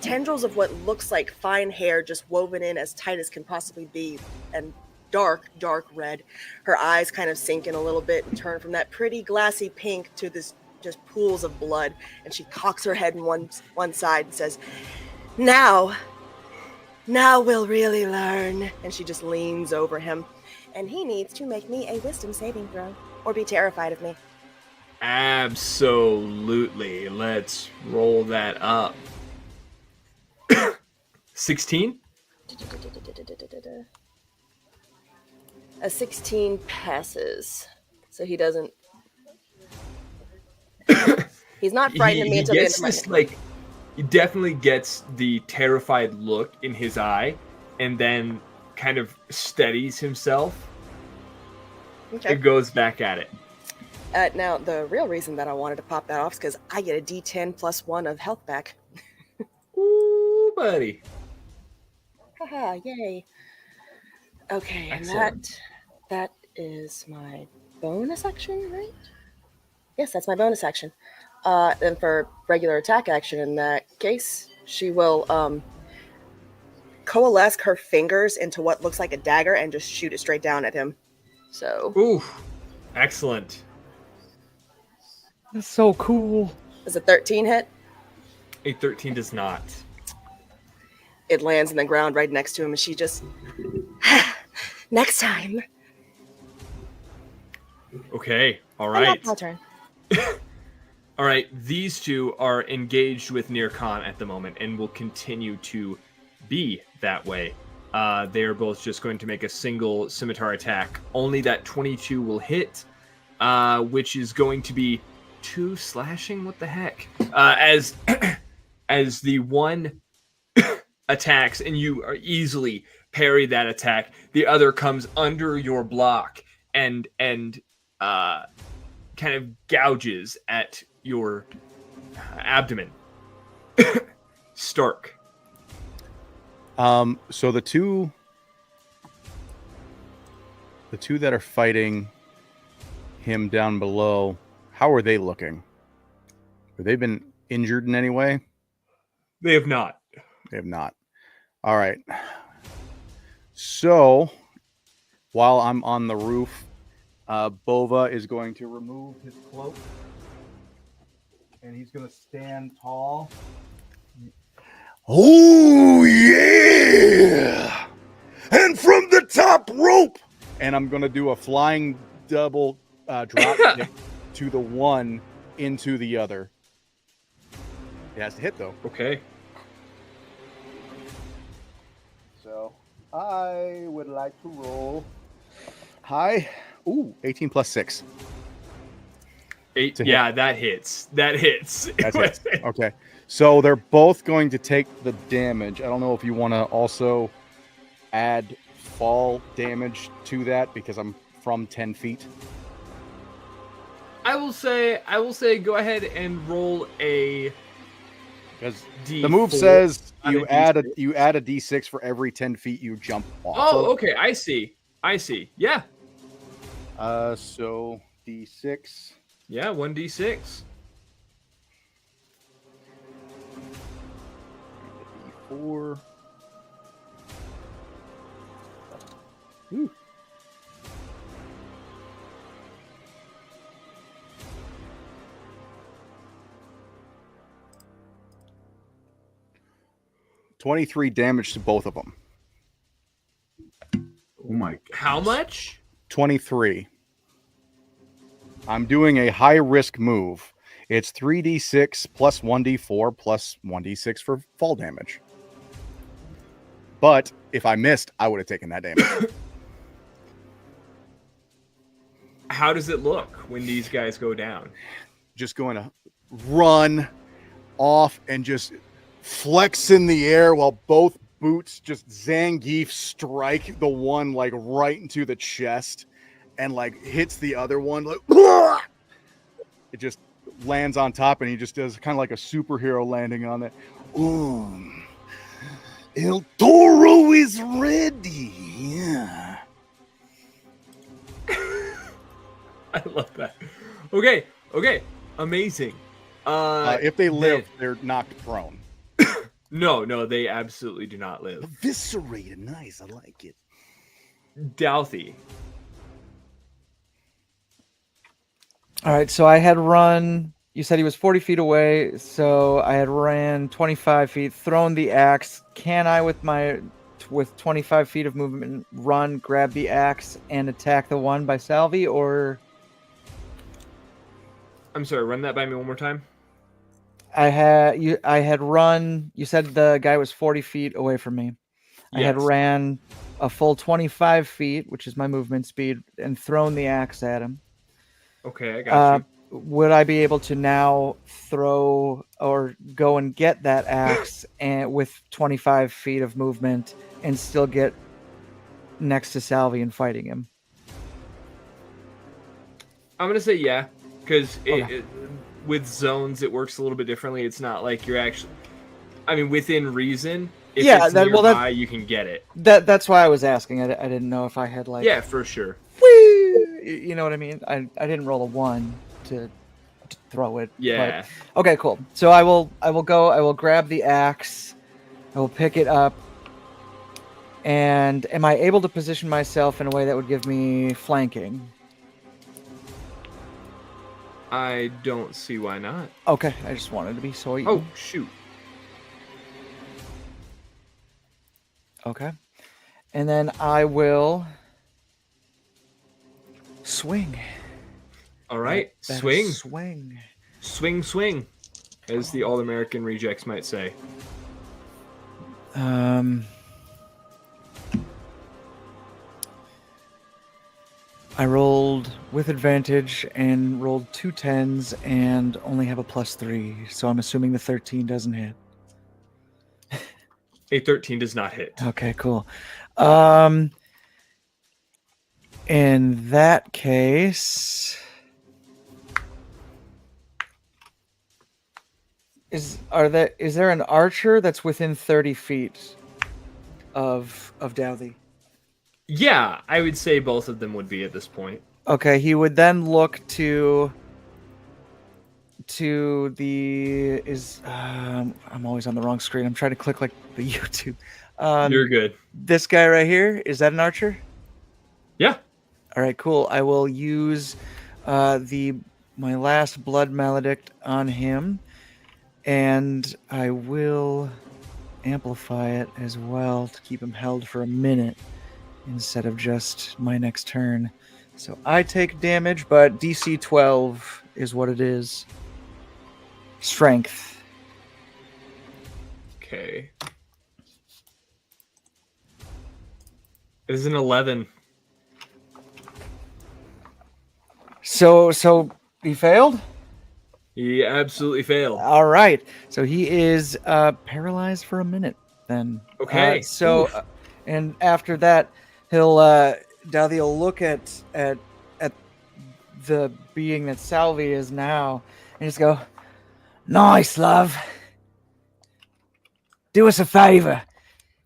tendrils of what looks like fine hair, just woven in as tight as can possibly be, and dark red. Her eyes kind of sink in a little bit and turn from that pretty glassy pink to this just pools of blood. And she cocks her head in one side and says, Now we'll really learn. And she just leans over him. And he needs to make me a wisdom saving throw or be terrified of me. Absolutely. Let's roll that up. 16? A 16 passes. So he doesn't. He's not frightened of me until the end of my turn. He definitely gets the terrified look in his eye and then kind of steadies himself. Okay. It goes back at it. Now, the real reason that I wanted to pop that off is because I get a D10 plus 1 of health back. Ooh, buddy. Haha, yay. Okay, Excellent. and that is my bonus action, right? Yes, that's my bonus action. Then for regular attack action in that case, she will coalesce her fingers into what looks like a dagger and just shoot it straight down at him. So. Ooh, excellent. That's so cool. Does a 13 hit? A 13 does not. It lands in the ground right next to him, and she just. Next time. Okay, all And right. that's my turn. All right, these two are engaged with Near Khan at the moment and will continue to be that way. They are both just going to make a single scimitar attack. Only that 22 will hit, which is going to be 2 slashing. What the heck? As as the one attacks and you are easily parry that attack, the other comes under your block and kind of gouges at your abdomen. Stark. So the two that are fighting him down below, how are they looking? Have they been injured in any way? They have not. They have not. All right. So while I'm on the roof, Bova is going to remove his cloak. And he's going to stand tall. Oh, yeah! And from the top rope! And I'm going to do a flying double drop kick to the one into the other. It has to hit, though. Okay. So I would like to roll high. Ooh, 18 plus 6. 8. Yeah, that hits. That hits. That's it. Okay. So they're both going to take the damage. I don't know if you want to also add fall damage to that because I'm from 10 feet. I will say go ahead and roll a because D4. The move says you add a D6 for every 10 feet you jump off. Oh, okay. I see. Yeah. So D6. Yeah, 1d6. D4. Ooh. $23 damage to both of them. Oh my God. How much? 23. I'm doing a high risk move. It's 3d6 plus 1d4 plus 1d6 for fall damage. But if I missed, I would have taken that damage. How does it look when these guys go down? Just going to run off and just flex in the air while both boots just Zangief strike the one like right into the chest and like hits the other one. Like, it just lands on top and he just does kind of like a superhero landing on it. Ooh. El Toro is ready. Yeah. I love that. Okay. Amazing. If they live, they're knocked prone. No, they absolutely do not live. Eviscerated. Nice. I like it. Douthie. All right, so I had run. You said he was 40 feet away, so I had ran 25 feet, thrown the axe. Can I, with 25 feet of movement, run, grab the axe, and attack the one by Salvi, or? I'm sorry. Run that by me one more time. I had run. You said the guy was 40 feet away from me. I had ran a full 25 feet, which is my movement speed, and thrown the axe at him. Okay, I got you. Would I be able to now throw or go and get that axe and with 25 feet of movement and still get next to Salvi and fighting him? I'm gonna say yeah, because with zones it works a little bit differently. It's not like you're actually, I mean, within reason. If it's nearby, you can get it. That's why I was asking. I didn't know if I had like. Yeah, for sure. You know what I mean? I didn't roll a 1 to throw it. Yeah. But, okay, cool. So I will grab the axe. I will pick it up. And am I able to position myself in a way that would give me flanking? I don't see why not. Okay, I just wanted to be so. Oh shoot. Okay. And then I will swing. All right, Better swing. Swing. Swing, swing, as the All-American rejects might say. I rolled with advantage and rolled 2 10s and only have a +3, so I'm assuming the 13 doesn't hit. A 13 does not hit. Okay, cool. In that case, is there an archer that's within 30 feet of Douthie? Yeah, I would say both of them would be at this point. Okay, he would then look to the I'm always on the wrong screen. I'm trying to click like the YouTube. You're good. This guy right here, is that an archer? Yeah. All right, cool. I will use my last blood maledict on him, and I will amplify it as well to keep him held for a minute instead of just my next turn. So I take damage, but DC 12 is what it is. Strength. Okay. It is an 11. So he failed? He absolutely failed. All right. So he is paralyzed for a minute then. Okay. And after that, Douthie will look at the being that Salvi is now and just go, "Nice, love. Do us a favor.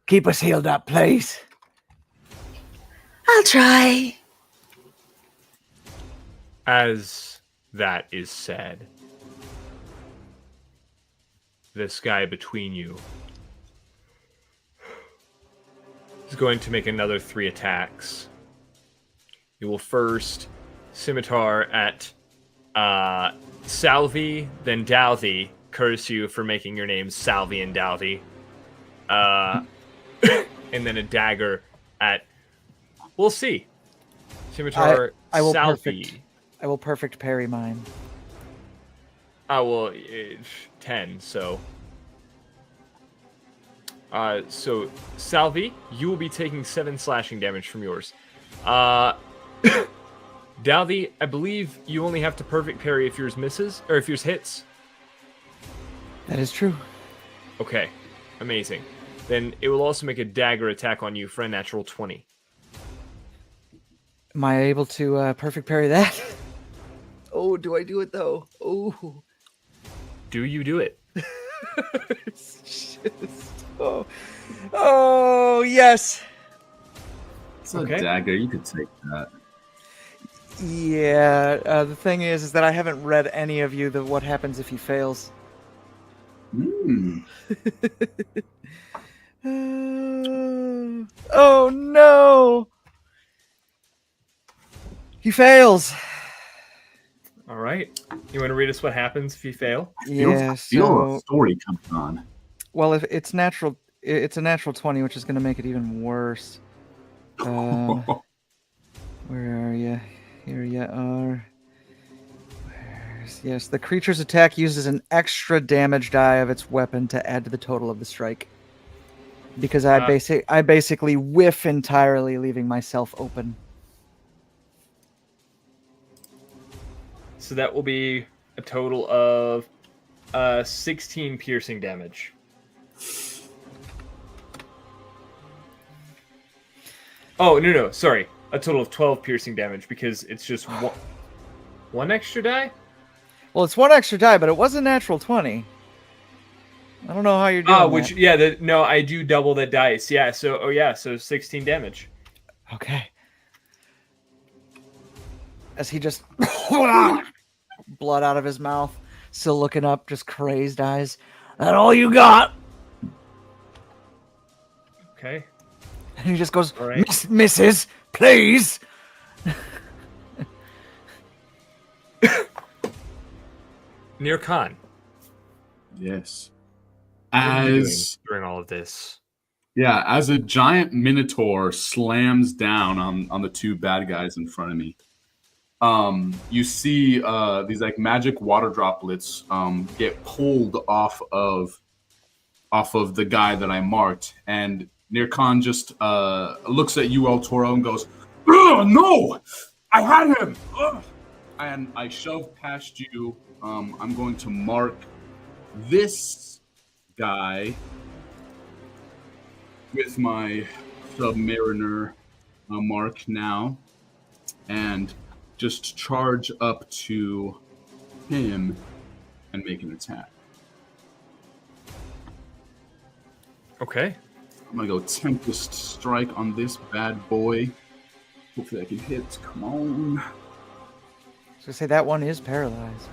Keep us healed up, please." I'll try. As that is said, this guy between you is going to make another 3 attacks. You will first scimitar at Salvi, then Douthie. Curse you for making your names Salvi and Douthie. And then a dagger at... We'll see. Scimitar I will Salvi. I will perfect parry mine. Well, 10, so... So, Salvi, you will be taking 7 slashing damage from yours. Douthie, I believe you only have to perfect parry if yours misses, or if yours hits. That is true. Okay, amazing. Then it will also make a dagger attack on you for a natural 20. Am I able to perfect parry that? Oh, do I do it though? Oh. Do you do it? Oh, yes. It's a dagger. You could take that. Yeah. The thing is that I haven't read any of you what happens if he fails. Oh no! He fails. All right. You want to read us what happens if you fail? Yeah. Feel a story coming on. Well, if it's natural, it's a natural 20, which is going to make it even worse. Where are you? Here you are. Yes, the creature's attack uses an extra damage die of its weapon to add to the total of the strike. Because I basically whiff entirely, leaving myself open. So that will be a total of 16 piercing damage. Oh, no, sorry. A total of 12 piercing damage because it's just one extra die? Well, it's 1 extra die, but it was a natural 20. I don't know how you're doing that. No, I do double the dice. Yeah, so 16 damage. Okay. As he just blood out of his mouth, still looking up, just crazed eyes. That all you got? Okay. And he just goes, all right. Mrs., please. Nir Khan. Yes. During all of this. Yeah, as a giant minotaur slams down on the 2 bad guys in front of me. you see these like magic water droplets get pulled off of the guy that I marked, and Nirkan just looks at you, El Toro, and goes, "Ugh, no! I had him!" Ugh. And I shove past you. I'm going to mark this guy with my Submariner mark now, and just charge up to him and make an attack. Okay. I'm gonna go Tempest Strike on this bad boy. Hopefully I can hit. Come on. I was gonna say that one is paralyzed.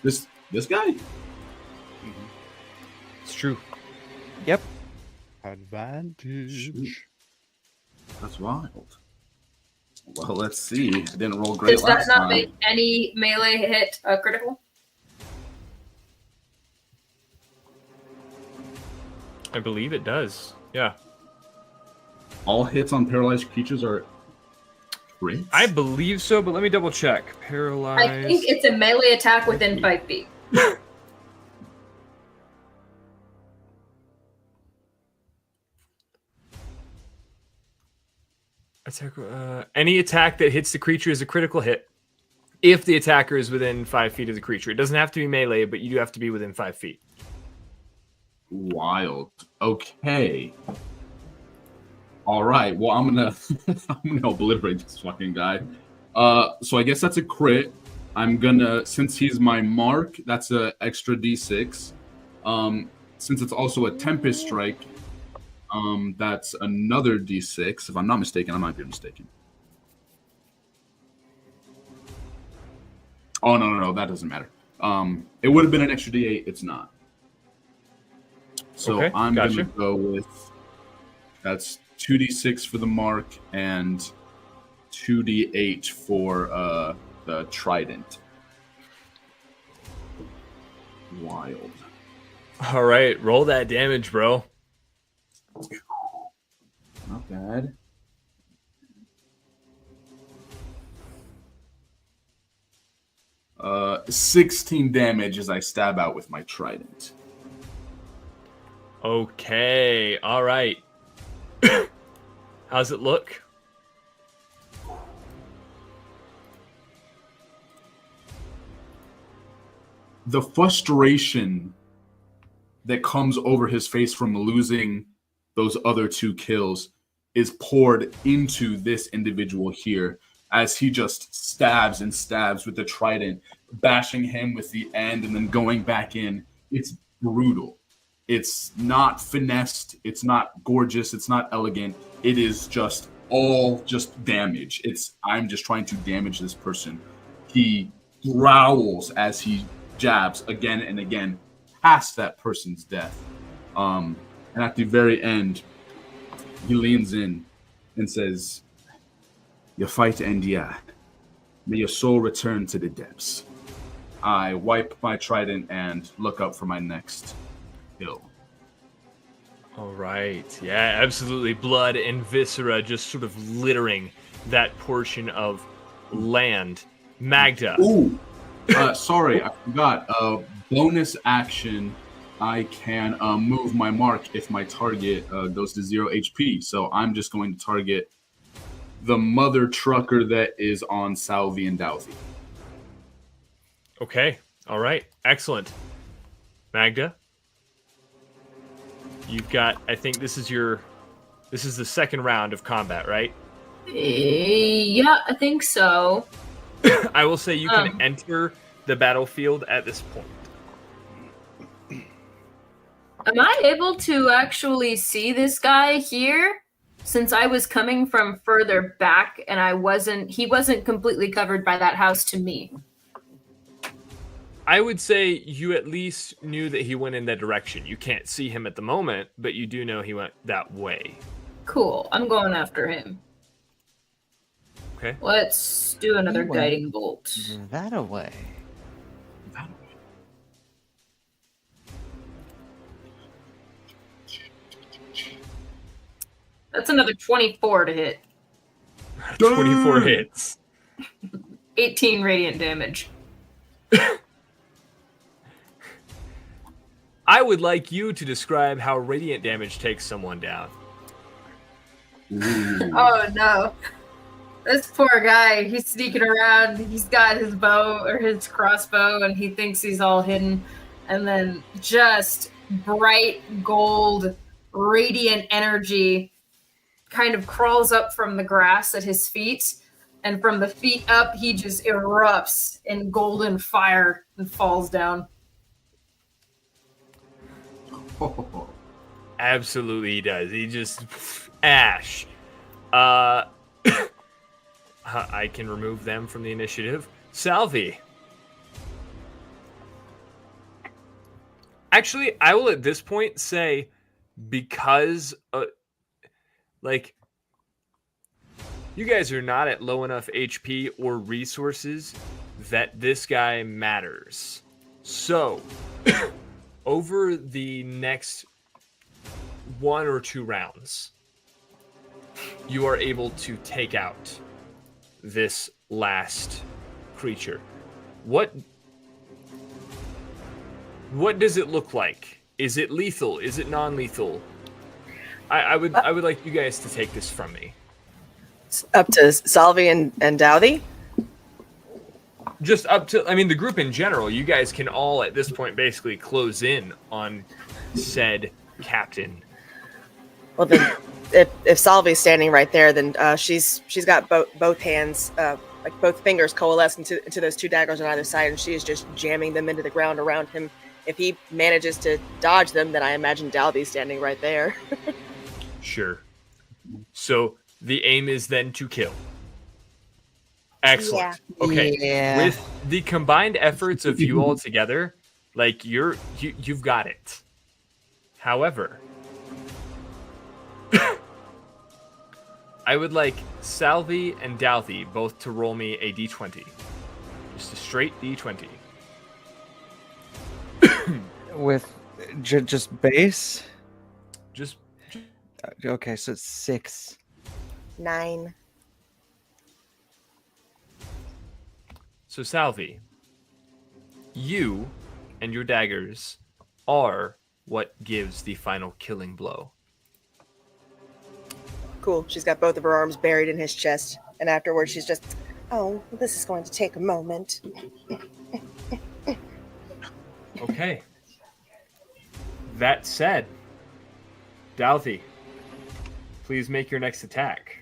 This guy? It's true. Yep. Advantage. That's wild. Well, let's see. It didn't roll great Does that last not time. make any melee hit critical? I believe it does. Yeah. All hits on paralyzed creatures are crits? I believe so, but let me double check. Paralyzed. I think it's a melee attack within 5 feet. Attack, any attack that hits the creature is a critical hit if the attacker is within 5 feet of the creature. It doesn't have to be melee, but you do have to be within 5 feet. Wild. Okay. All right. Well, I'm gonna obliterate this fucking guy. So I guess that's a crit. I'm gonna, since he's my mark, that's an extra d6. Since it's also a Tempest Strike, that's another d6. If I'm not mistaken, I might be mistaken. Oh no, that doesn't matter. It would have been an extra d8. It's not. So Okay, I'm gotcha. gonna go with that's 2d6 for the mark and 2d8 for the trident. Wild. All right, roll that damage, bro. Not bad. Uh, 16 damage as I stab out with my trident. Okay, all right. How's it look? The frustration that comes over his face from losing those other 2 kills is poured into this individual here as he just stabs and stabs with the trident, bashing him with the end and then going back in. It's brutal. It's not finessed. It's not gorgeous. It's not elegant. It is just all just damage. I'm just trying to damage this person. He growls as he jabs again and again past that person's death. And at the very end, he leans in and says, "Your fight end yet. May your soul return to the depths." I wipe my trident and look up for my next kill. All right. Yeah, absolutely. Blood and viscera just sort of littering that portion of land. Magda. Ooh, sorry, I forgot. Bonus action, I can move my mark if my target goes to 0 HP. So I'm just going to target the mother trucker that is on Salvi and Douthie. Okay. All right. Excellent. Magda, you've got, I think this is the second round of combat, right? Yeah, I think so. I will say you can enter the battlefield at this point. Am I able to actually see this guy here? Since I was coming from further back and he wasn't completely covered by that house to me. I would say you at least knew that he went in that direction. You can't see him at the moment, but you do know he went that way. Cool. I'm going after him. Okay. Let's do another He went guiding bolt. That away. That's another 24 to hit. 24 hits. 18 radiant damage. I would like you to describe how radiant damage takes someone down. Oh no. This poor guy, he's sneaking around, he's got his bow or his crossbow and he thinks he's all hidden. And then just bright gold, radiant energy kind of crawls up from the grass at his feet. And from the feet up, he just erupts in golden fire and falls down. Absolutely he does. He just ash. I can remove them from the initiative. Salvi. Actually, I will at this point say because you guys are not at low enough HP or resources that this guy matters. So, over the next 1 or 2 rounds, you are able to take out this last creature. What does it look like? Is it lethal? Is it non-lethal? I would like you guys to take this from me. Up to Salvi and Douthie? Just up to, I mean, the group in general. You guys can all at this point basically close in on said captain. Well, then, if Salvi's standing right there, then she's got both hands, like both fingers coalesced into those 2 daggers on either side, and she is just jamming them into the ground around him. If he manages to dodge them, then I imagine Douthie's standing right there. Sure. So the aim is then to kill. Excellent. Yeah. Okay. Yeah. With the combined efforts of you all together, like you've got it. However, I would like Salvi and Douthie both to roll me a d20. Just a straight d20. With just base? Just Okay, so it's 6. 9. so Salvi, you and your daggers are what gives the final killing blow. Cool. She's got both of her arms buried in his chest, and afterwards she's just, Oh, this is going to take a moment. Okay. That said, Douthie, please make your next attack.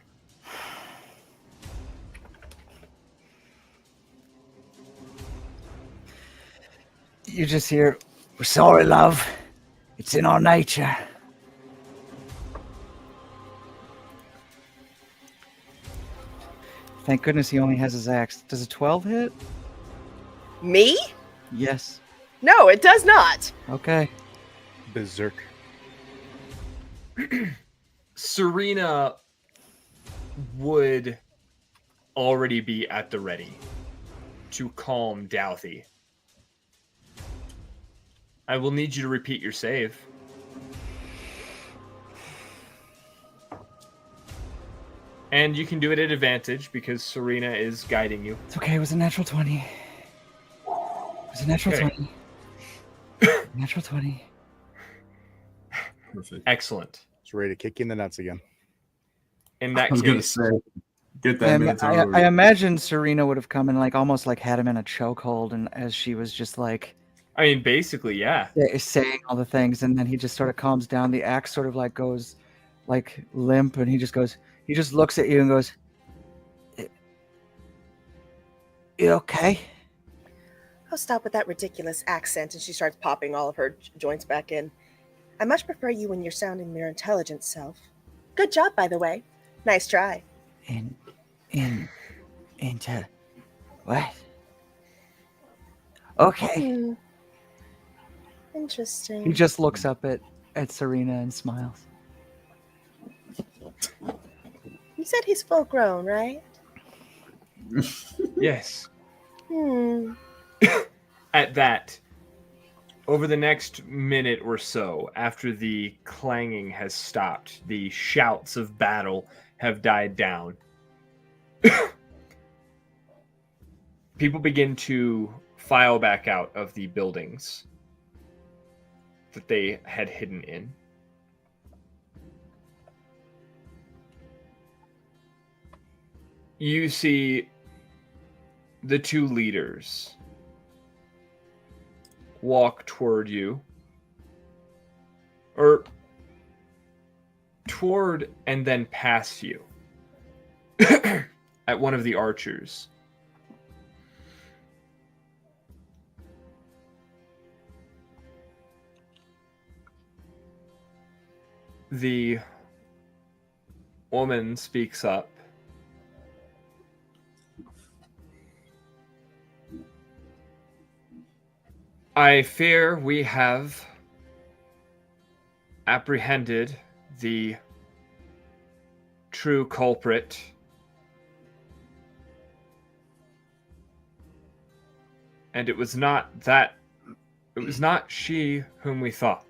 You just hear, "We're sorry, love. It's in our nature." Thank goodness he only has his axe. Does a 12 hit? me? Yes. No, it does not. Okay. Berserk. Serena would already be at the ready to calm Douthie. I will need you to repeat your save. And you can do it at advantage because Serena is guiding you. It's okay. It was a natural 20. It was a natural Okay. 20. Natural 20. Perfect. Excellent. It's ready to kick you in the nuts again. In I that was gonna case, say, get that minute I imagine Serena would have come and almost had him in a chokehold, and as she was just I mean, basically, yeah. saying all the things, and then he just sort of calms down. The axe sort of goes limp, and he just looks at you and goes, You okay? Oh, stop with that ridiculous accent. And she starts popping all of her joints back in. I much prefer you when you're sounding your intelligent self. Good job, by the way. Nice try. Into what? Okay. Hmm. Interesting. he just looks up at Serena and smiles. You said he's full grown, right? Yes. Hmm. At that, over the next minute or so, after the clanging has stopped, the shouts of battle have died down. people begin to file back out of the buildings that they had hidden in. You see the two leaders walk toward you, or toward and then past you at one of the archers. The woman speaks up. I fear we have apprehended the true culprit. And it was not she whom we thought.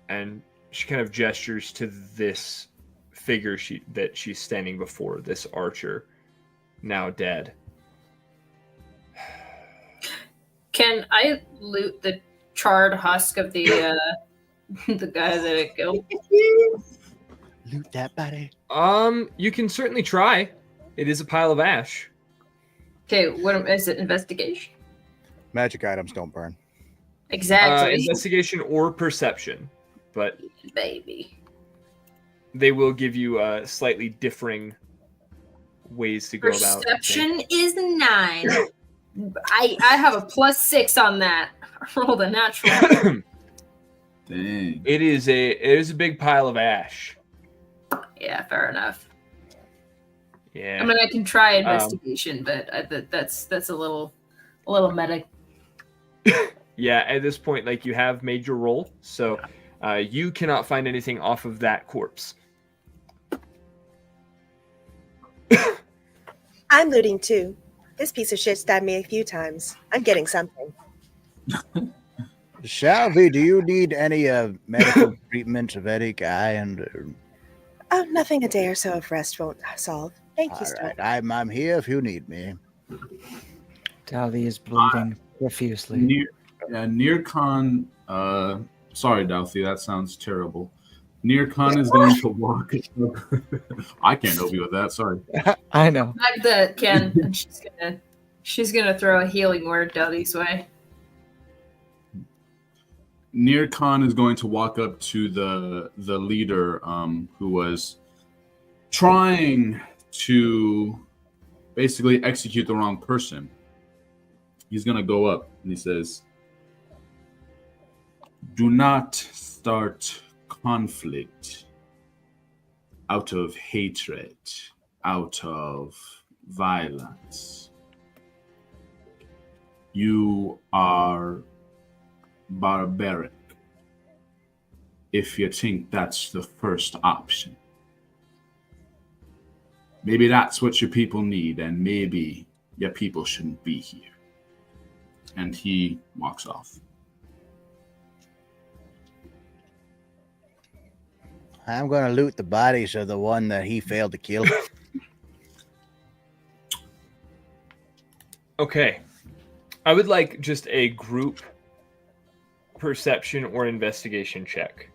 And she kind of gestures to this figure that she's standing before, this archer, now dead. Can I loot the charred husk of the the guy that I killed? Loot that body. You can certainly try. It is a pile of ash. Okay, what is it? Investigation? Magic items don't burn. Exactly. Investigation or perception, but baby, they will give you slightly differing ways to go about. Perception is 9. I have a +6 on that. I rolled a natural. Dang. It is a big pile of ash. Yeah, fair enough. Yeah. I mean, I can try investigation, but that's a little meta. Yeah, at this point, like, you have made your roll, so you cannot find anything off of that corpse. I'm looting too. This piece of shit stabbed me a few times. I'm getting something. Salvi, do you need any medical treatment of any kind? Oh, nothing a day or so of rest won't solve. Thank you, All Storm. right, I'm here if you need me. Dali is bleeding profusely. Nearcon, sorry, Douthie, that sounds terrible. Nearcon is going to walk. I can't help you with that. Sorry. I know. Magda can, and she's gonna throw a healing word Dudley's way. Nearcon is going to walk up to the leader who was trying to basically execute the wrong person. He's going to go up and he says, "Do not start conflict out of hatred, out of violence. You are barbaric if you think that's the first option. Maybe that's what your people need, and maybe your people shouldn't be here." And he walks off. I'm going to loot the bodies of the one that he failed to kill. Okay. I would like just a group perception or investigation check.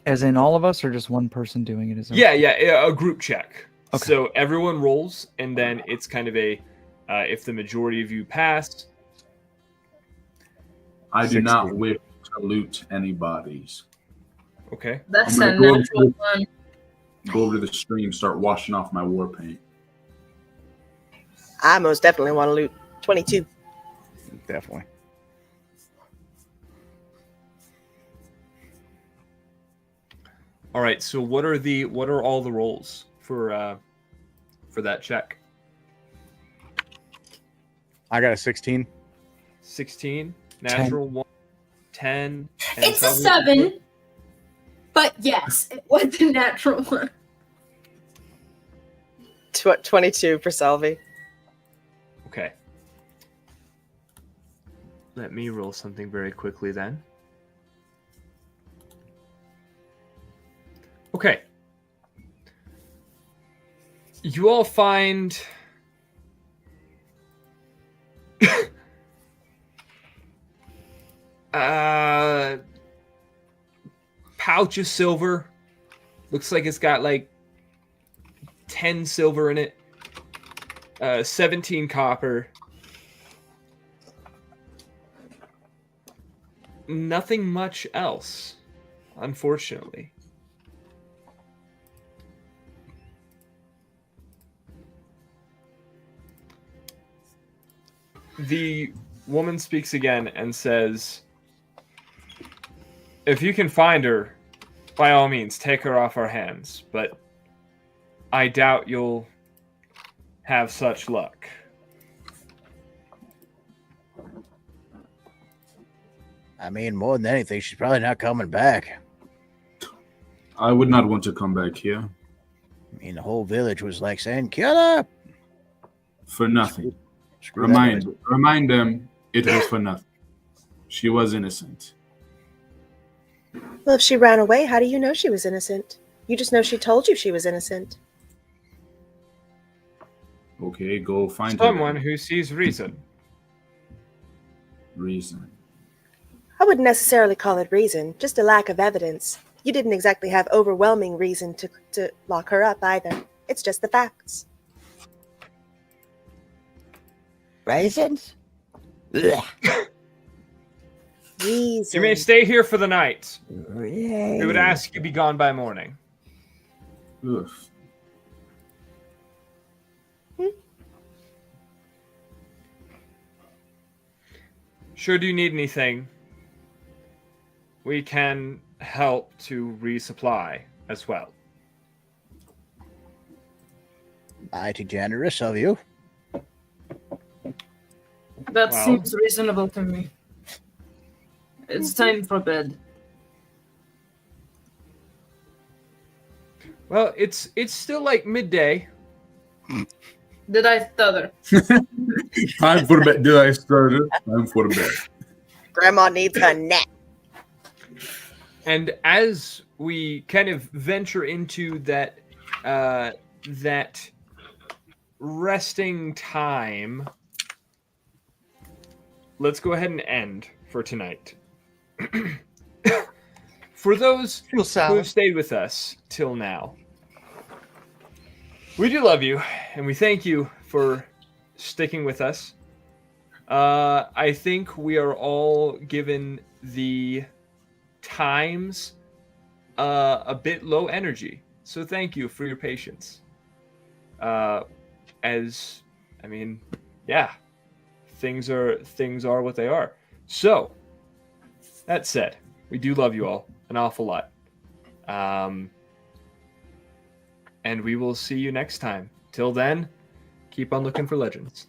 As in all of us, or just one person doing it? Yeah, a group check. Okay. So everyone rolls, and then it's kind of a, if the majority of you pass. I do 16. not wish to loot any bodies. Okay. That's I'm a gonna natural one. Go over to the stream, start washing off my war paint. I most definitely want to loot 22. Definitely. All right. So what are all the rolls for that check? I got a 16. 16, natural 1, 10. And It's a 7, but yes, it was a natural one. 22 for Salvi. Okay. Let me roll something very quickly then. Okay. You all find pouch of silver. Looks like it's got like 10 silver in it. 17 copper. Nothing much else, unfortunately. The woman speaks again and says, if you can find her, by all means, take her off our hands. But I doubt you'll have such luck. I mean, more than anything, she's probably not coming back. I would not want to come back here. I mean, the whole village was like saying, kill her! For nothing. Screw that noise. Remind them it was for nothing. She was innocent. Well, if she ran away, how do you know she was innocent? You just know she told you she was innocent. Okay, go find Someone her. who sees reason. Reason. I wouldn't necessarily call it reason, just a lack of evidence. You didn't exactly have overwhelming reason to lock her up either. It's just the facts. Raisins? Ugh. Reason. You may stay here for the night. Yay. We would ask you be gone by morning. Ugh. Should you need anything, we can help to resupply as well. Mighty generous of you. That Well. seems reasonable to me. It's time for bed. Well, it's still like midday. Did I stutter? Time for bed. Did I start it? Time for bed. Grandma needs a nap. And as we kind of venture into that that resting time, let's go ahead and end for tonight. For those who have stayed with us till now, we do love you, and we thank you for sticking with us. I think we are all given the times a bit low energy, so thank you for your patience. As I mean, yeah, things are what they are. So that said, we do love you all an awful lot. And we will see you next time. Till then, keep on looking for legends.